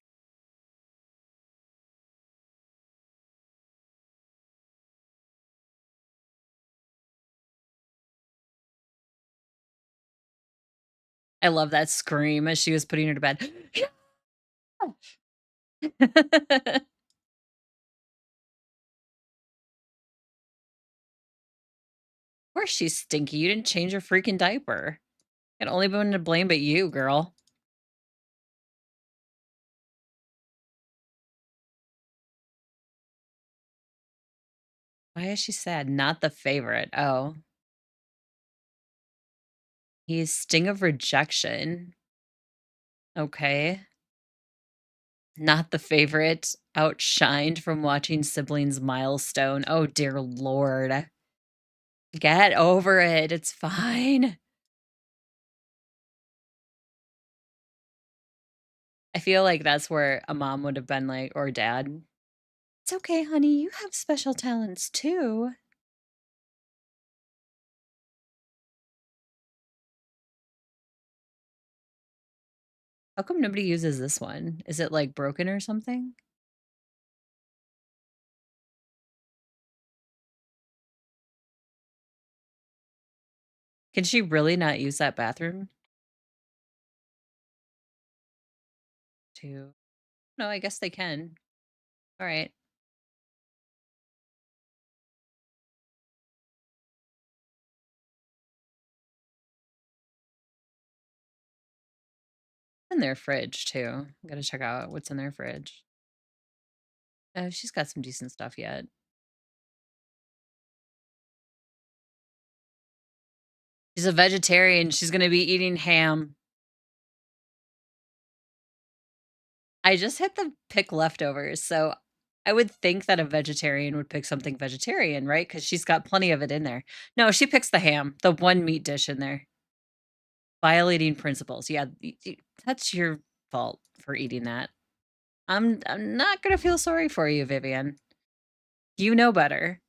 I love that scream as she was putting her to bed. Of course she's stinky. You didn't change her freaking diaper. Got only one to blame but you, girl. Why is she sad? Not the favorite. Oh, he's sting of rejection. Okay. Not the favorite. Outshined from watching siblings milestone. Oh, dear Lord. Get over it. It's fine. I feel like that's where a mom would have been like, or dad. It's okay, honey. You have special talents too. How come nobody uses this one? Is it like broken or something? Can she really not use that bathroom? Too. No, I guess they can. All right. In their fridge too. Gotta check out what's in their fridge. She's got some decent stuff yet. She's a vegetarian. She's gonna be eating ham. I just hit the pick leftovers, so I would think that a vegetarian would pick something vegetarian, right? Because she's got plenty of it in there. No, she picks the ham, the one meat dish in there. Violating principles. Yeah, that's your fault for eating that. I'm not gonna feel sorry for you, Vivian. You know better,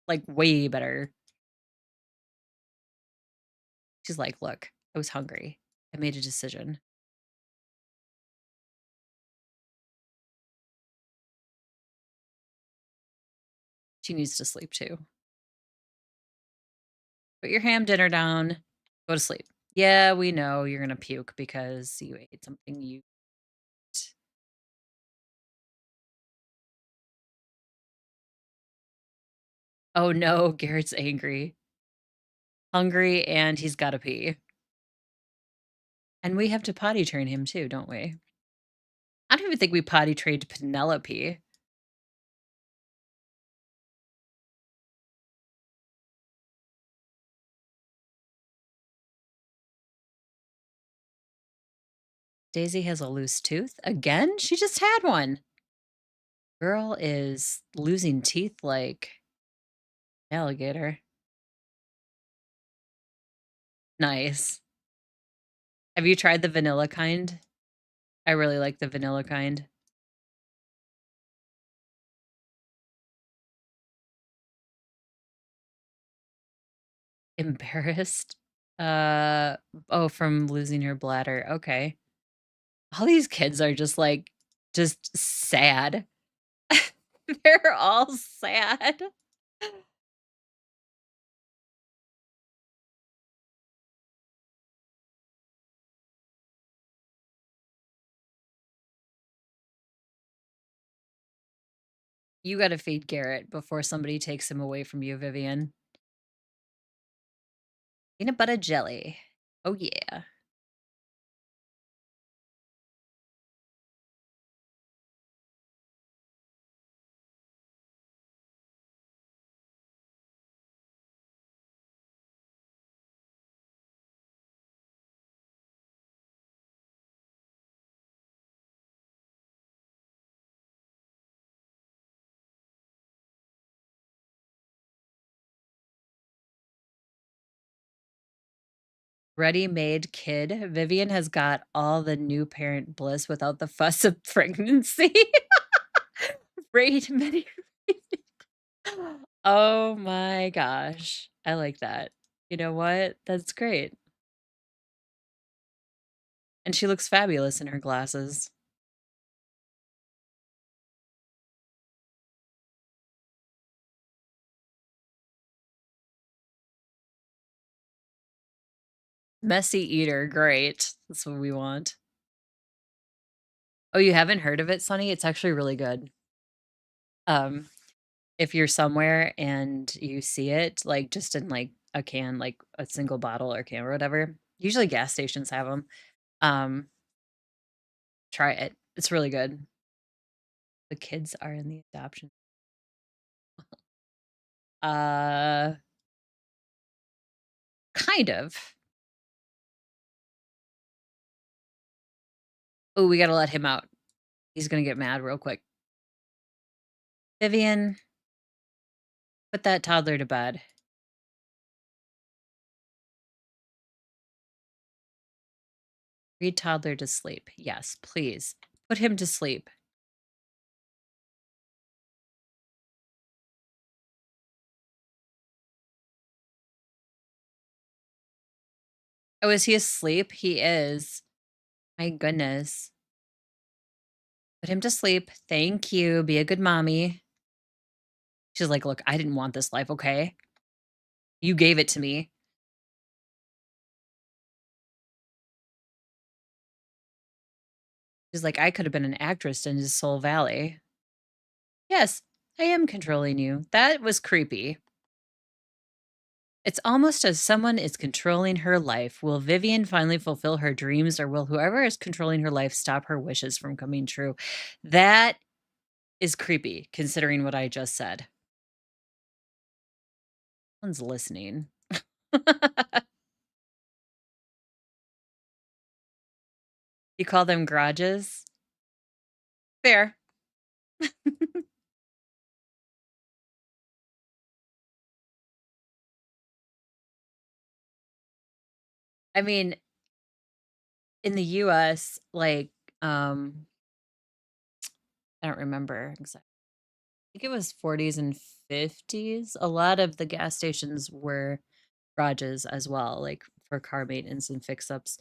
like way better. She's like, look, I was hungry. I made a decision. She needs to sleep too. Put your ham dinner down. Go to sleep. Yeah, we know you're gonna puke because you ate something you. Oh no, Garrett's angry, hungry, and he's gotta pee. And we have to potty train him too, don't we? I don't even think we potty trained Penelope. Daisy has a loose tooth. Again? She just had one. Girl is losing teeth like alligator. Nice. Have you tried the vanilla kind? I really like the vanilla kind. Embarrassed? Uh, oh, from losing her bladder. Okay. All these kids are just sad. They're all sad. You gotta feed Garrett before somebody takes him away from you, Vivian. Peanut butter jelly. Oh, yeah. Ready-made kid. Vivian has got all the new parent bliss without the fuss of pregnancy. Rate many. Oh my gosh. I like that. You know what? That's great. And she looks fabulous in her glasses. Messy eater, great. That's what we want. Oh, you haven't heard of it, Sonny? It's actually really good. Um, if you're somewhere and you see it, like, just in, like, a can, like, a single bottle or can or whatever, usually gas stations have them. Um, try it. It's really good. The kids are in the adoption. Uh, kind of. Oh, we gotta let him out. He's gonna get mad real quick. Vivian, put that toddler to bed. Read toddler to sleep. Yes, please. Put him to sleep. Oh, is he asleep? He is. My goodness. Put him to sleep. Thank you. Be a good mommy. She's like, "Look, I didn't want this life, okay? You gave it to me." She's like, "I could have been an actress in Soul Valley." Yes, I am controlling you. That was creepy. It's almost as someone is controlling her life. Will Vivian finally fulfill her dreams, or will whoever is controlling her life stop her wishes from coming true? That is creepy, considering what I just said. Someone's listening. You call them garages? Fair. I mean, in the US, like, I don't remember exactly. I think it was 40s and 50s. A lot of the gas stations were garages as well, like for car maintenance and fix-ups.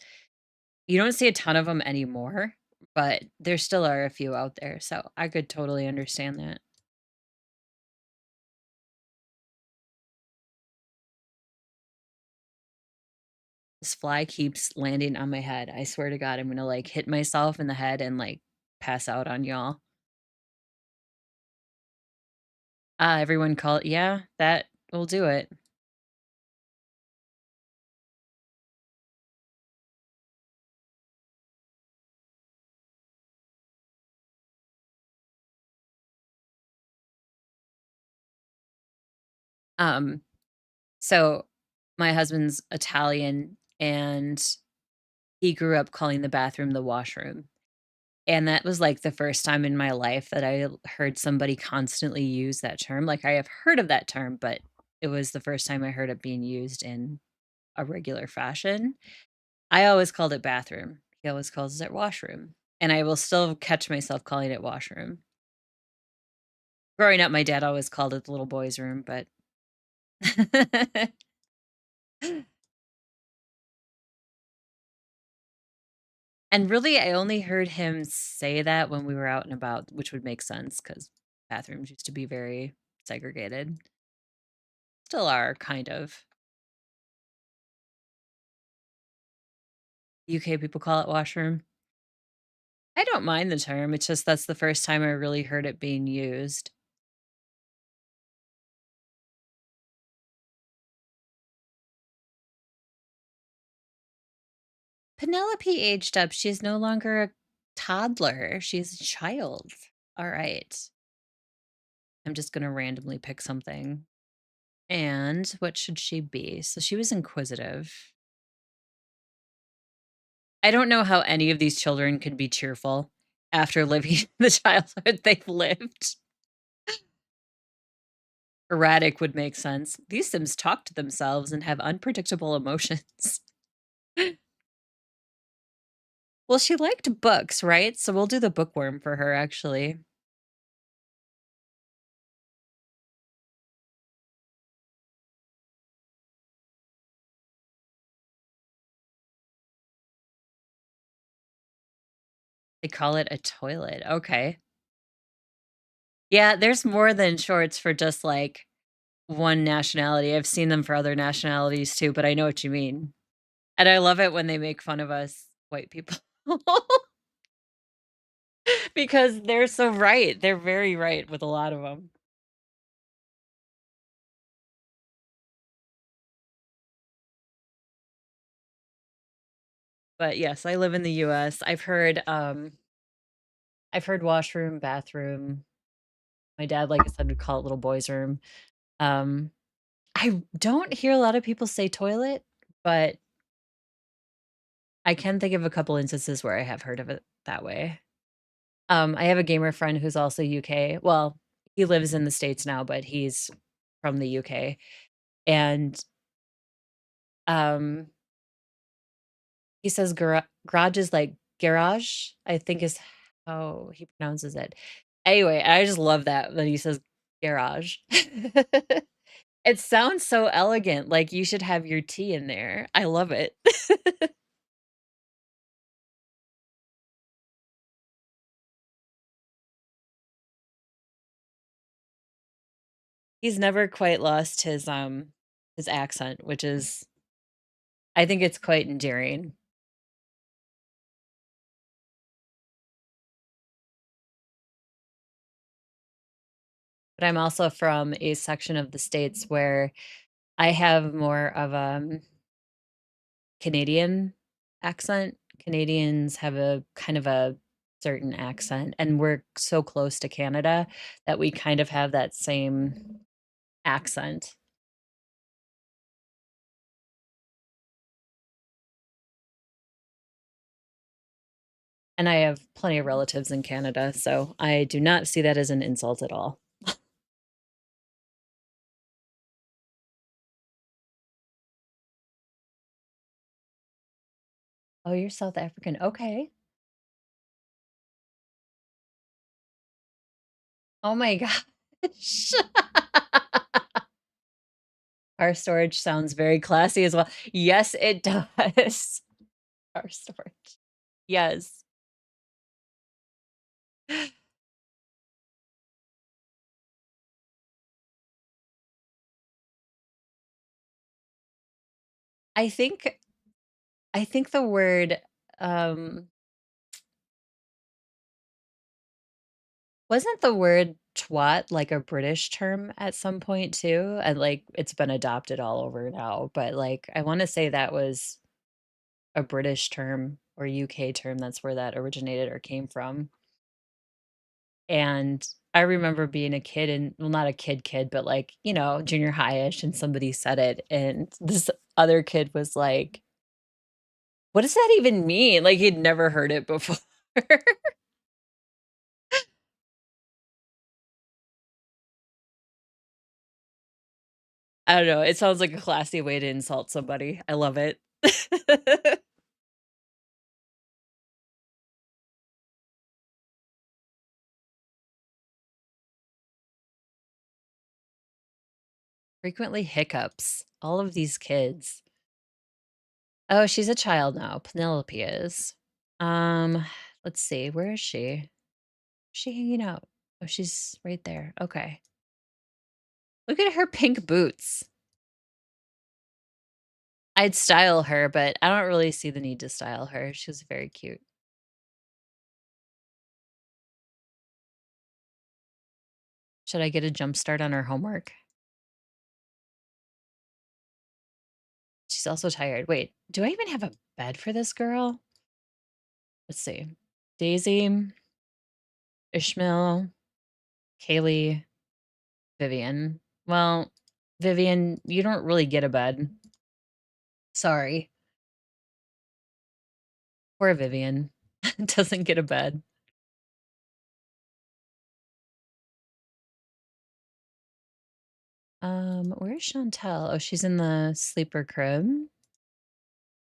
You don't see a ton of them anymore, but there still are a few out there, so I could totally understand that. This fly keeps landing on my head. I swear to God, I'm gonna, like, hit myself in the head and, like, pass out on y'all. Everyone call yeah, that will do it. Um, so my husband's Italian, and he grew up calling the bathroom the washroom. And that was, like, the first time in my life that I heard somebody constantly use that term. Like, I have heard of that term, but it was the first time I heard it being used in a regular fashion. I always called it bathroom. He always calls it washroom, and I will still catch myself calling it washroom. Growing up, my dad always called it the little boy's room, but and really, I only heard him say that when we were out and about, which would make sense because bathrooms used to be very segregated. Still are, kind of. UK people call it washroom. I don't mind the term, it's just that's the first time I really heard it being used. Penelope aged up, she's no longer a toddler, she's a child. Alright. I'm just gonna randomly pick something. And what should she be? So she was inquisitive. I don't know how any of these children could be cheerful after living the childhood they've lived. Erratic would make sense. These Sims talk to themselves and have unpredictable emotions. Well, she liked books, right? So we'll do the bookworm for her, actually. They call it a toilet, okay. Yeah, there's more than shorts for just, like, one nationality. I've seen them for other nationalities too, but I know what you mean. And I love it when they make fun of us white people because they're so right. They're very right with a lot of them. But yes, I live in the US. I've heard washroom, bathroom. My dad, like I said, would call it little boy's room. Um, I don't hear a lot of people say toilet, but I can think of a couple instances where I have heard of it that way. I have a gamer friend who's also UK. Well, he lives in the States now, but he's from the UK. And um, he says garage is like garage, I think is how he pronounces it. Anyway, I just love that he says garage. It sounds so elegant, like you should have your tea in there. I love it. He's never quite lost his accent, which is I think it's quite endearing. But I'm also from a section of the States where I have more of a Canadian accent. Canadians have a kind of a certain accent, and we're so close to Canada that we kind of have that same accent. And I have plenty of relatives in Canada, so I do not see that as an insult at all. Oh, you're South African. Okay. Oh my gosh. Car storage sounds very classy as well. Yes, it does. Car storage. Yes. I think I think the word, um wasn't the word "twat" like a British term at some point too? And, like, it's been adopted all over now, but, like, I wanna say that was a British term or UK term, that's where that originated or came from. And I remember being a kid and well, not a kid, but, like, junior high-ish, and somebody said it, and this other kid was like, "What does that even mean?" Like, he'd never heard it before. I don't know, it sounds like a classy way to insult somebody. I love it. Frequently hiccups. All of these kids. Oh, she's a child now, Penelope is. Um, let's see, where is she? She hanging out? Oh, she's right there. Okay. Look at her pink boots. I'd style her, but I don't really see the need to style her. She was very cute. Should I get a jump start on her homework? She's also tired. Wait, do I even have a bed for this girl? Let's see. Daisy, Ishmael, Kaylee, Vivian. Well, Vivian, you don't really get a bed. Sorry. Poor Vivian. Doesn't get a bed. Where's Chantel? Oh, she's in the sleeper crib.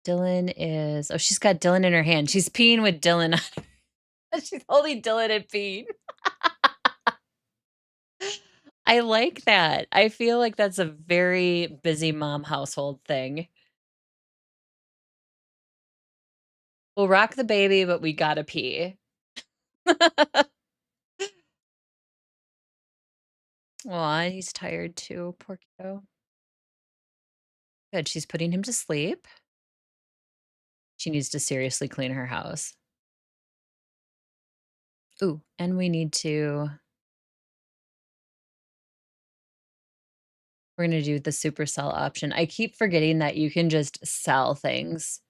Dylan is, oh, she's got Dylan in her hand. She's peeing with Dylan on she's holding Dylan and peeing. I like that. I feel like that's a very busy mom household thing. We'll rock the baby, but we gotta pee. Aw, he's tired too, poor kiddo. Good, she's putting him to sleep. She needs to seriously clean her house. Ooh, and we need to we're gonna do the supercell option. I keep forgetting that you can just sell things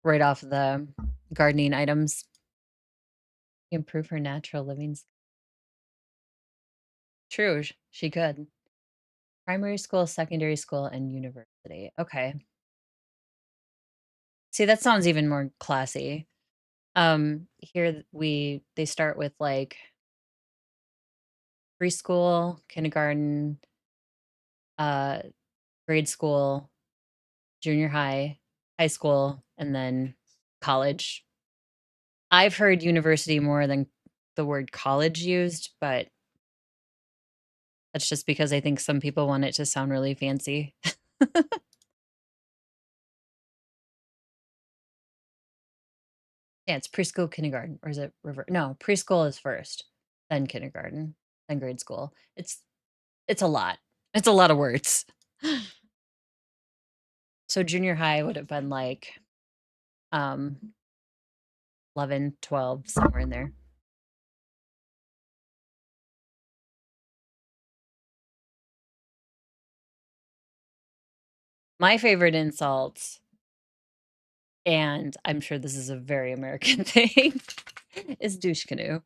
right off the gardening items. Improve her natural living True, she could. Primary school, secondary school, and university. Okay. See, that sounds even more classy. Here they start with like preschool, kindergarten, uh, grade school, junior high, high school, and then college. I've heard university more than the word college used, but that's just because I think some people want it to sound really fancy. Yeah, it's preschool, kindergarten, or is it no, preschool is first, then kindergarten, then grade school. It's a lot. It's a lot of words. So junior high would have been like, um, 11, 12, somewhere in there. My favorite insult, and I'm sure this is a very American thing, is douche canoe.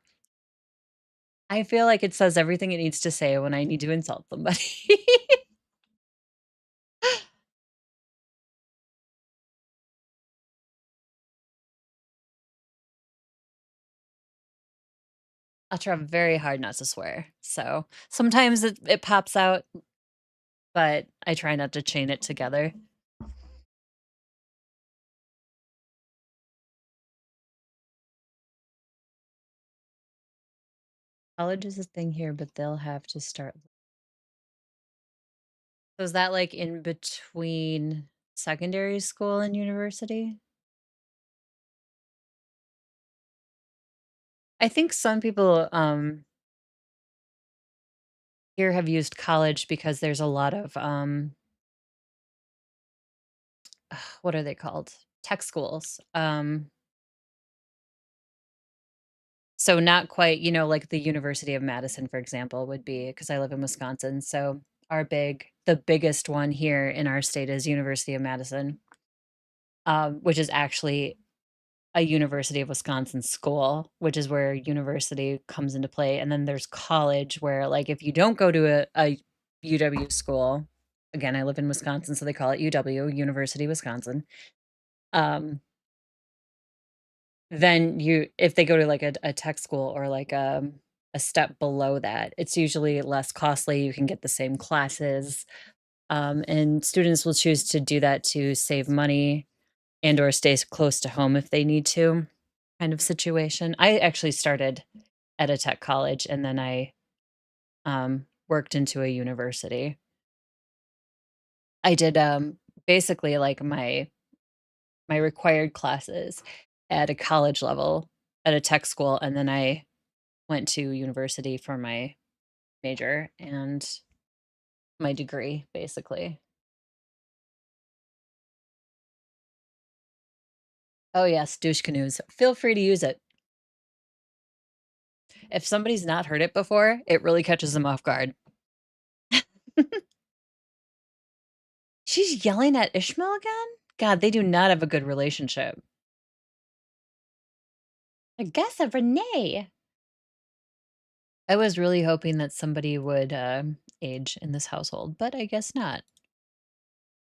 I feel like it says everything it needs to say when I need to insult somebody. I'll try very hard not to swear. So sometimes it pops out, but I try not to chain it together. College is a thing here, but they'll have to start. So is that like in between secondary school and university? I think some people here have used college because there's a lot of what are they called? Tech schools. So not quite, like the University of Madison, for example, would be because I live in Wisconsin. So the biggest one here in our state is University of Madison, which is actually a University of Wisconsin school, which is where university comes into play. And then there's college where like if you don't go to a UW school, again, I live in Wisconsin, so they call it UW, University Wisconsin. Um, then if they go to like a tech school or like a step below that, it's usually less costly. You can get the same classes. And students will choose to do that to save money and or stay close to home if they need to, kind of situation. I actually started at a tech college and then I worked into a university. I did basically like my required classes at a college level at a tech school, and then I went to university for my major and my degree, basically. Oh yes, douche canoes. Feel free to use it. If somebody's not heard it before, it really catches them off guard. She's yelling at Ishmael again? God, they do not have a good relationship. I guess a Renee. I was really hoping that somebody would age in this household, but I guess not.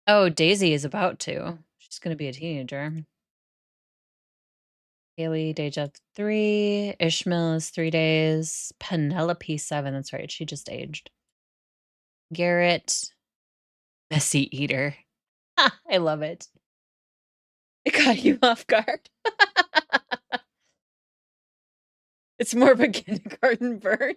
Oh, Daisy is about to. She's going to be a teenager. Haley, Deja 3. Ishmael is 3 days. Penelope 7. That's right. She just aged. Garrett, messy eater. I love it. caught you off guard. It's more of a kindergarten burn.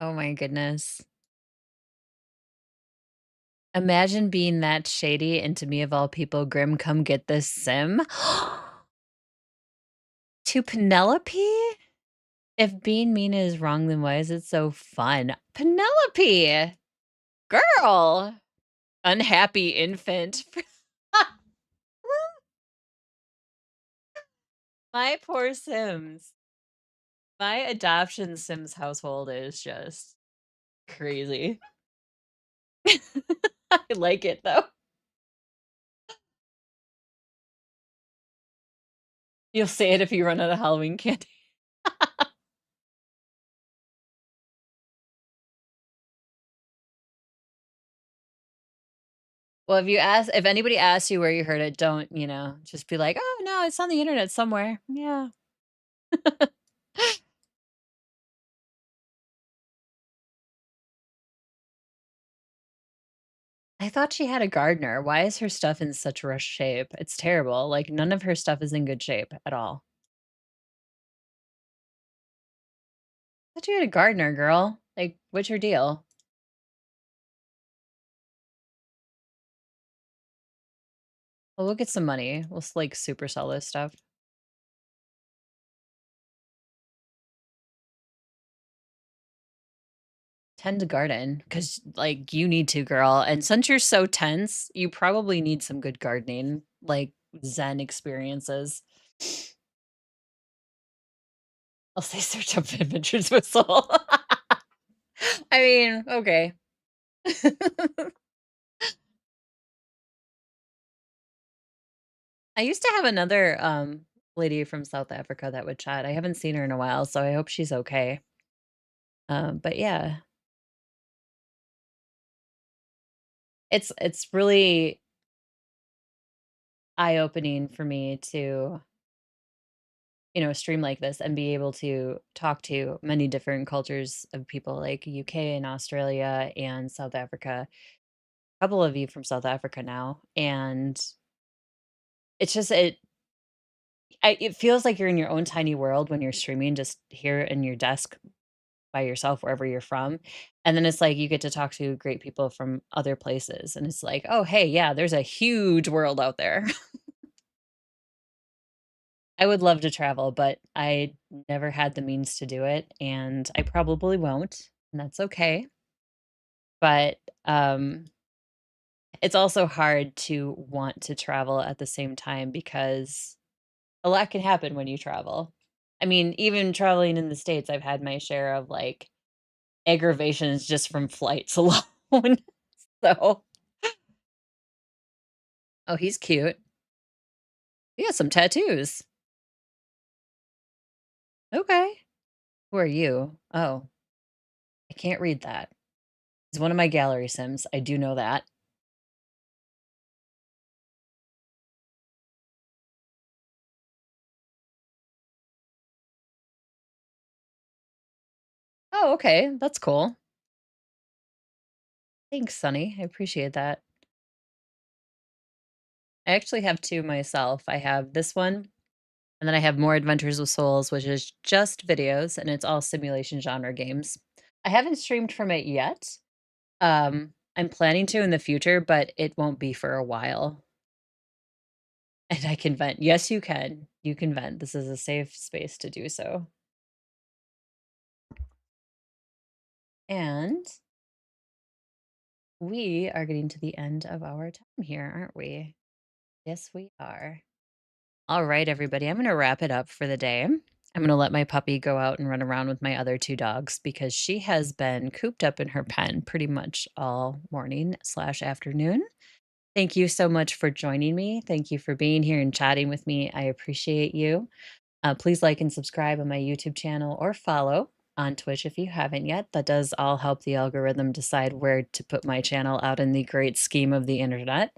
Oh my goodness. Imagine being that shady and to me of all people, Grim, come get this sim. To Penelope? If being mean is wrong, then why is it so fun? Penelope! Girl! Unhappy infant. My poor Sims. My adoption Sims household is just crazy. I like it though. You'll say it if you run out of Halloween candy. Well, if anybody asks you where you heard it, don't, just be like, "Oh, no, it's on the internet somewhere." Yeah. I thought she had a gardener. Why is her stuff in such rough shape? It's terrible. Like, none of her stuff is in good shape at all. I thought you had a gardener, girl. Like, what's your deal? Well, we'll get some money. We'll, like, super sell this stuff. Tend to garden because, like, you need to, girl. And since you're so tense, you probably need some good gardening, like, zen experiences. I'll say search up Adventures with Soul. I mean, okay. I used to have another, lady from South Africa that would chat. I haven't seen her in a while, so I hope she's okay. But yeah, it's really eye-opening for me to, stream like this and be able to talk to many different cultures of people like UK and Australia and South Africa. A couple of you from South Africa now, and it's just it feels like you're in your own tiny world when you're streaming just here in your desk by yourself wherever you're from. And then it's like you get to talk to great people from other places. And it's like, oh, hey, yeah, there's a huge world out there. I would love to travel, but I never had the means to do it. And I probably won't. And that's okay. But it's also hard to want to travel at the same time because a lot can happen when you travel. I mean, even traveling in the States, I've had my share of like aggravations just from flights alone. So, oh, he's cute. He has some tattoos. Okay. Who are you? Oh, I can't read that. He's one of my gallery sims. I do know that. Oh, okay. That's cool. Thanks, Sonny. I appreciate that. I actually have two myself. I have this one, and then I have More Adventures with Souls, which is just videos, and it's all simulation genre games. I haven't streamed from it yet. I'm planning to in the future, but it won't be for a while. And I can vent. Yes, you can. You can vent. This is a safe space to do so. And we are getting to the end of our time here, aren't we? Yes, we are. All right, everybody. I'm going to wrap it up for the day. I'm going to let my puppy go out and run around with my other two dogs because she has been cooped up in her pen pretty much all morning/afternoon. Thank you so much for joining me. Thank you for being here and chatting with me. I appreciate you. Please like and subscribe on my YouTube channel or follow on Twitch if you haven't yet. That does all help the algorithm decide where to put my channel out in the great scheme of the internet.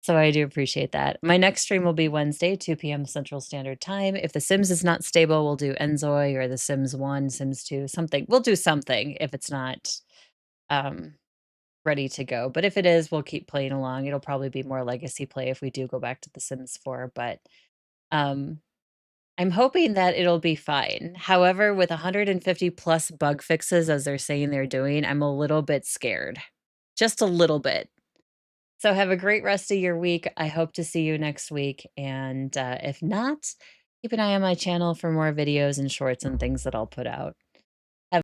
So I do appreciate that. My next stream will be Wednesday, 2 p.m. Central Standard Time. If The Sims is not stable, we'll do Enzoy or The Sims 1, Sims 2, something. We'll do something if it's not um, ready to go. But if it is, we'll keep playing along. It'll probably be more legacy play if we do go back to The Sims 4. But um, I'm hoping that it'll be fine. However, with 150 plus bug fixes, as they're saying they're doing, I'm a little bit scared. Just a little bit. So have a great rest of your week. I hope to see you next week. And if not, keep an eye on my channel for more videos and shorts and things that I'll put out.